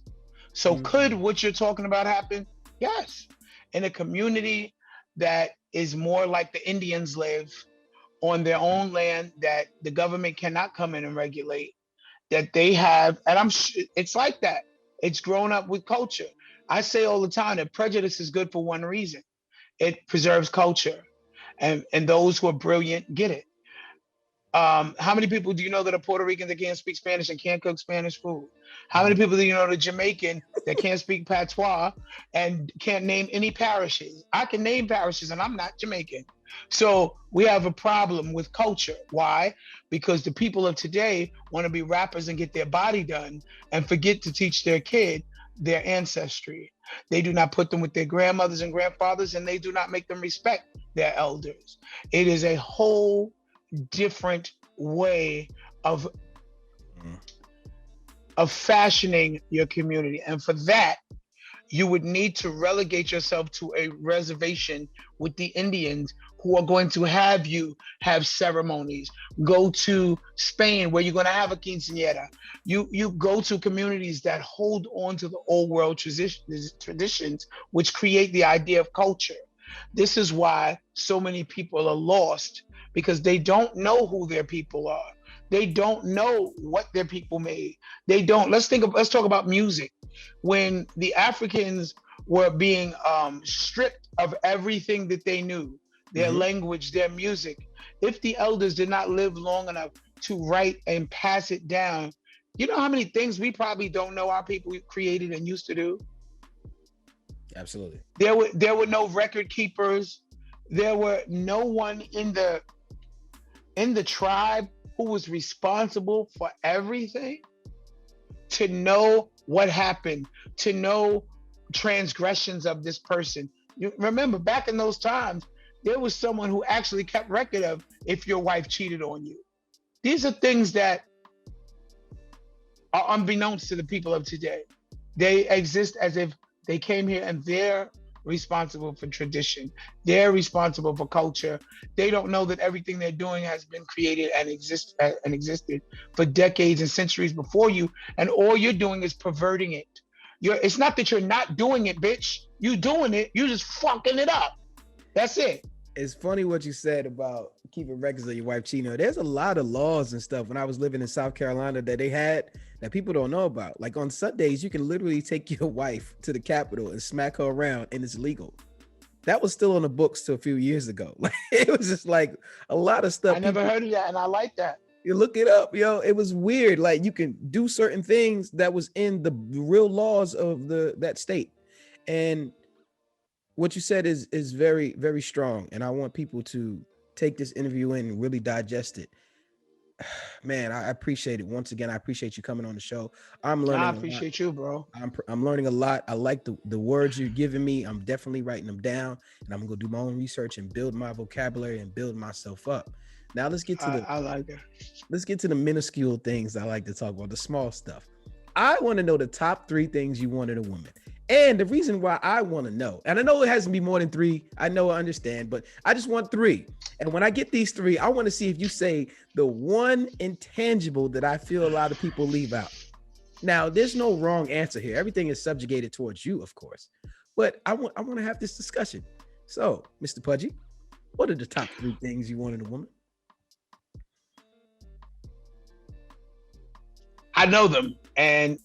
So could what you're talking about happen? Yes. In a community that is more like the Indians live on their own land that the government cannot come in and regulate, that they have, and I'm sure it's like that. It's grown up with culture. I say all the time that prejudice is good for one reason. It preserves culture, and those who are brilliant get it. How many people do you know that are Puerto Rican that can't speak Spanish and can't cook Spanish food? How many people do you know that are Jamaican that can't speak patois and can't name any parishes? I can name parishes and I'm not Jamaican. So we have a problem with culture. Why? Because the people of today want to be rappers and get their body done and forget to teach their kid their ancestry. They do not put them with their grandmothers and grandfathers, and they do not make them respect their elders. It is a whole different way of fashioning your community, and for that you would need to relegate yourself to a reservation with the Indians, who are going to have you have ceremonies. Go to Spain, where you're going to have a quinceañera. You go to communities that hold on to the old world traditions, which create the idea of culture. This is why so many people are lost, because they don't know who their people are. They don't know what their people made. They don't. Let's talk about music. When the Africans were being stripped of everything that they knew, their language, their music, if the elders did not live long enough to write and pass it down, you know how many things we probably don't know our people created and used to do? Absolutely. There were no record keepers. There were no one in the tribe who was responsible for everything, to know what happened, to know transgressions of this person. You remember, back in those times, there was someone who actually kept record of if your wife cheated on you. These are things that are unbeknownst to the people of today. They exist as if they came here and they're responsible for tradition. They're responsible for culture. They don't know that everything they're doing has been created and existed for decades and centuries before you, and all you're doing is perverting it. It's not that you're not doing it, bitch. You doing it, you just fucking it up. That's it. It's funny what you said about keeping records of your wife cheating. There's a lot of laws and stuff when I was living in South Carolina that they had that people don't know about. Like on Sundays, you can literally take your wife to the Capitol and smack her around, and it's legal. That was still on the books till a few years ago. Like, it was just like a lot of stuff. I never heard of that, and I like that. You look it up, yo. It was weird. Like, you can do certain things that was in the real laws of that state. And what you said is very, very strong. And I want people to take this interview in and really digest it. Man, I appreciate it. Once again, I appreciate you coming on the show. I'm learning. I appreciate you, bro. I'm learning a lot. I like the words you're giving me. I'm definitely writing them down, and I'm gonna do my own research and build my vocabulary and build myself up. Now let's get to I like that. Let's get to the minuscule things I like to talk about, the small stuff. I want to know the top 3 things you want in a woman. And the reason why I want to know, and I know it has to be more than 3. I know, I understand, but I just want 3. And when I get these 3, I want to see if you say the one intangible that I feel a lot of people leave out. Now, there's no wrong answer here. Everything is subjugated towards you, of course. But I want to have this discussion. So, Mr. Pudgee, what are the top 3 things you want in a woman? I know them, and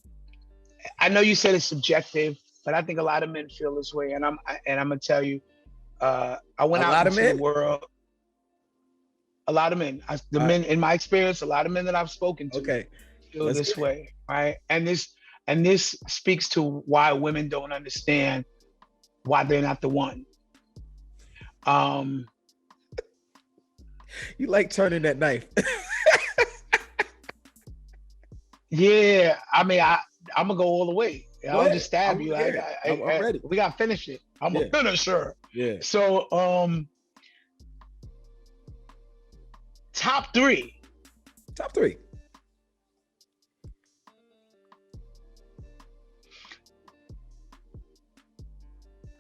I know you said it's subjective, but I think a lot of men feel this way, and I'm gonna tell you, I went out into the world. A lot of men, men in my experience, a lot of men that I've spoken to feel this way, right? And this speaks to why women don't understand why they're not the one. You like turning that knife. Yeah, I mean, I'm gonna go all the way. I'll just stab you. I'm ready. We gotta finish it. I'm a finisher. Yeah. So, top 3. Top 3.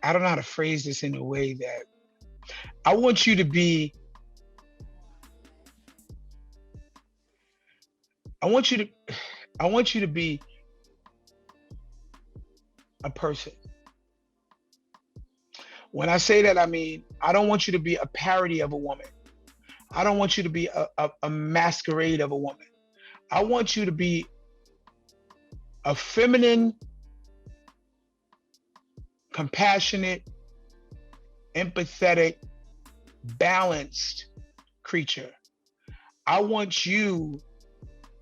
I don't know how to phrase this in a way that I want you to be. I want you to be a person. When I say that, I mean, I don't want you to be a parody of a woman. I don't want you to be a masquerade of a woman. I want you to be a feminine, compassionate, empathetic, balanced creature. I want you,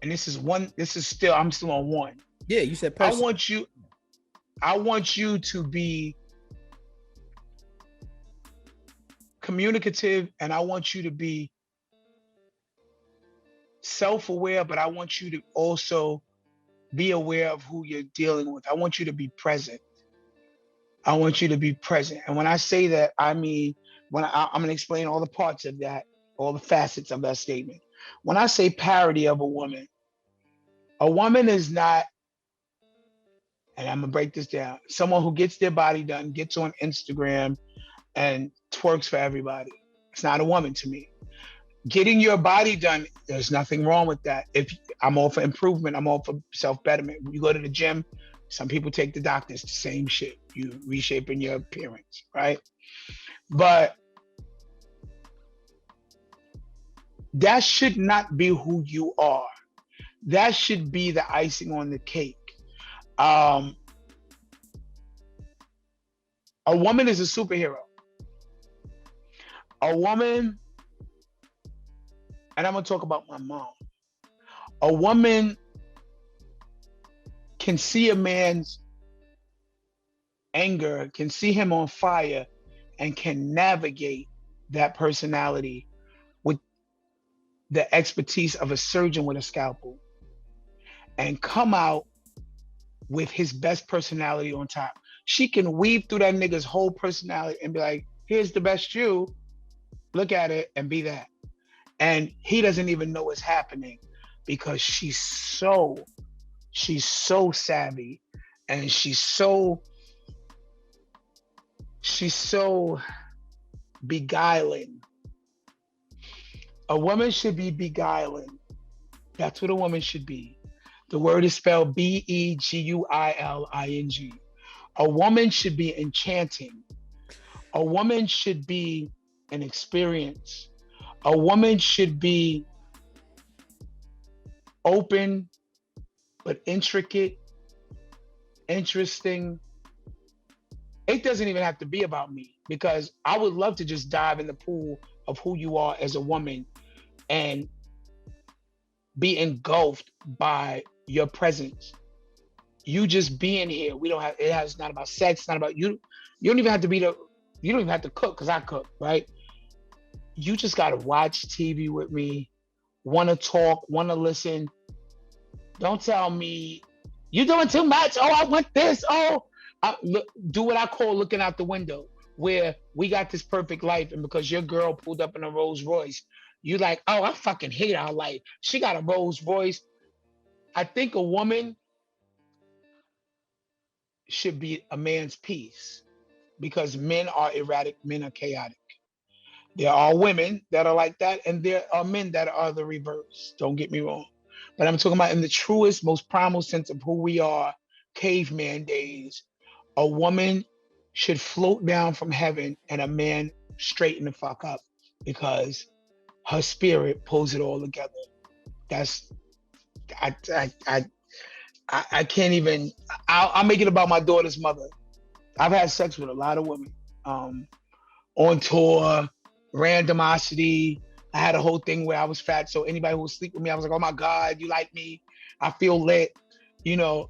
and I'm still on one. Yeah, you said I person. want you to be communicative, and I want you to be self-aware, but I want you to also be aware of who you're dealing with. I want you to be present. I want you to be present. And when I say that, I mean, I'm going to explain all the parts of that, all the facets of that statement. When I say parody of a woman is not, and I'm going to break this down, someone who gets their body done, gets on Instagram and twerks for everybody. It's not a woman to me. Getting your body done, there's nothing wrong with that. If I'm all for improvement, I'm all for self-betterment. When you go to the gym, some people take the doctors, the same shit. You reshaping your appearance, right? But that should not be who you are. That should be the icing on the cake. A woman is a superhero. A woman, and I'm gonna talk about my mom. A woman can see a man's anger, can see him on fire, and can navigate that personality with the expertise of a surgeon with a scalpel and come out with his best personality on top. She can weave through that nigga's whole personality and be like, here's the best you, look at it and be that. And he doesn't even know what's happening because she's so savvy and she's so beguiling. A woman should be beguiling. That's what a woman should be. The word is spelled Beguiling. A woman should be enchanting. A woman should be an experience. A woman should be open, but intricate, interesting. It doesn't even have to be about me because I would love to just dive in the pool of who you are as a woman and be engulfed by your presence. You just being here. It's not about sex, it's not about you. You don't even have to cook because I cook, right? You just gotta watch TV with me, wanna talk, wanna listen. Don't tell me you're doing too much. Oh, I want this. Do what I call looking out the window, where we got this perfect life, and because your girl pulled up in a Rolls Royce, you like, oh, I fucking hate our life. She got a Rolls Royce. I think a woman should be a man's piece because men are erratic, men are chaotic. There are women that are like that, and there are men that are the reverse. Don't get me wrong. But I'm talking about in the truest, most primal sense of who we are, caveman days. A woman should float down from heaven and a man straighten the fuck up because her spirit pulls it all together. I can't even, I'll make it about my daughter's mother. I've had sex with a lot of women on tour, randomosity. I had a whole thing where I was fat, so anybody who would sleep with me, I was like, oh my God, you like me? I feel lit. You know,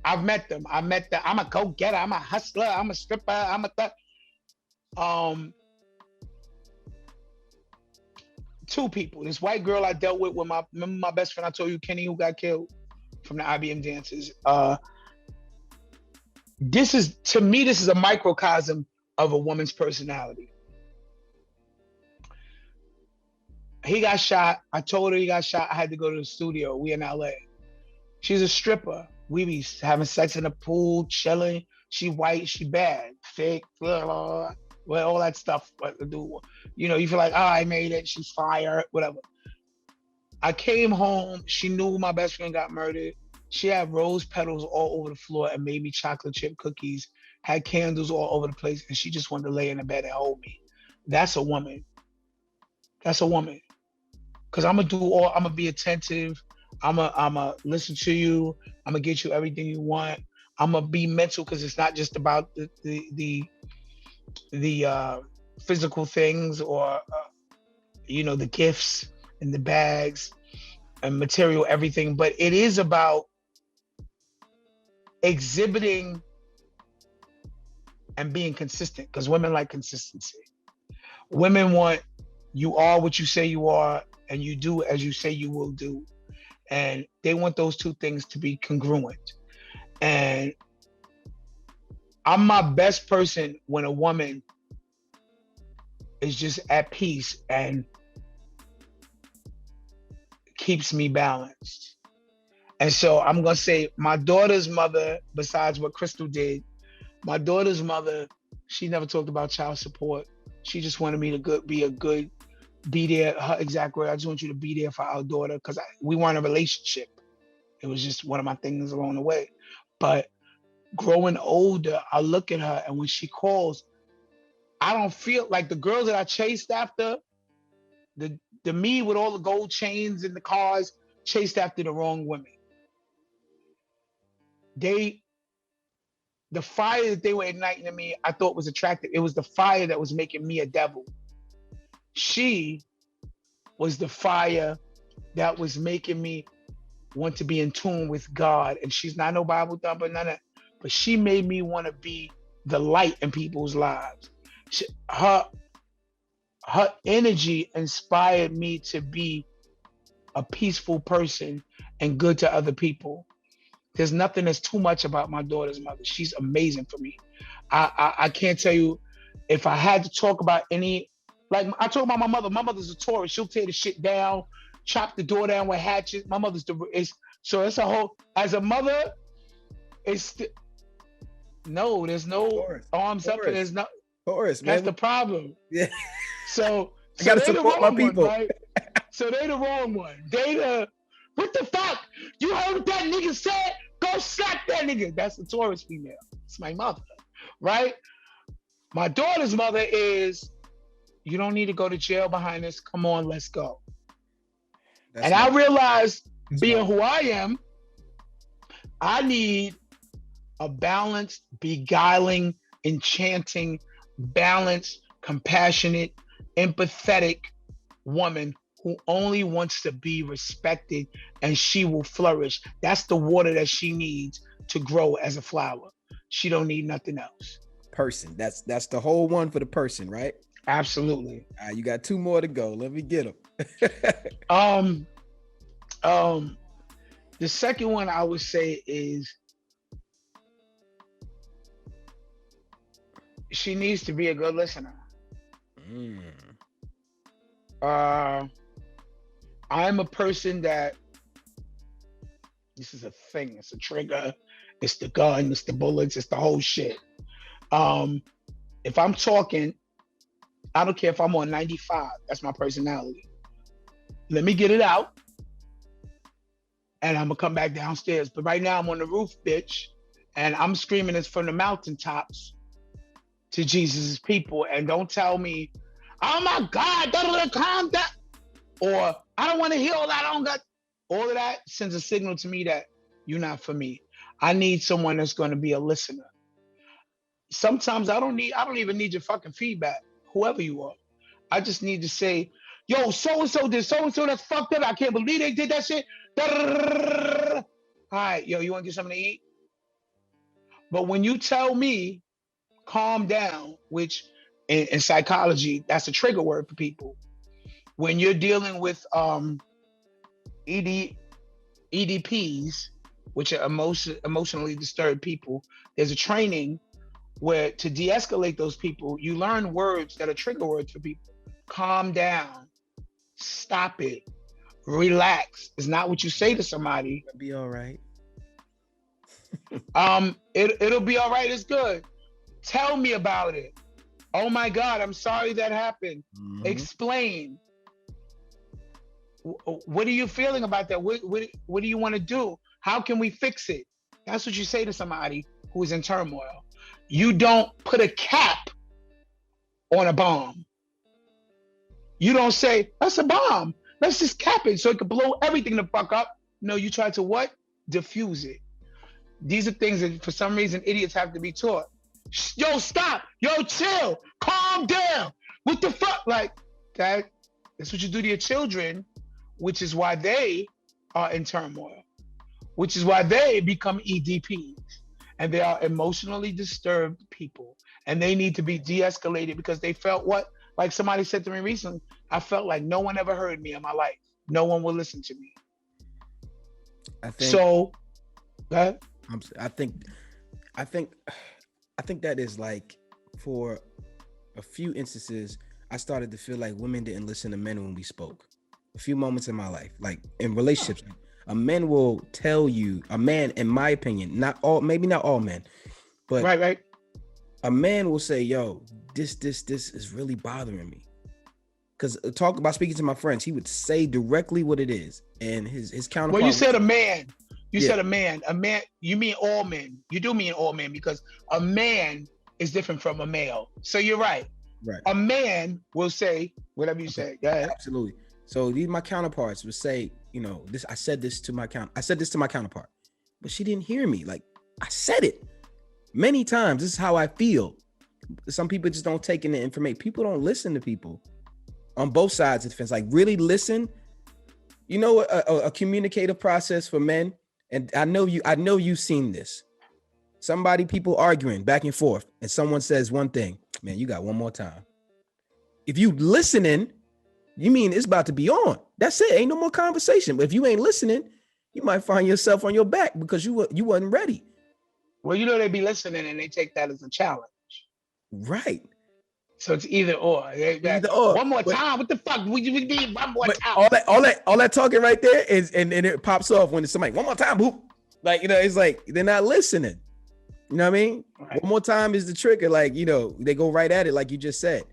I've met them. I'm a go-getter. I'm a hustler. I'm a stripper. I'm a two people. This white girl I dealt with remember my best friend I told you, Kenny, who got killed from the IBM dances. This is a microcosm of a woman's personality. He got shot. I told her he got shot. I had to go to the studio. We in LA. She's a stripper. We be having sex in the pool, chilling. She white, she bad, fake, blah, blah, blah, all that stuff. You know, you feel like, oh, I made it. She's fire, whatever. I came home. She knew my best friend got murdered. She had rose petals all over the floor and made me chocolate chip cookies, had candles all over the place, and she just wanted to lay in the bed and hold me. That's a woman. That's a woman. Because I'm gonna be attentive. I'm gonna listen to you. I'm gonna get you everything you want. I'm gonna be mental because it's not just about the physical things or the gifts. and the bags and material, everything, but it is about exhibiting and being consistent, because women like consistency. Women want you are what you say you are, and you do as you say you will do. And they want those two things to be congruent. And I'm my best person when a woman is just at peace and keeps me balanced. And so I'm gonna say my daughter's mother, besides what Crystal did, my daughter's mother, she never talked about child support. She just wanted me to be there. Her exact word, I just want you to be there for our daughter, because we weren't a relationship. It was just one of my things along the way. But growing older, I look at her, and when she calls, I don't feel like the girls that I chased after, the me with all the gold chains in the cars, chased after the wrong women. The fire that they were igniting in me, I thought was attractive. It was the fire that was making me a devil. She was the fire that was making me want to be in tune with God. And she's not no Bible thumper, none of that. But she made me want to be the light in people's lives. Her energy inspired me to be a peaceful person and good to other people. There's nothing that's too much about my daughter's mother. She's amazing for me. I can't tell you, if I had to talk about any, like I talk about my mother. My mother's a Taurus. She'll tear the shit down, chop the door down with hatchets. My mother's so it's a whole, as a mother, no, there's no arms up and there's no Taurus, man. That's the problem. Yeah. So I gotta they support the my wrong people. one, right? So they the wrong one. What the fuck? You heard what that nigga said? Go slap that nigga. That's the Taurus female. It's my mother, right? My daughter's mother is, you don't need to go to jail behind this. Come on, let's go. And I realized, being who I am, I need a balanced, beguiling, enchanting, balanced, compassionate, empathetic woman who only wants to be respected, and she will flourish. That's the water that she needs to grow as a flower. She don't need nothing else. Person. That's the whole one for the person, right? Absolutely. You got 2 more to go. Let me get them. The second one I would say is, she needs to be a good listener. I'm a person that, this is a thing, it's a trigger, it's the gun, it's the bullets, it's the whole shit. If I'm talking, I don't care if I'm on 95, that's my personality. Let me get it out, and I'm gonna come back downstairs. But right now I'm on the roof, bitch, and I'm screaming this from the mountaintops to Jesus' people. And don't tell me, oh my God, calm down, or I don't want to hear all that. I don't got all of that. Sends a signal to me that you're not for me. I need someone that's going to be a listener. Sometimes I don't even need your fucking feedback, whoever you are. I just need to say, yo, so-and-so did so-and-so, that's fucked up. I can't believe they did that shit. All right, yo, you want to get something to eat? But when you tell me, calm down, which in psychology, that's a trigger word for people. When you're dealing with EDPs, which are emotionally disturbed people, there's a training where to de-escalate those people, you learn words that are trigger words for people. Calm down, stop it, relax. It's not what you say to somebody. It'll be all right. It'll be all right, it's good. Tell me about it. Oh my God, I'm sorry that happened. Mm-hmm. Explain. What are you feeling about that? What do you want to do? How can we fix it? That's what you say to somebody who is in turmoil. You don't put a cap on a bomb. You don't say, that's a bomb. Let's just cap it so it could blow everything the fuck up. No, you try to what? Diffuse it. These are things that for some reason idiots have to be taught. Yo, stop. Yo, chill. Calm down. What the fuck? Like, that's what you do to your children which is why they are in turmoil, which is why they become EDPs. And they are emotionally disturbed people. And they need to be de-escalated because they felt what? Like somebody said to me recently, I felt like no one ever heard me in my life. No one will listen to me. I think So, go ahead. I think that is like, for a few instances, I started to feel like women didn't listen to men when we spoke. A few moments in my life, like in relationships, a man will tell you, a man, in my opinion, not all, maybe not all men, but Right. a man will say, yo, this is really bothering me. Because talk about speaking to my friends, he would say directly what it is. And his counterpart. Well, you said a man. You Yeah. said a man. A man, you mean all men. You do mean all men because a man is different from a male. So you're right. Right. A man will say whatever you say. Go ahead. Absolutely. So these my counterparts would say, you know, this. I said this to my counterpart, but she didn't hear me. Like, I said it many times. This is how I feel. Some people just don't take in the information. People don't listen to people on both sides of the fence. Like, really listen. You know, a communicative process for men. And I know you've seen this. People arguing back and forth, and someone says one thing, man, you got one more time. If you listening, you mean it's about to be on. That's it. Ain't no more conversation. But if you ain't listening, you might find yourself on your back because you wasn't ready. Well, you know, they be listening and they take that as a challenge. Right. So it's either or. Either or. One more But, time. What the fuck? We need one more but time. all that talking right there is, and it pops off when it's somebody, one more time, boop. Like, you know, it's like they're not listening. You know what I mean? Right. One more time is the trigger. Like, you know, they go right at it, like you just said.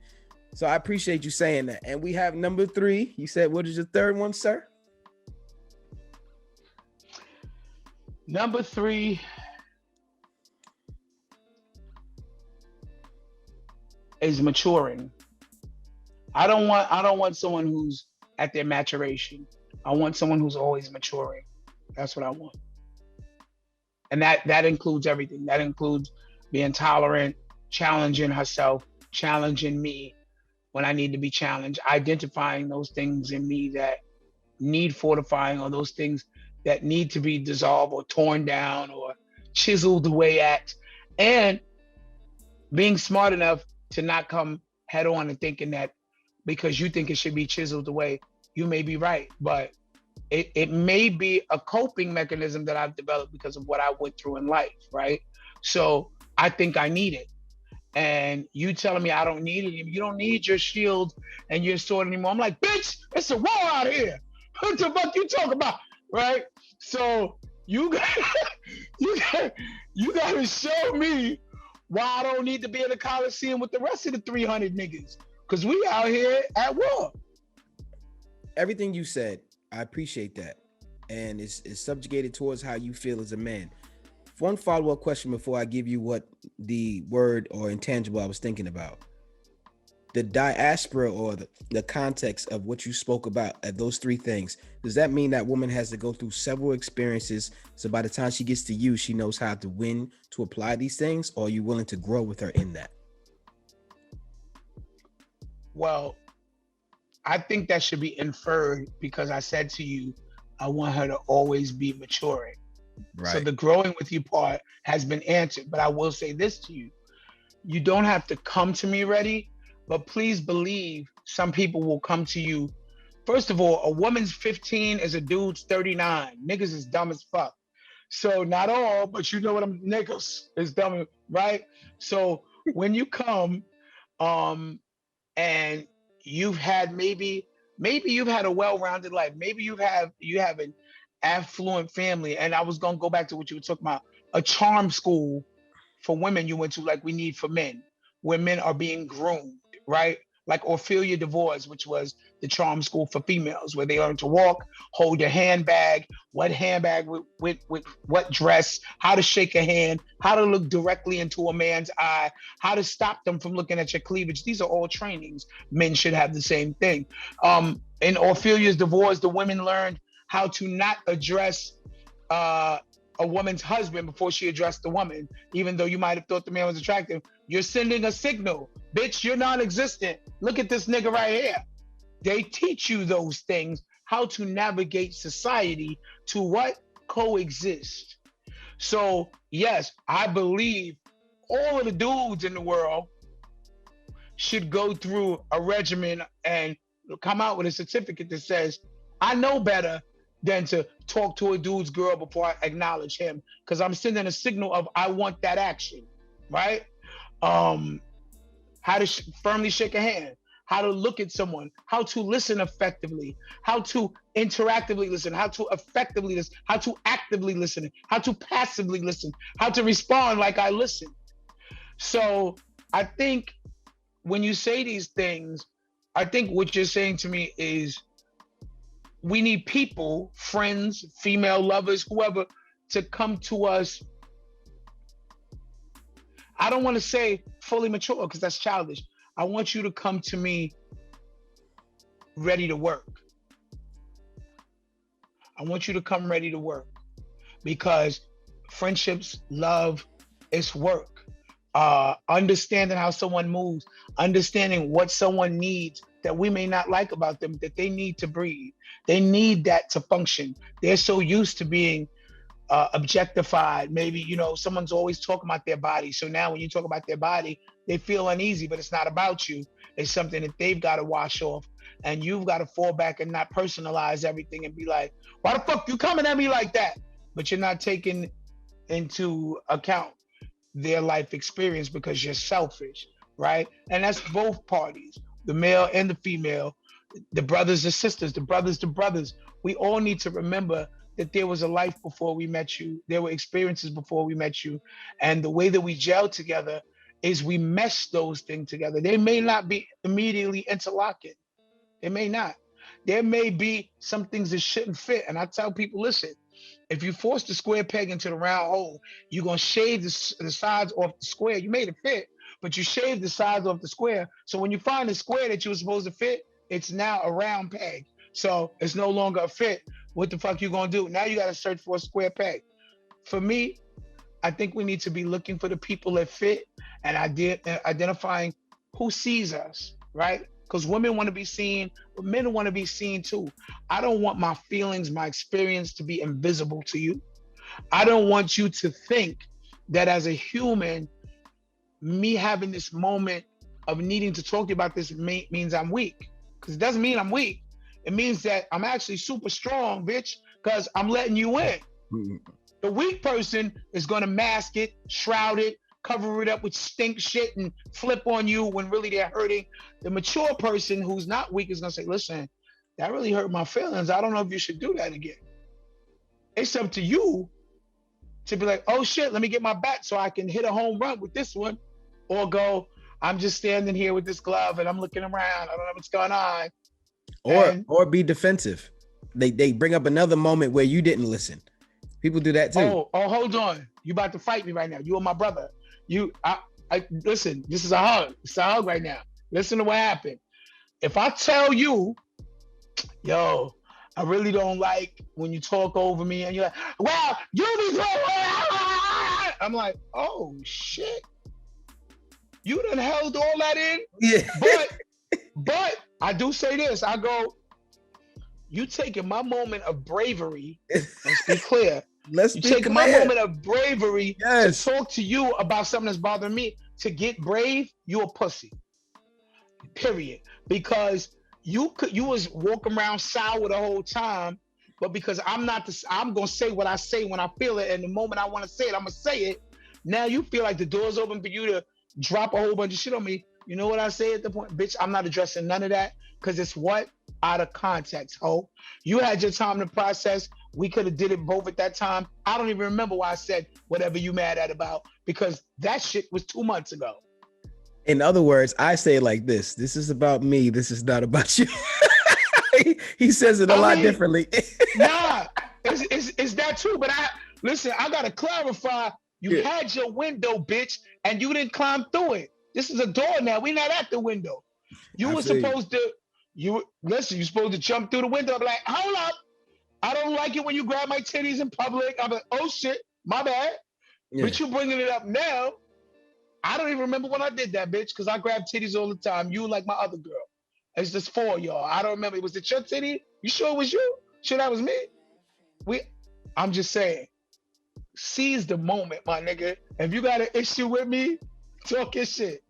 So I appreciate you saying that. And we have number 3. You said, what is your third one, sir? Number 3 is maturing. I don't want someone who's at their maturation. I want someone who's always maturing. That's what I want. And that includes everything. That includes being tolerant, challenging herself, challenging me when I need to be challenged, identifying those things in me that need fortifying, or those things that need to be dissolved or torn down or chiseled away at, and being smart enough to not come head on and thinking that because you think it should be chiseled away, you may be right, but it may be a coping mechanism that I've developed because of what I went through in life, right? So I think I need it. And you telling me I don't need it, you don't need your shield and your sword anymore. I'm like, bitch, it's a war out here. What the fuck you talking about, right? So you gotta show me why I don't need to be in the Coliseum with the rest of the 300 niggas, because we out here at war. Everything you said, I appreciate that. And it's subjugated towards how you feel as a man. One follow-up question before I give you what the word or intangible I was thinking about. The diaspora, or the context of what you spoke about at those 3 things, does that mean that woman has to go through several experiences, so by the time she gets to you, she knows how to win to apply these things, or are you willing to grow with her in that? Well, I think that should be inferred, because I said to you, I want her to always be maturing. Right. So the growing with you part has been answered. But I will say this to you. You don't have to come to me ready, but please believe some people will come to you. First of all, a woman's 15 is a dude's 39. Niggas is dumb as fuck. So not all, but you know what I'm, niggas is dumb, right? So when you come, and you've had maybe you've had a well-rounded life. Maybe you have an affluent family. And I was gonna go back to what you were talking about, a charm school for women you went to, like we need for men, where men are being groomed, right? Like Ophelia DeVore's, which was the charm school for females, where they learn to walk, hold your handbag, what handbag with what dress, how to shake a hand, how to look directly into a man's eye, how to stop them from looking at your cleavage. These are all trainings. Men should have the same thing. In Ophelia DeVore's, the women learned how to not address a woman's husband before she addressed the woman, even though you might have thought the man was attractive. You're sending a signal, bitch, you're non-existent. Look at this nigga right here. They teach you those things, how to navigate society to what? Coexist. So yes, I believe all of the dudes in the world should go through a regimen and come out with a certificate that says, I know better than to talk to a dude's girl before I acknowledge him, because I'm sending a signal of I want that action, right? How to firmly shake a hand, how to look at someone, how to listen effectively, how to interactively listen, how to effectively listen, how to actively listen, how to passively listen, how to respond like I listen. So I think when you say these things, I think what you're saying to me is we need people, friends, female lovers, whoever, to come to us. I don't want to say fully mature because that's childish. I want you to come to me ready to work. I want you to come ready to work, because friendships, love, it's work. Understanding how someone moves, understanding what someone needs that we may not like about them, that they need to breathe. They need that to function. They're so used to being objectified. Maybe, you know, someone's always talking about their body. So now when you talk about their body, they feel uneasy, but it's not about you. It's something that they've got to wash off. And you've got to fall back and not personalize everything and be like, why the fuck you coming at me like that? But you're not taking into account their life experience because you're selfish, right? And that's both parties, the male and the female, the brothers and sisters, the brothers to brothers. We all need to remember that there was a life before we met you. There were experiences before we met you. And the way that we gel together is we mesh those things together. They may not be immediately interlocking. They may not. There may be some things that shouldn't fit. And I tell people, listen, if you force the square peg into the round hole, you're going to shave the sides off the square. You made it fit, but you shaved the sides off the square. So when you find the square that you were supposed to fit, it's now a round peg. So it's no longer a fit. What the fuck you going to do? Now you got to search for a square peg. For me, I think we need to be looking for the people that fit and identifying who sees us, right? Because women want to be seen, but men want to be seen too. I don't want my feelings, my experience to be invisible to you. I don't want you to think that as a human, me having this moment of needing to talk to you about this means I'm weak. Because it doesn't mean I'm weak. It means that I'm actually super strong, bitch, because I'm letting you in. Mm-hmm. The weak person is going to mask it, shroud it, cover it up with stink shit and flip on you when really they're hurting. The mature person who's not weak is going to say, listen, that really hurt my feelings. I don't know if you should do that again. It's up to you to be like, oh shit, let me get my bat so I can hit a home run with this one. Or go, I'm just standing here with this glove and I'm looking around. I don't know what's going on. Or be defensive. They bring up another moment where you didn't listen. People do that too. Oh, hold on. You about to fight me right now. You are my brother. I listen, this is a hug. It's a hug right now. Listen to what happened. If I tell you, yo, I really don't like when you talk over me and you're like, well, you be I'm like, oh shit. You done held all that in? Yeah. But I do say this. I go, you taking my moment of bravery, let's be clear. You taking my moment of bravery to talk to you about something that's bothering me. To get brave, you a pussy. Period. Because you was walking around sour the whole time, but because I'm gonna say what I say when I feel it, and the moment I want to say it, I'm gonna say it. Now you feel like the door's open for you to drop a whole bunch of shit on me. You know what I say at the point? Bitch, I'm not addressing none of that because it's what? Out of context, ho. You had your time to process. We could have did it both at that time. I don't even remember why I said whatever you mad at about, because that shit was 2 months ago. In other words, I say it like this. This is about me. This is not about you. He says it a lot differently. Nah, it's that too. But listen, I got to clarify. You had your window, bitch, and you didn't climb through it. This is a door now. We're not at the window. You're supposed to jump through the window. I'm like, hold up. I don't like it when you grab my titties in public. I'm like, oh shit, my bad. Yeah. But you bringing it up now. I don't even remember when I did that, bitch, because I grab titties all the time. You like my other girl. It's just 4 y'all. I don't remember. Was it your titty? You sure it was you? Sure that was me? I'm just saying, seize the moment, my nigga. If you got an issue with me, talk your shit.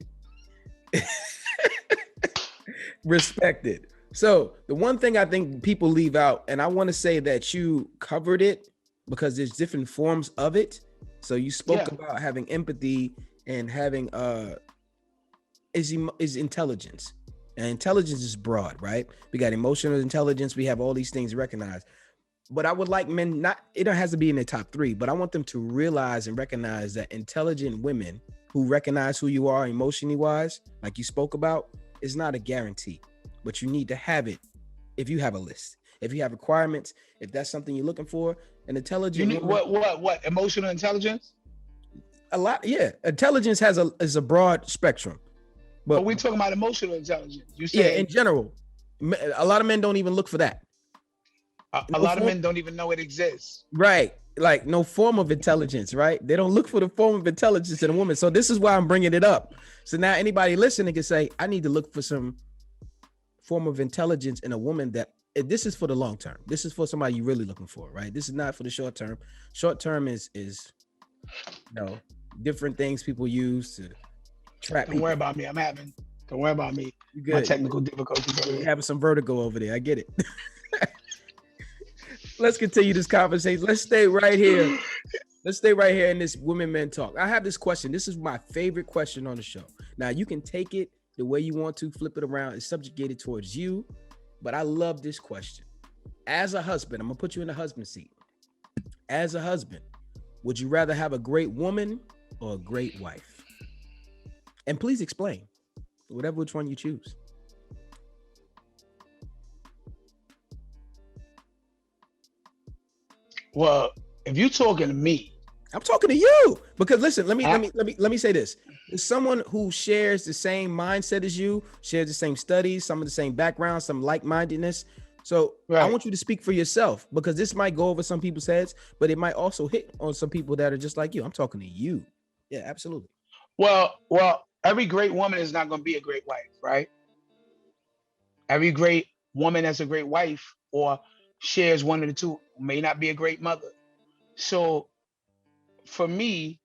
Respected. So the one thing I think people leave out, and I want to say that you covered it because there's different forms of it. So you spoke about having empathy and having is intelligence. And intelligence is broad, right? We got emotional intelligence. We have all these things recognized. But I would like men, not, it has to be in the top 3, but I want them to realize and recognize that intelligent women who recognize who you are emotionally wise, like you spoke about, is not a guarantee, but you need to have it if you have a list, if you have requirements, if that's something you're looking for. An intelligent you need, woman, what? Emotional intelligence? A lot, yeah. Intelligence is a broad spectrum. But we're talking about emotional intelligence. You said, yeah, in general, a lot of men don't even look for that. A lot of men don't even know it exists. Right. Like no form of intelligence, right? They don't look for the form of intelligence in a woman. So this is why I'm bringing it up. So now anybody listening can say, I need to look for some form of intelligence in a woman that this is for the long term. This is for somebody you're really looking for, right? This is not for the short term. Short term is different things people use to trap. Don't worry about me. Don't worry about me. You good. My technical difficulties. You're having some vertigo over there. I get it. Let's continue this conversation. Let's stay right here. Let's stay right here in this women men talk. I have this question. This is my favorite question on the show. Now you can take it the way you want to, flip it around. It's subjugated towards you, but I love this question. As a husband, I'm gonna put you in the husband seat. As a husband, would you rather have a great woman or a great wife? And please explain, which one you choose. Well, if you're talking to me, I'm talking to you because listen, let me say this. There's someone who shares the same mindset as you, shares the same studies, some of the same background, some like-mindedness. So I want you to speak for yourself because this might go over some people's heads, but it might also hit on some people that are just like you. I'm talking to you. Yeah, absolutely. Well, every great woman is not going to be a great wife, right? Every great woman that's a great wife or shares one of the two may not be a great mother. So for me,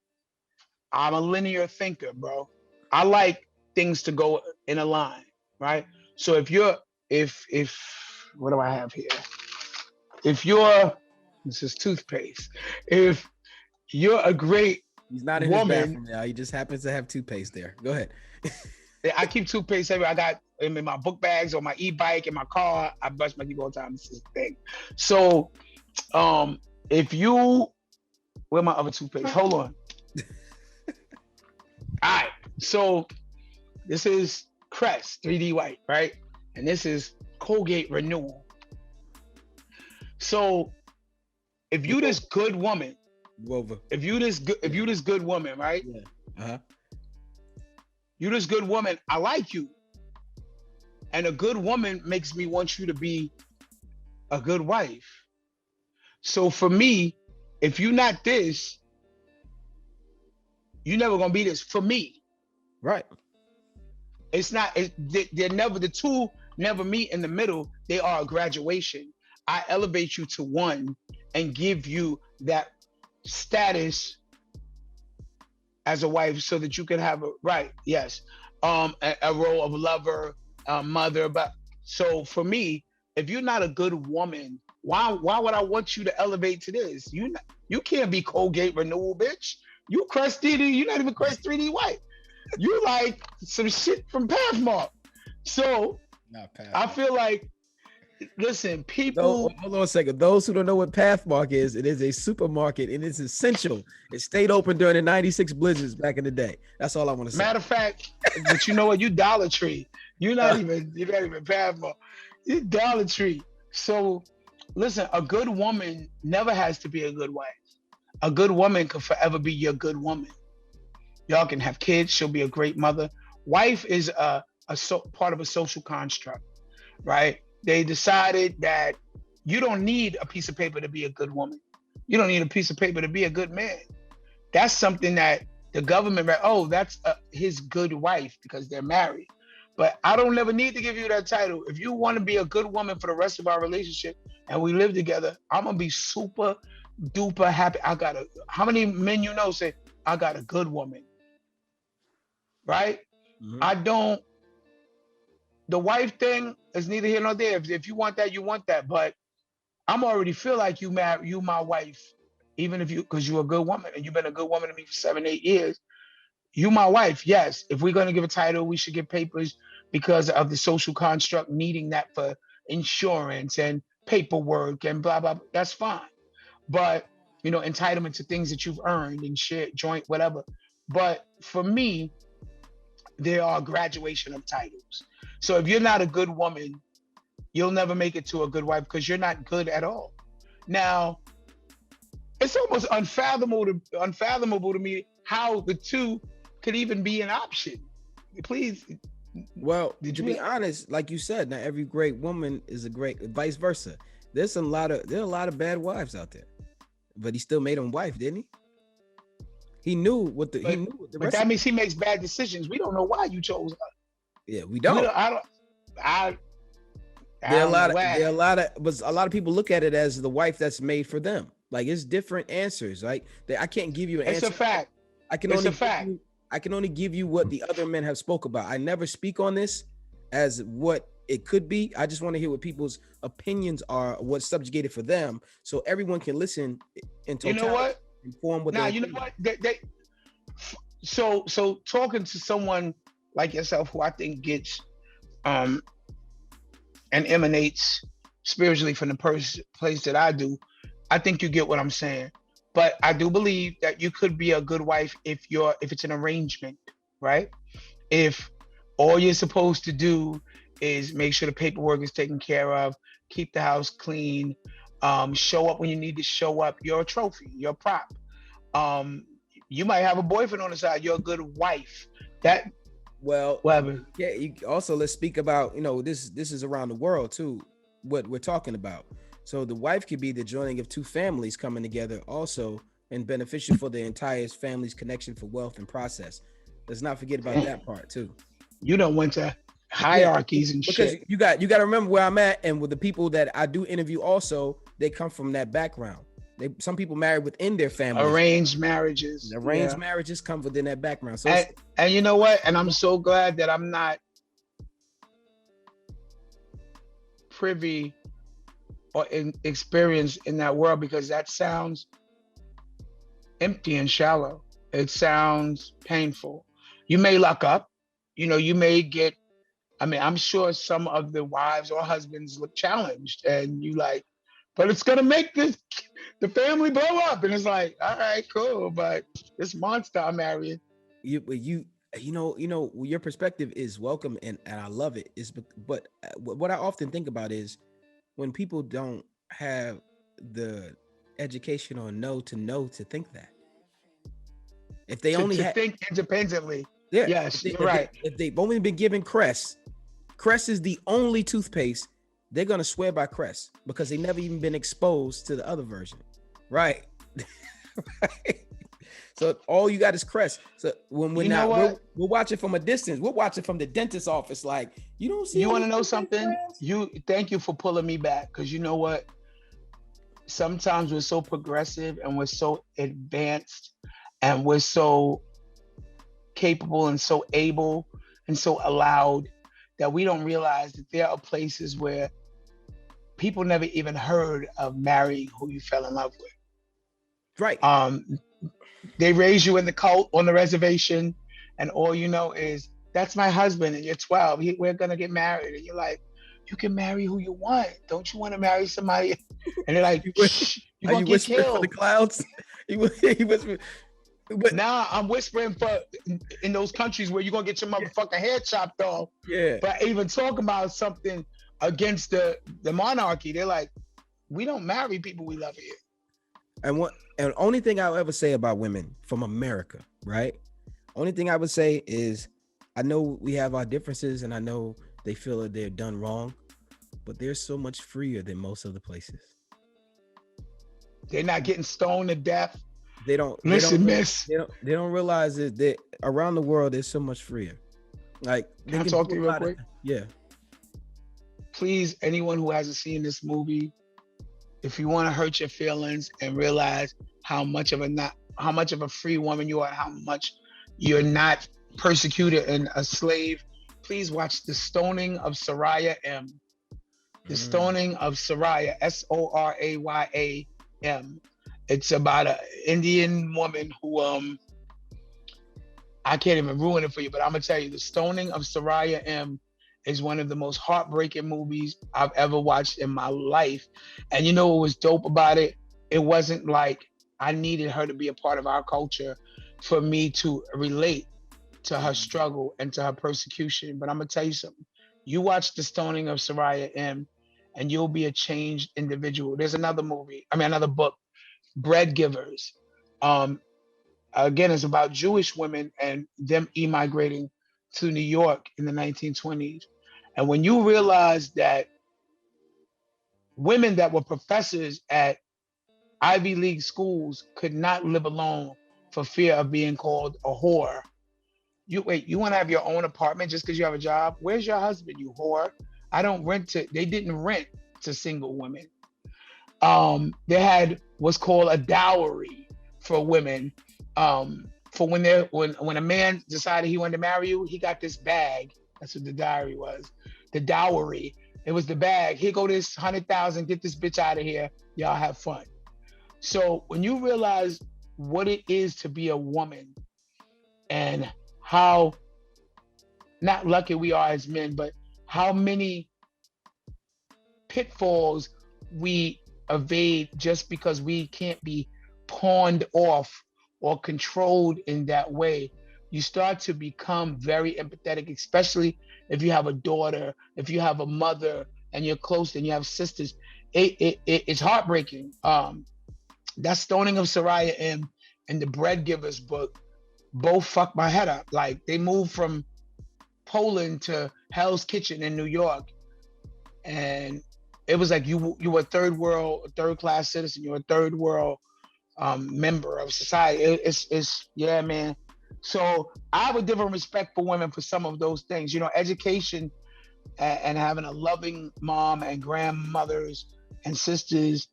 I'm a linear thinker, bro. I like things to go in a line, right? So if what do I have here? This is toothpaste. If you're a great He's not in woman, his bathroom now. He just happens to have toothpaste there. Go ahead. I keep toothpaste everywhere. I got them in my book bags on my e-bike, in my car. I brush my teeth all the time. This is the thing. So where my other toothpaste? Hold on. All right. So this is Crest 3D white, right? And this is Colgate Renewal. So if you this good woman, if you this good woman, right? Yeah. Uh-huh. You this good woman, I like you. And a good woman makes me want you to be a good wife. So for me, if you're not this, you're never gonna be this for me. Right. The two never meet in the middle. They are a graduation. I elevate you to one and give you that status as a wife so that you can have a role of lover, mother. But so for me, if you're not a good woman, why would I want you to elevate to this? You can't be Colgate Renewal, bitch. You Crest 3D, you're not even Crest 3D white. You like some shit from Pathmark. So I feel like, listen, people. Hold on a second. Those who don't know what Pathmark is, it is a supermarket and it's essential. It stayed open during the 96 blizzards back in the day. That's all I want to say. Matter of fact, but you know what? You Dollar Tree. You're not even Pathmark. You Dollar Tree. So listen, a good woman never has to be a good wife. A good woman can forever be your good woman. Y'all can have kids. She'll be a great mother. Wife is part of a social construct, right? They decided that you don't need a piece of paper to be a good woman. You don't need a piece of paper to be a good man. That's something that the government, that's his good wife because they're married. But I don't never need to give you that title. If you want to be a good woman for the rest of our relationship and we live together, I'm gonna be super duper happy. How many men you know say, I got a good woman, right? Mhm. The wife thing is neither here nor there. If you want that, you want that. But I'm already feel like you my wife, even if because you're a good woman and you've been a good woman to me for 7, 8 years. You my wife, yes. If we're gonna give a title, we should give papers because of the social construct needing that for insurance and paperwork and blah blah. That's fine. But entitlement to things that you've earned and shit, joint, whatever. But for me, there are graduation of titles. So if you're not a good woman, you'll never make it to a good wife because you're not good at all. Now, it's almost unfathomable to me how the two could even be an option. Please, Well, did to you? be honest, like you said, not every great woman is a great, vice versa. There are a lot of bad wives out there, but he still made him wife, didn't he? He But knew what the but rest. that means he makes bad decisions. We don't know why you chose her. Yeah, we We don't. don't. I don't. I There I are a don't know lot of why. there are a lot of but a lot of people look at it as the wife that's made for them. Like it's different answers. Like I can't give you an It's a answer. fact. I can It's only a give fact. you I can only give you what the other men have spoke about. I never speak on this as what it could be. I just want to hear what people's opinions are, what's subjugated for them, so everyone can listen in You know totality what? and form what Now their you know opinion. what? So talking to someone like yourself who I think gets um and emanates spiritually from the place that I do, I think you get what I'm saying. But I do believe that you could be a good wife if it's an arrangement, right? If all you're supposed to do is make sure the paperwork is taken care of, keep the house clean, show up when you need to show up. You're a trophy, you're a prop. Um, you might have a boyfriend on the side. You're a good wife. That Well, whatever. yeah. Also, let's speak about this is around the world too. What we're talking about. So the wife could be the joining of two families coming together, also, and beneficial for the entire family's connection for wealth and process. Let's not forget about that part too. You don't went to Yeah, hierarchies and because shit. you got to remember where I'm at, and with the people that I do interview, also they come from that background. Some people married within their families. Arranged marriages. Arranged Yeah. marriages come within that background. So it's And you know what? And I'm so glad that I'm not privy or experienced in that world because that sounds empty and shallow. It sounds painful. You may luck up, you may get, I'm sure some of the wives or husbands look challenged and you like, but it's gonna make the family blow up. And it's like, all right, cool. But this monster I'm marrying. your perspective is welcome, and I love it. But what I often think about is when people don't have the education or know to think that if they only To had think independently. yeah Yes, you're right. if they've only been given Crest is the only toothpaste they're gonna swear by Crest because they never even been exposed to the other version, right? Right? So all you got is Crest. So when we're You know not what? we're watching from a distance, we're watching from the dentist's office, like you don't see You all want these to know toothpaste something? brands? Thank you for pulling me back because you know what? Sometimes we're so progressive and we're so advanced and we're so capable and so able and so allowed that we don't realize that there are places where people never even heard of marrying who you fell in love with. Right. They raise you in the cult on the reservation, and all you know is that's my husband, and you're 12. We're gonna get married, and you're like, you can marry who you want. Don't you want to marry somebody? And they're like, You shh, you're Are gonna you get whispering for the killed. clouds? He whispered, but Now I'm whispering for in those countries where you're gonna get your motherfucking head chopped off. yeah. But even talking about something against the monarchy, they're like, we don't marry people we love here. And only thing I'll ever say about women from America, right? Only thing I would say is I know we have our differences and I know they feel that they're done wrong, but they're so much freer than most other places. They're not getting stoned to death. They don't Listen, miss. they don't realize that around the world they're so much freer. Like they Can I can talk do to you a real lot of, quick? yeah. Please, anyone who hasn't seen this movie, if you want to hurt your feelings and realize how much of a free woman you are, how much you're not persecuted and a slave, please watch The Stoning of Soraya M. The Stoning of Soraya, Sorayam. It's about an Indian woman who I can't even ruin it for you, but I'm gonna tell you, The Stoning of Soraya M is one of the most heartbreaking movies I've ever watched in my life. And you know what was dope about it? It wasn't like I needed her to be a part of our culture for me to relate to her struggle and to her persecution. But I'm gonna tell you something. You watch The Stoning of Soraya M and you'll be a changed individual. There's another another book, Bread Givers. Again, it's about Jewish women and them emigrating to New York in the 1920s. And when you realize that women that were professors at Ivy League schools could not live alone for fear of being called a whore. You want to have your own apartment just because you have a job? Where's your husband, you whore? I don't rent to, they didn't rent to single women. They had what's called a dowry for women. For when a man decided he wanted to marry you, he got this bag. That's what the dowry was. The dowry. It was the bag. Here go this 100,000. Get this bitch out of here. Y'all have fun. So when you realize what it is to be a woman and how not lucky we are as men, but how many pitfalls we evade just because we can't be pawned off or controlled in that way, you start to become very empathetic, especially if you have a daughter, if you have a mother and you're close and you have sisters. It's heartbreaking. That Stoning of Soraya M and the Bread Givers book both fucked my head up. Like, they moved from Poland to Hell's Kitchen in New York, and it was like you were third class citizen. You're a third world member of society. It's yeah, man. So I have a different respect for women for some of those things. You know, education and having a loving mom and grandmothers and sisters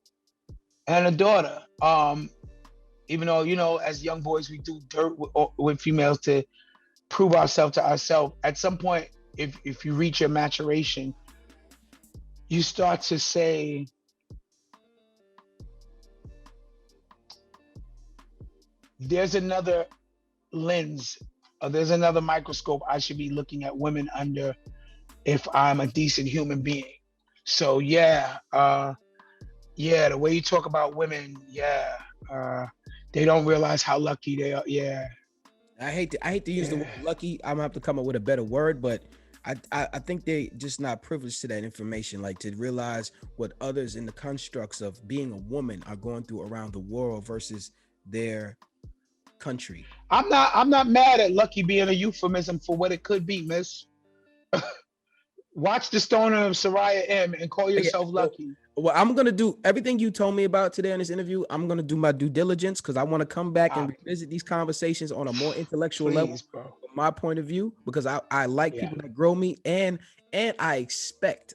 and a daughter. Even though, you know, as young boys, we do dirt with females to prove ourselves to ourselves. At some point, if you reach your maturation, you start to say, there's another lens, or there's another microscope I should be looking at women under if I'm a decent human being. So yeah, the way you talk about women, they don't realize how lucky they are. Yeah. I hate to use the word lucky. I'm gonna have to come up with a better word, but I think they just not privileged to that information, like to realize what others in the constructs of being a woman are going through around the world versus their country. I'm not mad at lucky being a euphemism for what it could be, miss. Watch The Stoner of Soraya M and call yourself lucky. Well, I'm gonna do everything you told me about today in this interview. I'm gonna do my due diligence because I want to come back and revisit these conversations on a more intellectual level, bro. from my point of view, because I like people that grow me, and I expect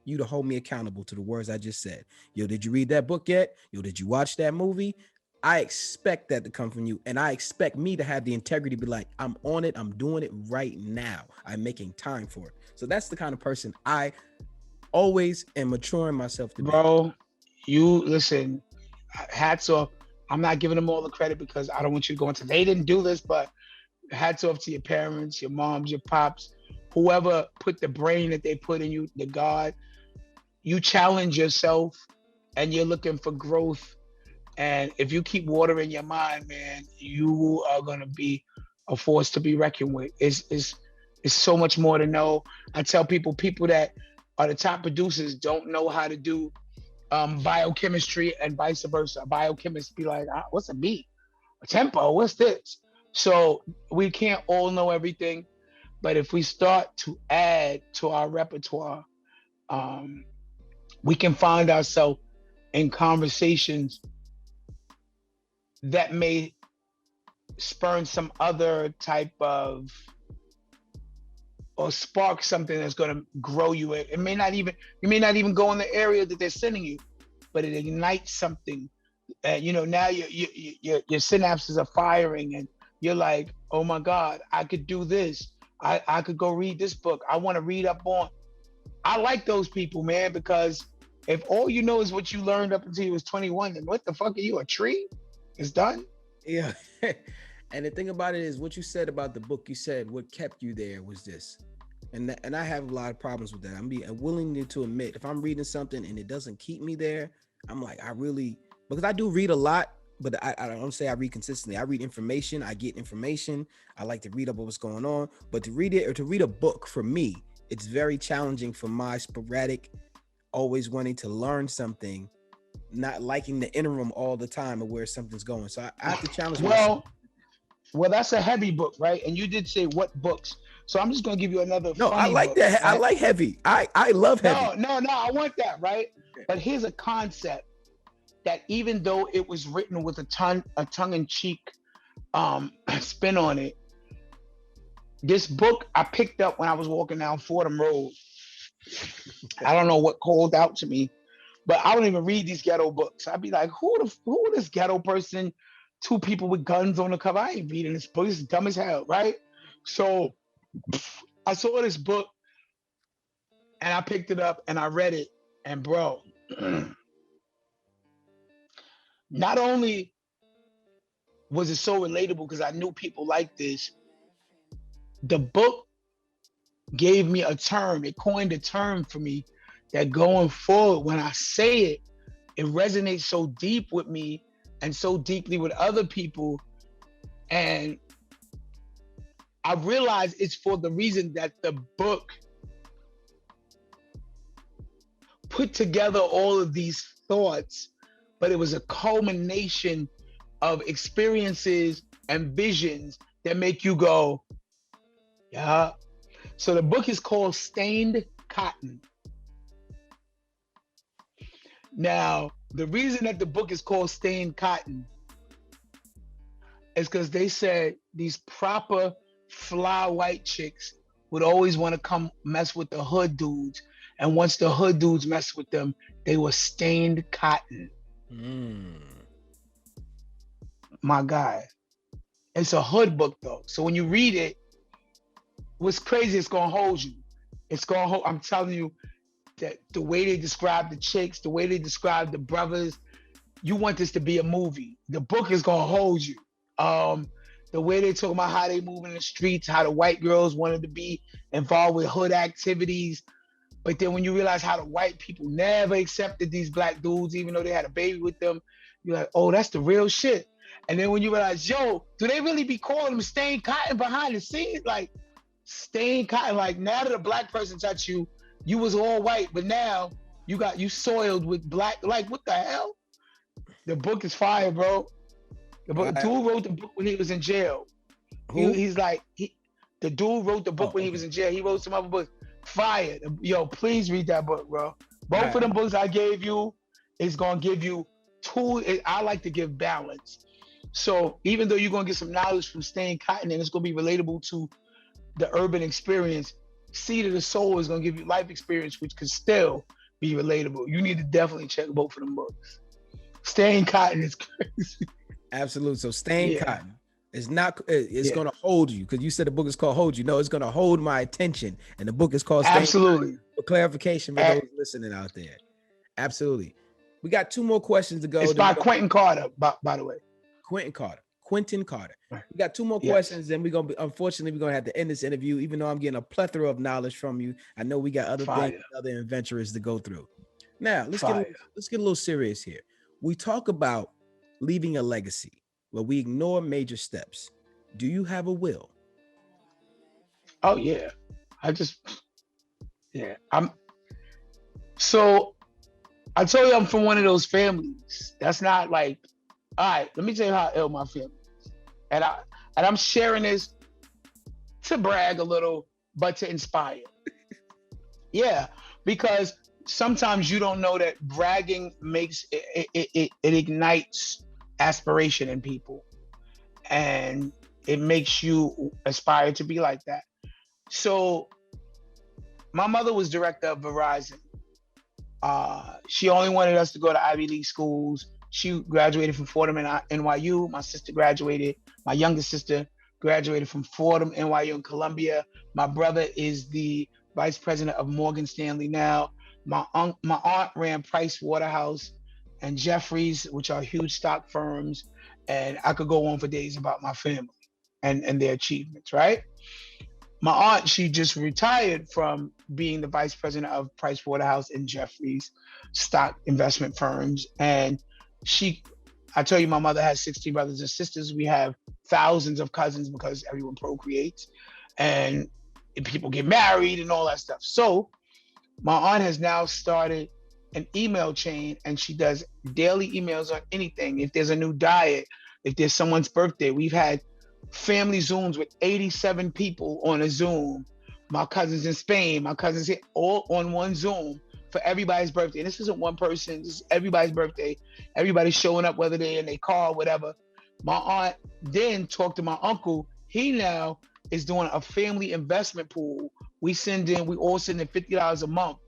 you to hold me accountable to the words I just said. Yo, did you read that book yet? Yo, did you watch that movie? I expect that to come from you, and I expect me to have the integrity to be like, I'm on it, I'm doing it right now, I'm making time for it. So that's the kind of person I always am maturing myself to be. Bro, you listen, hats off. I'm not giving them all the credit because I don't want you to go into, they didn't do this, but hats off to your parents, your moms, your pops, whoever put the brain that they put in you, the God. You challenge yourself and you're looking for growth. And if you keep watering your mind, man, you are gonna be a force to be reckoned with. It's so much more to know. I tell people that are the top producers don't know how to do biochemistry and vice versa. Biochemists be like, what's a beat? A tempo? What's this? So we can't all know everything, but if we start to add to our repertoire, we can find ourselves in conversations that may spurn some other type of or spark something that's going to grow you. It may not even, you may not even go in the area that they're sending you, but it ignites something. And you know, now your synapses are firing, and you're like, oh my God, I could do this. I could go read this book. I want to read up on. I like those people, man, because if all you know is what you learned up until you was 21, then what the fuck are you, a tree? It's done. Yeah. And the thing about it is what you said about the book, you said what kept you there was this. And I have a lot of problems with that. I'm willing to admit if I'm reading something and it doesn't keep me there, I'm like, because I do read a lot, but I don't say I read consistently. I read information, I get information. I like to read up what's going on, but to read it or to read a book for me, it's very challenging for my sporadic, always wanting to learn something, not liking the interim all the time of where something's going. So I have to challenge myself. Well, that's a heavy book, right? And you did say what books. So I'm just gonna give you another. No, funny I like book, that. right? I like heavy. I love heavy. No, I want that, right? But here's a concept that even though it was written with a tongue-in-cheek spin on it, this book I picked up when I was walking down Fordham Road. I don't know what called out to me, but I don't even read these ghetto books. I'd be like, who this ghetto person? Two people with guns on the cover. I ain't reading this book. This is dumb as hell, right? So I saw this book and I picked it up and I read it. And bro, not only was it so relatable because I knew people like this, the book gave me a term. It coined a term for me that going forward, when I say it, it resonates so deep with me and so deeply with other people. And I realize it's for the reason that the book put together all of these thoughts, but it was a culmination of experiences and visions that make you go, yeah. So the book is called Stained Cotton. Now, the reason that the book is called Stained Cotton is because they said these proper fly white chicks would always want to come mess with the hood dudes. And once the hood dudes mess with them, they were stained cotton. My guy. It's a hood book though. So when you read it, what's crazy, it's gonna hold you. It's gonna hold, I'm telling you, that the way they describe the chicks, the way they describe the brothers, you want this to be a movie. The book is gonna hold you. The way they talk about how they move in the streets, how the white girls wanted to be involved with hood activities. But then when you realize how the white people never accepted these black dudes, even though they had a baby with them, you're like, oh, that's the real shit. And then when you realize, yo, do they really be calling them stained cotton behind the scenes? Like, stained cotton, like now that a black person touched you, you was all white, but now you soiled with black. Like, what the hell? The book is fire, bro. The book, dude wrote the book when he was in jail. The dude wrote the book when he was in jail. He wrote some other books. Fire. Yo, please read that book, bro. Both of them books I gave you is gonna give you I like to give balance. So even though you're gonna get some knowledge from Stained Cotton and it's gonna be relatable to the urban experience, Seed of the Soul is gonna give you life experience, which could still be relatable. You need to definitely check both of them books. Stained Cotton is crazy. Absolutely. So Stained Cotton is not, it's going to hold you, because you said the book is called Hold You. No, it's going to hold my attention. And the book is called Stained Cotton. For clarification for those listening out there. Absolutely. We got two more questions to go. It's by Quentin Carter, by the way. Quentin Carter. We got two more questions, and unfortunately, we're gonna have to end this interview, even though I'm getting a plethora of knowledge from you. I know we got other things, other adventures to go through. Now, let's get a little serious here. We talk about leaving a legacy, but we ignore major steps. Do you have a will? Oh yeah. So I told you I'm from one of those families. That's not like, all right, let me tell you how ill my family is. And I'm sharing this to brag a little, but to inspire. Yeah, because sometimes you don't know that bragging makes it ignites aspiration in people, and it makes you aspire to be like that. So My mother was director of Verizon. She only wanted us to go to Ivy League schools. She graduated from Fordham and NYU. My sister graduated. My youngest sister graduated from Fordham, NYU, and Columbia. My brother is the vice president of Morgan Stanley now. My aunt ran Price Waterhouse and Jeffries, which are huge stock firms. And I could go on for days about my family and their achievements, right? My aunt, she just retired from being the vice president of Price Waterhouse and Jeffries stock investment firms. And I tell you, my mother has 16 brothers and sisters. We have thousands of cousins because everyone procreates and people get married and all that stuff. So my aunt has now started an email chain, and she does daily emails on anything. If there's a new diet, if there's someone's birthday, we've had family Zooms with 87 people on a Zoom. My cousins in Spain, my cousins here, all on one Zoom for everybody's birthday. And this isn't one person, this is everybody's birthday. Everybody's showing up, whether they're in their car or whatever. My aunt then talked to my uncle. He now is doing a family investment pool. We all send in $50 a month,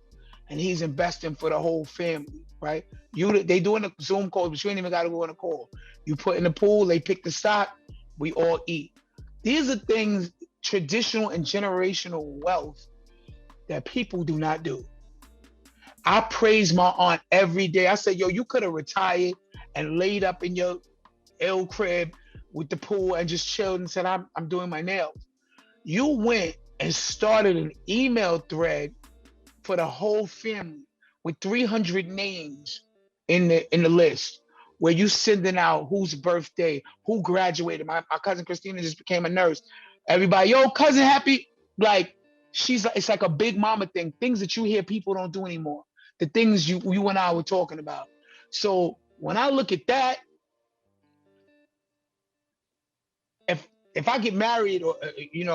and he's investing for the whole family, right? They doing a Zoom call, but you ain't even got to go on a call. You put in the pool, they pick the stock, we all eat. These are things, traditional and generational wealth, that people do not do. I praise my aunt every day. I said, yo, you could have retired and laid up in your ill crib with the pool and just chilled and said, I'm doing my nails. You went and started an email thread for the whole family with 300 names in the list, where you sending out whose birthday, who graduated. My cousin Christina just became a nurse. Everybody, yo, cousin happy. Like, it's like a big mama thing. Things that you hear people don't do anymore. The things you and I were talking about. So when I look at that, if I get married, or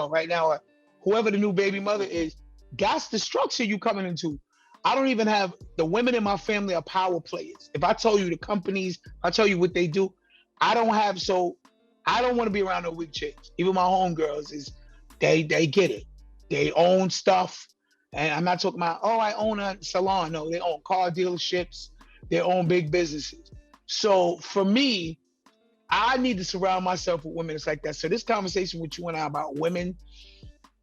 right now, or whoever the new baby mother is, that's the structure you coming into. I don't even have, the women in my family are power players. If I tell you the companies, I tell you what they do, I don't want to be around no weak chicks. Even my homegirls they get it. They own stuff. And I'm not talking about, I own a salon. No, they own car dealerships. They own big businesses. So for me, I need to surround myself with women that's like that. So this conversation with you and I about women,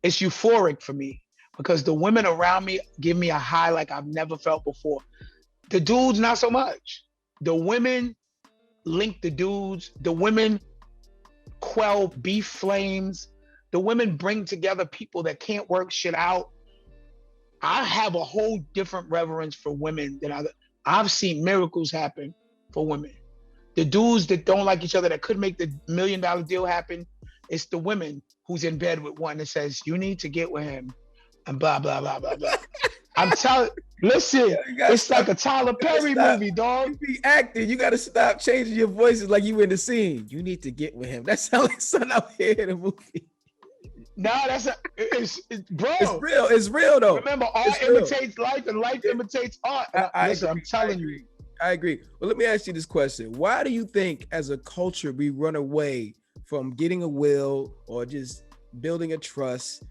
it's euphoric for me, because the women around me give me a high like I've never felt before. The dudes, not so much. The women link the dudes. The women quell beef flames. The women bring together people that can't work shit out. I have a whole different reverence for women than I've seen miracles happen for women. The dudes that don't like each other, that could make the $1 million deal happen, it's the women who's in bed with one that says, you need to get with him, and blah, blah, blah, blah, blah. I'm telling, listen, it's like a Tyler Perry movie, dog. You be acting. You got to stop changing your voices like you in the scene. You need to get with him. That sounds like something out here in a movie. No, it's bro. It's real though. Remember, art imitates life, and life imitates art. I'm telling you. I agree. Well, let me ask you this question. Why do you think as a culture we run away from getting a will, or just building a trust,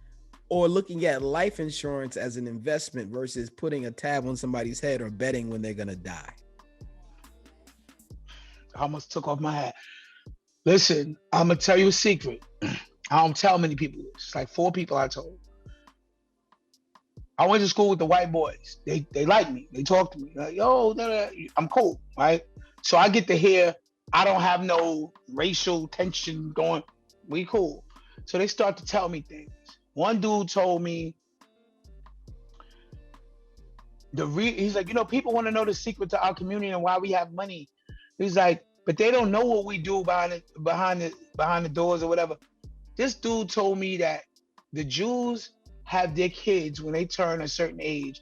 or looking at life insurance as an investment versus putting a tab on somebody's head or betting when they're going to die? I almost took off my hat. Listen, I'm going to tell you a secret. I don't tell many people this. It's like 4 people I told. I went to school with the white boys. They like me. They talk to me. Like, yo, I'm cool, right? So I get to hear, I don't have no racial tension going. We cool. So they start to tell me things. One dude told me, he's like, people want to know the secret to our community and why we have money. He's like, but they don't know what we do behind the doors or whatever. This dude told me that the Jews have their kids, when they turn a certain age,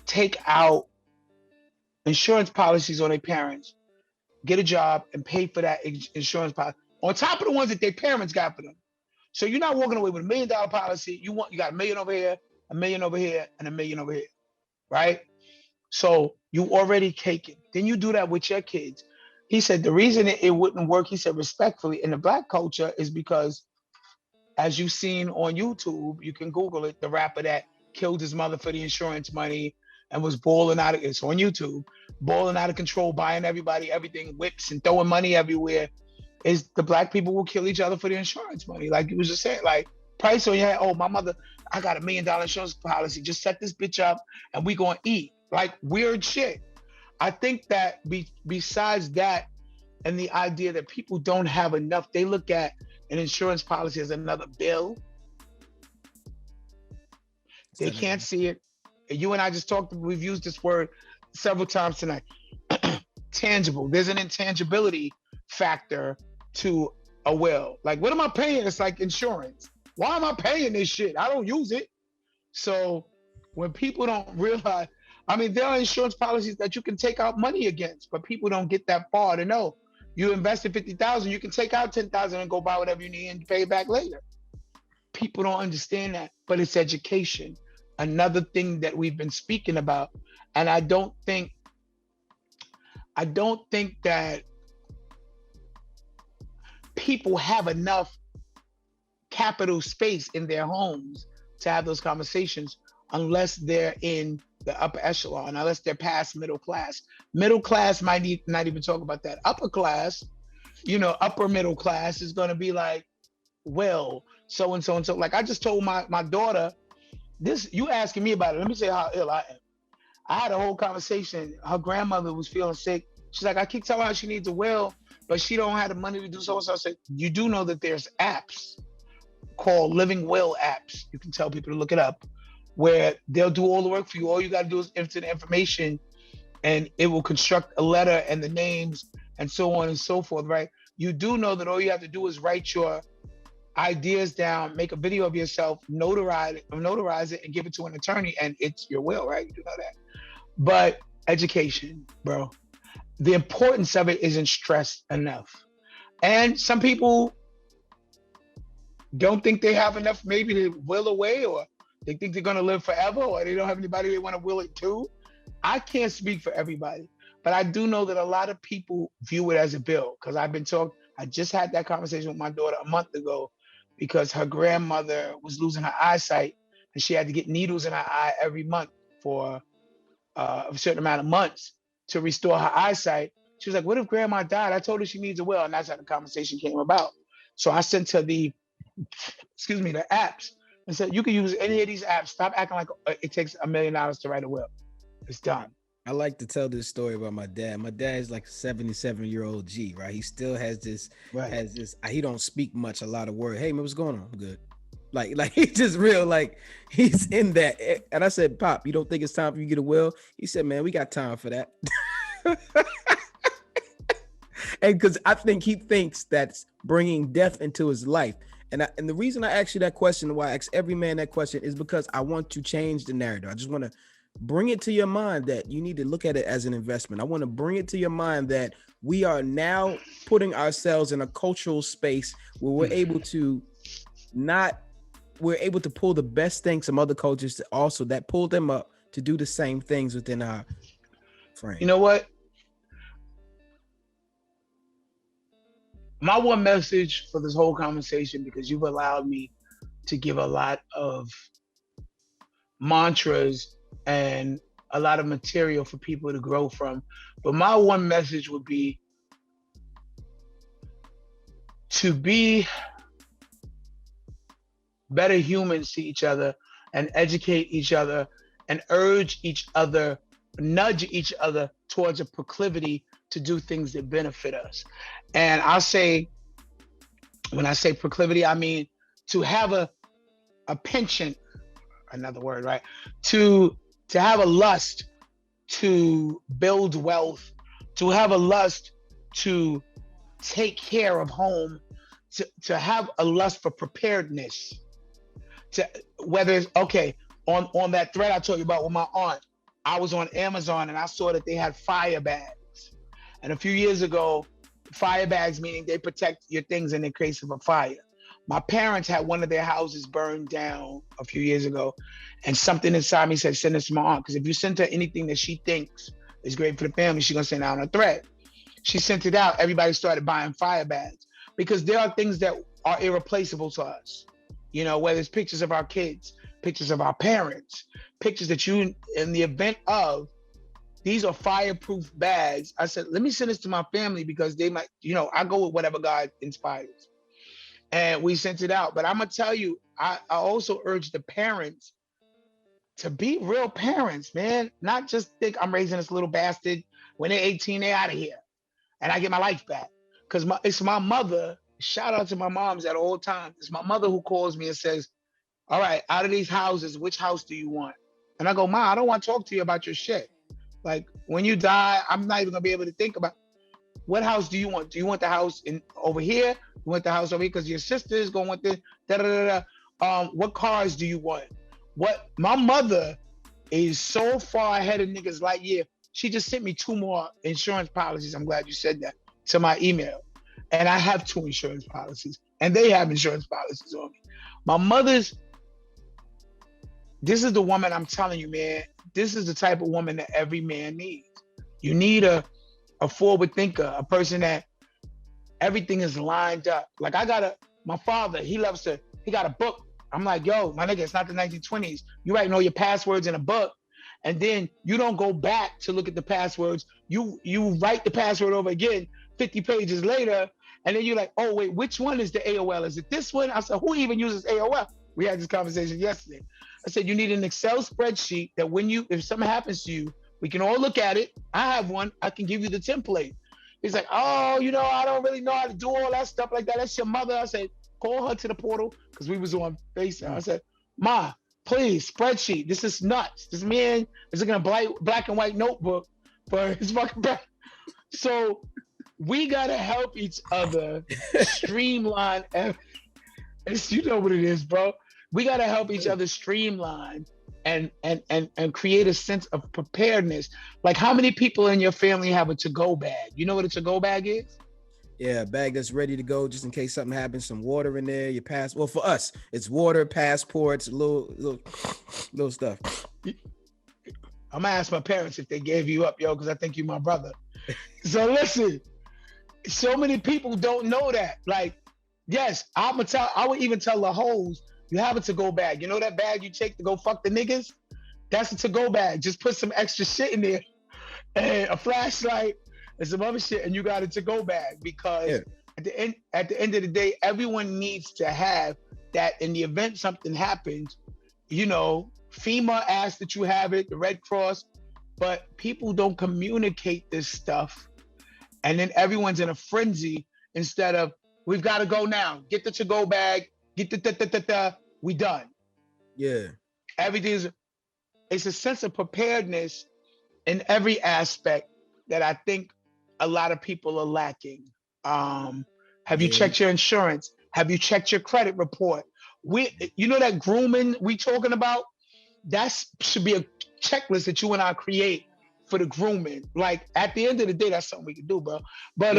take out insurance policies on their parents, get a job, and pay for that insurance policy on top of the ones that their parents got for them. So you're not walking away with $1 million policy. You got $1 million over here, $1 million over here, and $1 million over here, right? So you already taken. Then you do that with your kids. He said the reason it wouldn't work, he said respectfully, in the Black culture is because, as you've seen on YouTube, you can Google it, the rapper that killed his mother for the insurance money and was balling out of, it's on YouTube, balling out of control, buying everybody everything, whips and throwing money everywhere, is the black people will kill each other for the insurance money. Like you was just saying, like price on your head, oh, my mother, I got $1 million insurance policy, just set this bitch up and we gonna eat. Like weird shit. I think that besides that, and the idea that people don't have enough, they look at an insurance policy as another bill. They can't see it. You and I just talked, we've used this word several times tonight. Tangible. There's an intangibility factor to a will. Like, what am I paying? It's like insurance. Why am I paying this shit? I don't use it. So when people don't realize, I mean, there are insurance policies that you can take out money against, but people don't get that far to know. You invested $50,000, you can take out $10,000 and go buy whatever you need and pay it back later. People don't understand that, but it's education. Another thing that we've been speaking about, and I don't think that people have enough capital space in their homes to have those conversations unless they're in the upper echelon, unless they're past middle class. Middle class might not even talk about that. Upper class, upper middle class is going to be like, well, so and so and so. Like I just told my daughter, this, you asking me about it, let me say how ill I am. I had a whole conversation. Her grandmother was feeling sick. She's like, I keep telling her she needs a will, but she don't have the money to do so and so. I said, you do know that there's apps called living will apps. You can tell people to look it up, where they'll do all the work for you. All you got to do is enter the information and it will construct a letter and the names and so on and so forth, right? You do know that all you have to do is write your ideas down, make a video of yourself, notarize it and give it to an attorney, and it's your will, right? You do know that. But education, bro, the importance of it isn't stressed enough. And some people don't think they have enough maybe to will away, or they think they're gonna live forever, or they don't have anybody they wanna will it to. I can't speak for everybody, but I do know that a lot of people view it as a bill, because I just had that conversation with my daughter a month ago, because her grandmother was losing her eyesight and she had to get needles in her eye every month for a certain amount of months to restore her eyesight. She was like, what if grandma died? I told her she needs a will, and that's how the conversation came about. So I sent her the apps and said, you can use any of these apps. Stop acting like it takes $1 million to write a will. It's done. I like to tell this story about my dad. My dad is like a 77-year-old G, right? He still has this, he don't speak much, a lot of words. Hey man, what's going on? I'm good. Like he's just real, like he's in that. And I said, Pop, you don't think it's time for you to get a will? He said, man, we got time for that. And because I think he thinks that's bringing death into his life. And the reason I asked you that question, why I ask every man that question, is because I want to change the narrative. I just want to bring it to your mind that you need to look at it as an investment. I want to bring it to your mind that we are now putting ourselves in a cultural space where we're able to pull the best things from other cultures to also that pull them up to do the same things within our frame. You know what? My one message for this whole conversation, because you've allowed me to give a lot of mantras and a lot of material for people to grow from. But my one message would be to be better humans to each other and educate each other and urge each other, nudge each other towards a proclivity to do things that benefit us. And I'll say, when I say proclivity, I mean to have a penchant, another word, right? To have a lust to build wealth, to have a lust to take care of home, to have a lust for preparedness. To whether it's on that thread I told you about with my aunt, I was on Amazon and I saw that they had fire bags. And a few years ago, fire bags, meaning they protect your things in the case of a fire. My parents had one of their houses burned down a few years ago, and something inside me said, send this to my aunt, because if you send her anything that she thinks is great for the family, she's gonna send it out on a thread. She sent it out, everybody started buying fire bags, because there are things that are irreplaceable to us. Whether it's pictures of our kids, pictures of our parents, pictures that you, in the event of, these are fireproof bags. I said, let me send this to my family because they might, I go with whatever God inspires. And we sent it out. But I'm going to tell you, I also urge the parents to be real parents, man. Not just think I'm raising this little bastard. When they're 18, they're out of here. And I get my life back. Because it's my mother. Shout out to my moms at all times. It's my mother who calls me and says, all right, out of these houses, which house do you want? And I go, Ma, I don't want to talk to you about your shit. Like, when you die, I'm not even going to be able to think about what house do you want? Do you want the house over here? You want the house over here because your sister is going to want this? What cars do you want? What? My mother is so far ahead of niggas like, yeah, she just sent me 2 more insurance policies. I'm glad you said that, to my email. And I have 2 insurance policies and they have insurance policies on me. My mother's, this is the woman I'm telling you, man, this is the type of woman that every man needs. You need a forward thinker, a person that everything is lined up. Like my father, he got a book. I'm like, yo, my nigga, it's not the 1920s. You writing all your passwords in a book, and then you don't go back to look at the passwords. You write the password over again 50 pages later, and then you're like, oh wait, which one is the AOL? Is it this one? I said, who even uses AOL? We had this conversation yesterday. I said, you need an Excel spreadsheet that if something happens to you, we can all look at it. I have one. I can give you the template. He's like, oh, I don't really know how to do all that stuff like that. That's your mother. I said, call her to the portal, because we was on FaceTime. I said, Ma, please, spreadsheet. This is nuts. This man is looking at a black and white notebook for his fucking back. So we got to help each other streamline. You know what it is, bro. We got to help each other streamline and create a sense of preparedness. Like, how many people in your family have a to-go bag? You know what a to-go bag is? Yeah, a bag that's ready to go just in case something happens. Some water in there. Well, for us, it's water, passports, little stuff. I'm gonna ask my parents if they gave you up, yo, because I think you're my brother. So listen, so many people don't know that. Like, yes, I would even tell the hoes, you have a to-go bag. You know that bag you take to go fuck the niggas? That's a to-go bag. Just put some extra shit in there and a flashlight and some other shit, and you got a to-go bag, because at the end of the day, everyone needs to have that. In the event something happens, FEMA asks that you have it, the Red Cross, but people don't communicate this stuff, and then everyone's in a frenzy instead of, we've got to go now. Get the to-go bag. Get the we done. Yeah. It's a sense of preparedness in every aspect that I think a lot of people are lacking. Have you checked your insurance? Have you checked your credit report? That grooming we talking about? That should be a checklist that you and I create for the grooming. Like, at the end of the day, that's something we can do, bro. But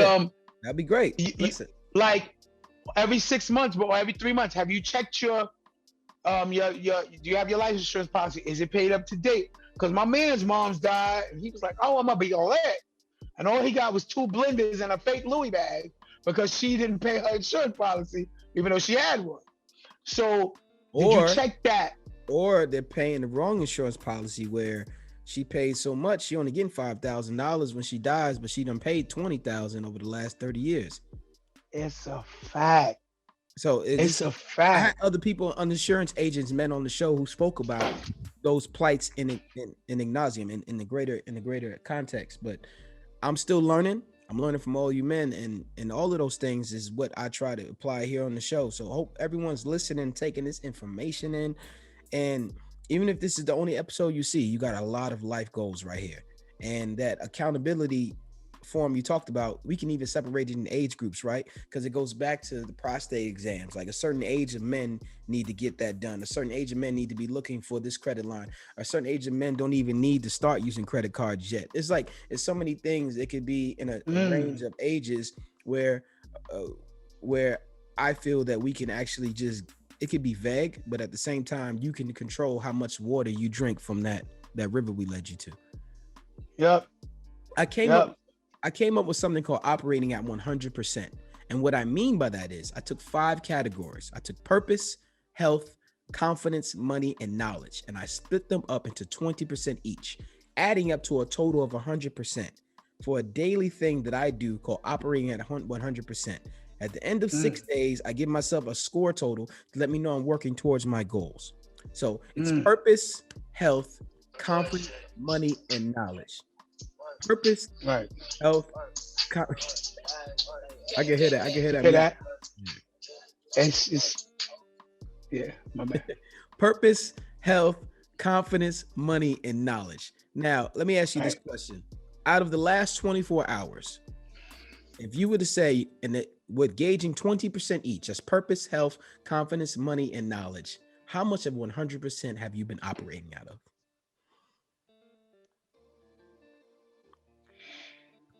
that'd be great. Listen. Like, every 6 months, or every 3 months, have you checked do you have your life insurance policy? Is it paid up to date? Because my man's mom's died, and he was like, oh, I'm gonna be all that. And all he got was 2 blenders and a fake Louis bag because she didn't pay her insurance policy, even though she had one. So did you check that? Or they're paying the wrong insurance policy where she paid so much, she only getting $5,000 when she dies, but she done paid $20,000 over the last 30 years. It's a fact. So it's a fact. I had other people, insurance agents, men on the show who spoke about those plights in nauseam in the greater context. But I'm still learning. I'm learning from all you men, and all of those things is what I try to apply here on the show. So I hope everyone's listening, taking this information in. And even if this is the only episode you see, you got a lot of life goals right here. And that accountability form you talked about, we can even separate it in age groups, right? Because it goes back to the prostate exams. Like, a certain age of men need to get that done. A certain age of men need to be looking for this credit line. A certain age of men don't even need to start using credit cards yet. It's like, it's so many things. It could be in a range of ages where I feel that we can actually it could be vague, but at the same time, you can control how much water you drink from that river we led you to. Yep. I came up with something called operating at 100%. And what I mean by that is I took 5 categories. I took purpose, health, confidence, money, and knowledge. And I split them up into 20% each, adding up to a total of 100% for a daily thing that I do called operating at 100%. At the end of 6 days, I give myself a score total to let me know I'm working towards my goals. So it's purpose, health, confidence, money, and knowledge. Purpose, Right. health, I can hear that. I can hear that. Hear that? It's yeah, my bad. Purpose, health, confidence, money, and knowledge. Now, let me ask you this question. Out of the last 24 hours, if you were to say, and with gauging 20% each, that's purpose, health, confidence, money, and knowledge, how much of 100% have you been operating out of?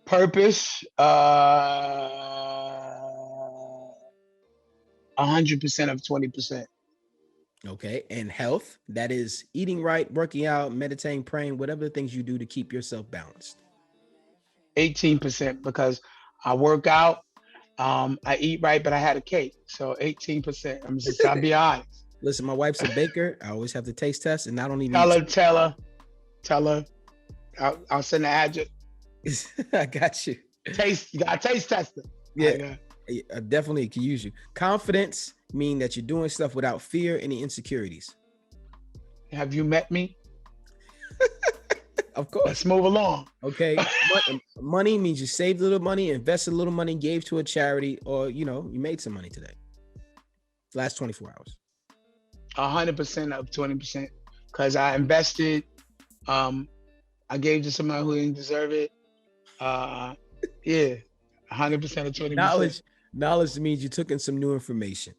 Purpose, 100% of 20%. Okay. And health, that is eating right, working out, meditating, praying, whatever the things you do to keep yourself balanced. 18% because I work out, I eat right, but I had a cake. So 18%. I'll be honest. Listen, my wife's a baker. I always have to taste test, and I don't even tell her. I'll send the address. I got you. You got taste tester. Yeah. I definitely can use you. Confidence mean that you're doing stuff without fear, any insecurities. Have you met me? Of course. Let's move along. Okay. Money means you saved a little money, invested a little money, gave to a charity, or you made some money today. Last 24 hours. 100% of 20%. Because I invested, I gave to somebody who didn't deserve it. 100% of 20%. Knowledge means you took in some new information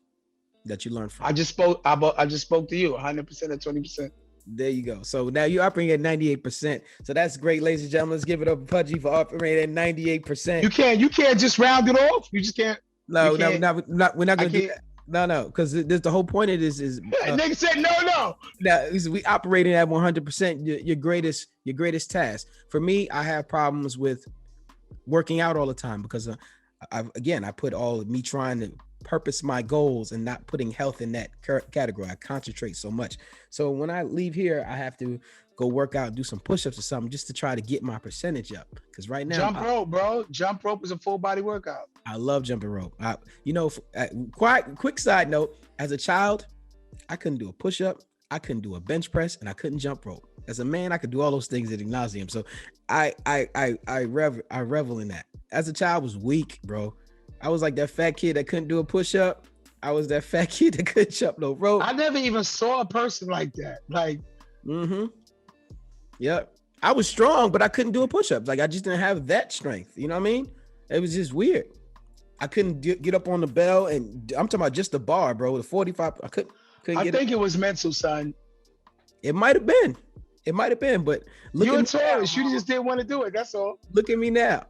that you learned from. I just spoke to you. 100% of 20%. There you go. So now you're operating at 98%. So that's great, ladies and gentlemen. Let's give it up for Pudgee for operating at 98%. You can't just round it off. You just can't. No, we're not gonna do that. No, because the whole point of this is nigga said no. Now we operating at 100%. Your greatest task. For me, I have problems with working out all the time because I put all of me trying to purpose my goals and not putting health in that category. I concentrate so much. So when I leave here, I have to go work out, do some push-ups or something just to try to get my percentage up. Because right now, jump rope, bro. Jump rope is a full body workout. I love jumping rope. Quick side note, as a child, I couldn't do a push-up, I couldn't do a bench press, and I couldn't jump rope. As a man, I could do all those things at nauseum. So I revel in that. As a child, I was weak, bro. I was like that fat kid that couldn't do a push-up. I was that fat kid that couldn't jump no rope. I never even saw a person like that. Yep. I was strong, but I couldn't do a push-up. Like I just didn't have that strength. You know what I mean? It was just weird. I couldn't get up on the bell, and I'm talking about just the bar, bro. The 45. I couldn't I think it was mental, son. It might have been. But look you at were me Taurus. You just didn't want to do it. That's all. Look at me now.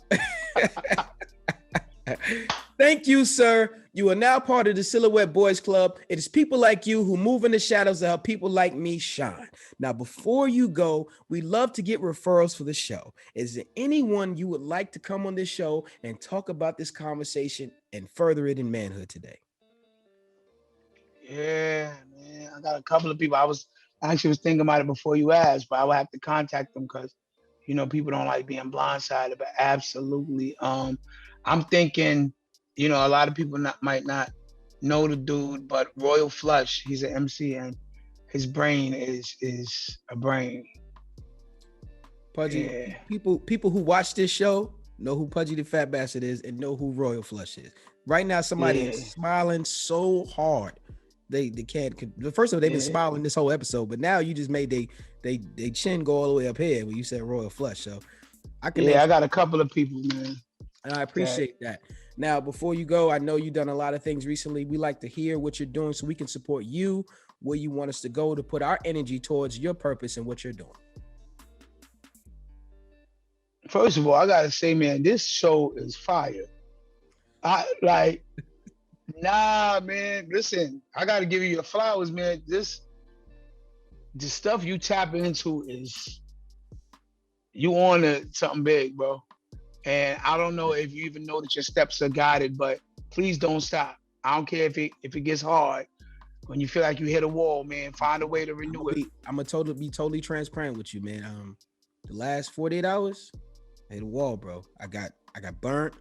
Thank you, sir. You are now part of the Silhouette Boys Club. It is people like you who move in the shadows to help people like me shine. Now, before you go, we love to get referrals for the show. Is there anyone you would like to come on this show and talk about this conversation and further it in manhood today? Yeah, man. I got a couple of people. I actually was thinking about it before you asked, but I would have to contact them because, people don't like being blindsided, but absolutely. I'm thinking, a lot of people might not know the dude, but Royal Flush, he's an MC and his brain is a brain. Pudgee, people who watch this show know who Pudgee Tha Phat Bastard is and know who Royal Flush is. Right now, somebody is smiling so hard. They can't. First of all, they've been smiling this whole episode, but now you just made they chin go all the way up here when you said Royal Flush. So I got a couple of people, man. And I appreciate that. Now, before you go, I know you've done a lot of things recently. We like to hear what you're doing so we can support you, where you want us to go to put our energy towards your purpose and what you're doing. First of all, I gotta say, man, this show is fire. Nah, man. Listen, I gotta give you your flowers, man. The stuff you tapping into is you on to something big, bro. And I don't know if you even know that your steps are guided, but please don't stop. I don't care if it gets hard. When you feel like you hit a wall, man, find a way to renew it. I'm gonna be totally transparent with you, man. The last 48 hours, I hit a wall, bro. I got burnt.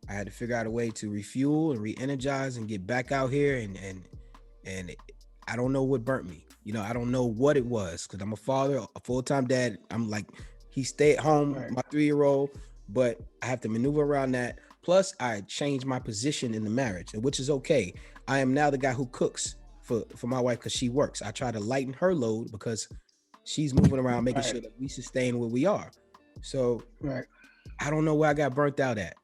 I had to figure out a way to refuel and re-energize and get back out here, and I don't know what burnt me. You know, I don't know what it was, because I'm a father, a full-time dad. I'm like, he stay at home, Right. my 3-year-old, but I have to maneuver around that. Plus, I changed my position in the marriage, which is okay. I am now the guy who cooks for my wife because she works. I try to lighten her load because she's moving around, making sure that we sustain where we are. So I don't know where I got burnt out at.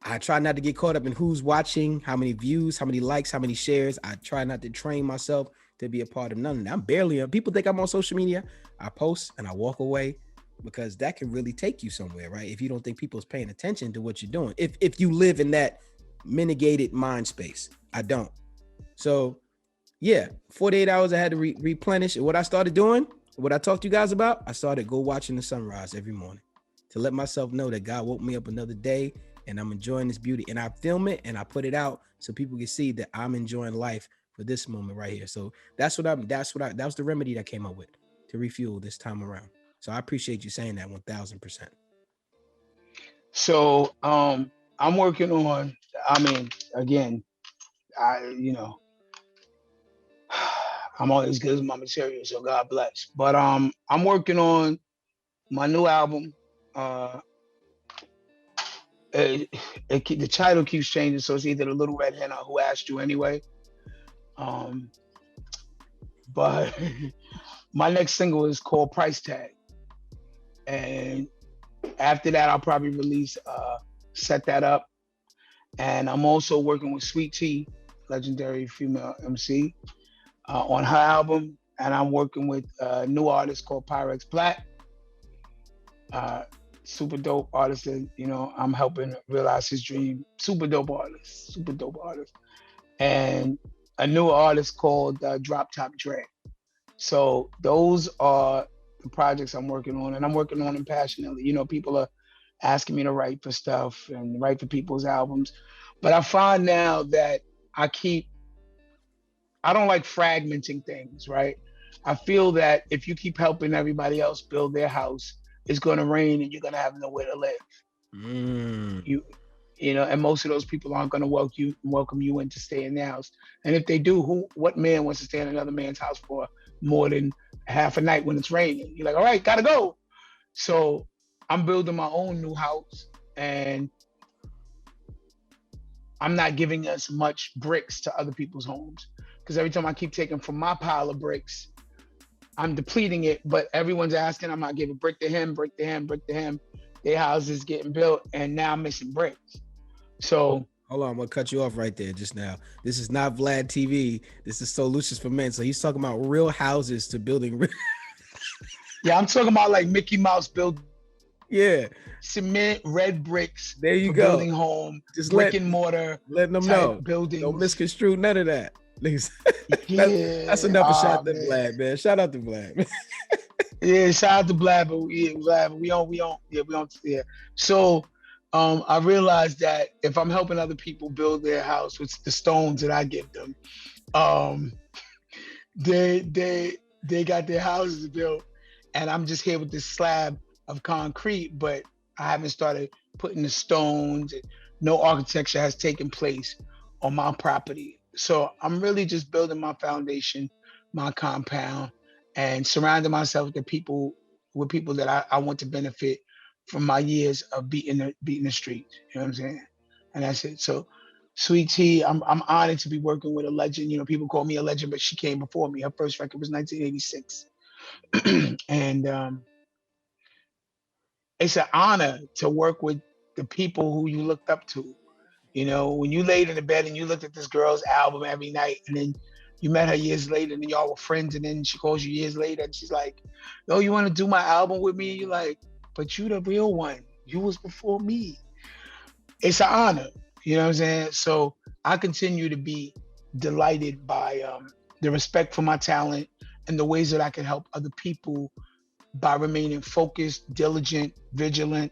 I try not to get caught up in who's watching, how many views, how many likes, how many shares. I try not to train myself to be a part of none of that. I'm barely on. People think I'm on social media. I post and I walk away, because that can really take you somewhere, right? If you don't think people's paying attention to what you're doing. If you live in that mitigated mind space. I don't. So yeah, 48 hours I had to replenish. And what I started doing, what I talked to you guys about, I started watching the sunrise every morning to let myself know that God woke me up another day and I'm enjoying this beauty. And I film it and I put it out so people can see that I'm enjoying life for this moment right here. So that was the remedy that I came up with to refuel this time around. So I appreciate you saying that 1000%. So I'm working on, again, I'm always good as my material, so God bless. But I'm working on my new album. The title keeps changing, so it's either The Little Red Hen or Who Asked You Anyway. But my next single is called Price Tag. And after that, I'll probably release Set That Up. And I'm also working with Sweet Tea, legendary female MC, on her album. And I'm working with a new artist called Pyrex Black. Super dope artist that, I'm helping realize his dream. Super dope artist. And a new artist called Drop Top Dre. So those are the projects I'm working on, and I'm working on them passionately. People are asking me to write for stuff and write for people's albums. But I find now that I don't like fragmenting things, right? I feel that if you keep helping everybody else build their house, it's going to rain and you're going to have nowhere to live. And most of those people aren't going to welcome you in to stay in their house. And if they do, what man wants to stay in another man's house for more than half a night when it's raining? You're like, all right, gotta go. So I'm building my own new house, and I'm not giving as much bricks to other people's homes, because every time I keep taking from my pile of bricks, I'm depleting it. But everyone's asking, I'm not giving brick to him. Their house is getting built, and now I'm missing bricks. So hold on, I'm gonna cut you off right there just now. This is not Vlad TV. This is SOULutions for Men. So he's talking about real houses to building. Yeah, I'm talking about like Mickey Mouse building. Yeah, cement, red bricks. There you go. Building home, just brick and mortar. Letting them know. Buildings. Don't misconstrue none of that. Yeah, that's enough of shout out to Vlad, man. Shout out to Vlad. Yeah, shout out to Vlad, but Vlad, we don't. So I realized that if I'm helping other people build their house with the stones that I give them, they got their houses built, and I'm just here with this slab of concrete, but I haven't started putting the stones, and no architecture has taken place on my property. So I'm really just building my foundation, my compound, and surrounding myself with people that I want to benefit from my years of beating the streets. You know what I'm saying? And that's it. So Sweet Tea, I'm honored to be working with a legend. People call me a legend, but she came before me. Her first record was 1986. And it's an honor to work with the people who you looked up to. When you laid in the bed and you looked at this girl's album every night, and then you met her years later and y'all were friends, and then she calls you years later and she's like, yo, you want to do my album with me? You're like, but you the real one. You was before me. It's an honor. You know what I'm saying? So I continue to be delighted by the respect for my talent and the ways that I can help other people by remaining focused, diligent, vigilant,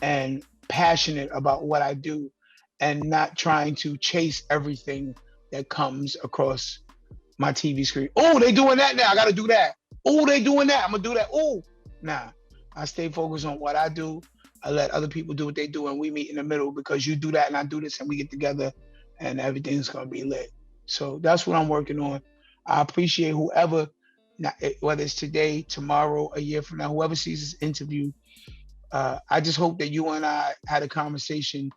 and passionate about what I do, and not trying to chase everything that comes across my TV screen. Oh, they doing that now. I got to do that. Oh, they doing that. I'm going to do that. Oh, nah. I stay focused on what I do. I let other people do what they do, and we meet in the middle because you do that and I do this, and we get together and everything's going to be lit. So that's what I'm working on. I appreciate whoever, whether it's today, tomorrow, a year from now, whoever sees this interview. I just hope that you and I had a conversation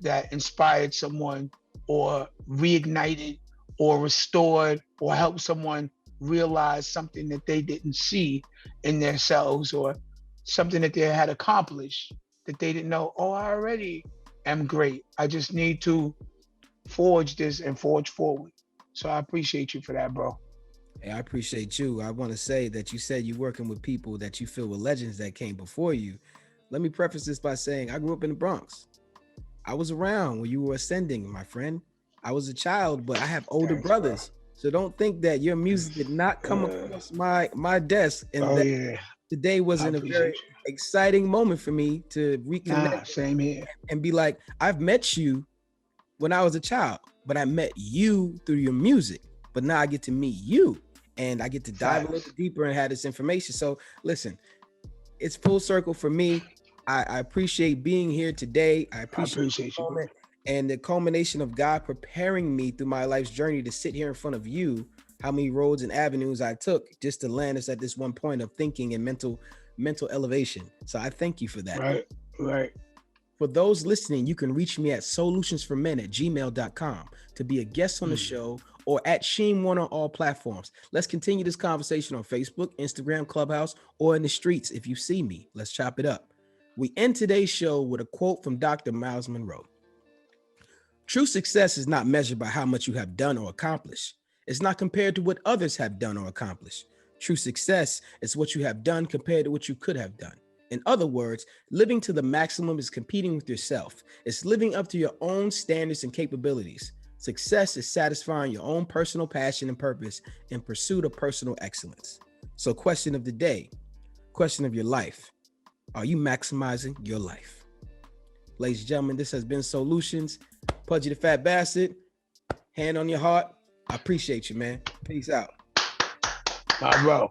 that inspired someone or reignited or restored or helped someone realize something that they didn't see in themselves or something that they had accomplished that they didn't know. Oh, I already am great. I just need to forge this and forge forward. So I appreciate you for that, bro. Hey, I appreciate you. I want to say that you said you're working with people that you feel were legends that came before you. Let me preface this by saying I grew up in the Bronx. I was around when you were ascending, my friend. I was a child, but I have older brothers. Bro. So don't think that your music did not come across my desk and today wasn't a very exciting moment for me to reconnect. Same here. And be like, I've met you when I was a child, but I met you through your music. But now I get to meet you and I get to dive a little deeper and have this information. So listen, it's full circle for me. I appreciate being here today. I appreciate the moment and the culmination of God preparing me through my life's journey to sit here in front of you. How many roads and avenues I took just to land us at this one point of thinking and mental elevation. So I thank you for that. Right. For those listening, you can reach me at SOULutionsForMen@gmail.com to be a guest on the show or at Sheen1 on all platforms. Let's continue this conversation on Facebook, Instagram, Clubhouse, or in the streets. If you see me, let's chop it up. We end today's show with a quote from Dr. Miles Monroe. True success is not measured by how much you have done or accomplished. It's not compared to what others have done or accomplished. True success is what you have done compared to what you could have done. In other words, living to the maximum is competing with yourself. It's living up to your own standards and capabilities. Success is satisfying your own personal passion and purpose in pursuit of personal excellence. So question of the day, question of your life. Are you maximizing your life? Ladies and gentlemen, this has been SOULutions. Pudgee Tha Phat Bastard. Hand on your heart. I appreciate you, man. Peace out. My bro.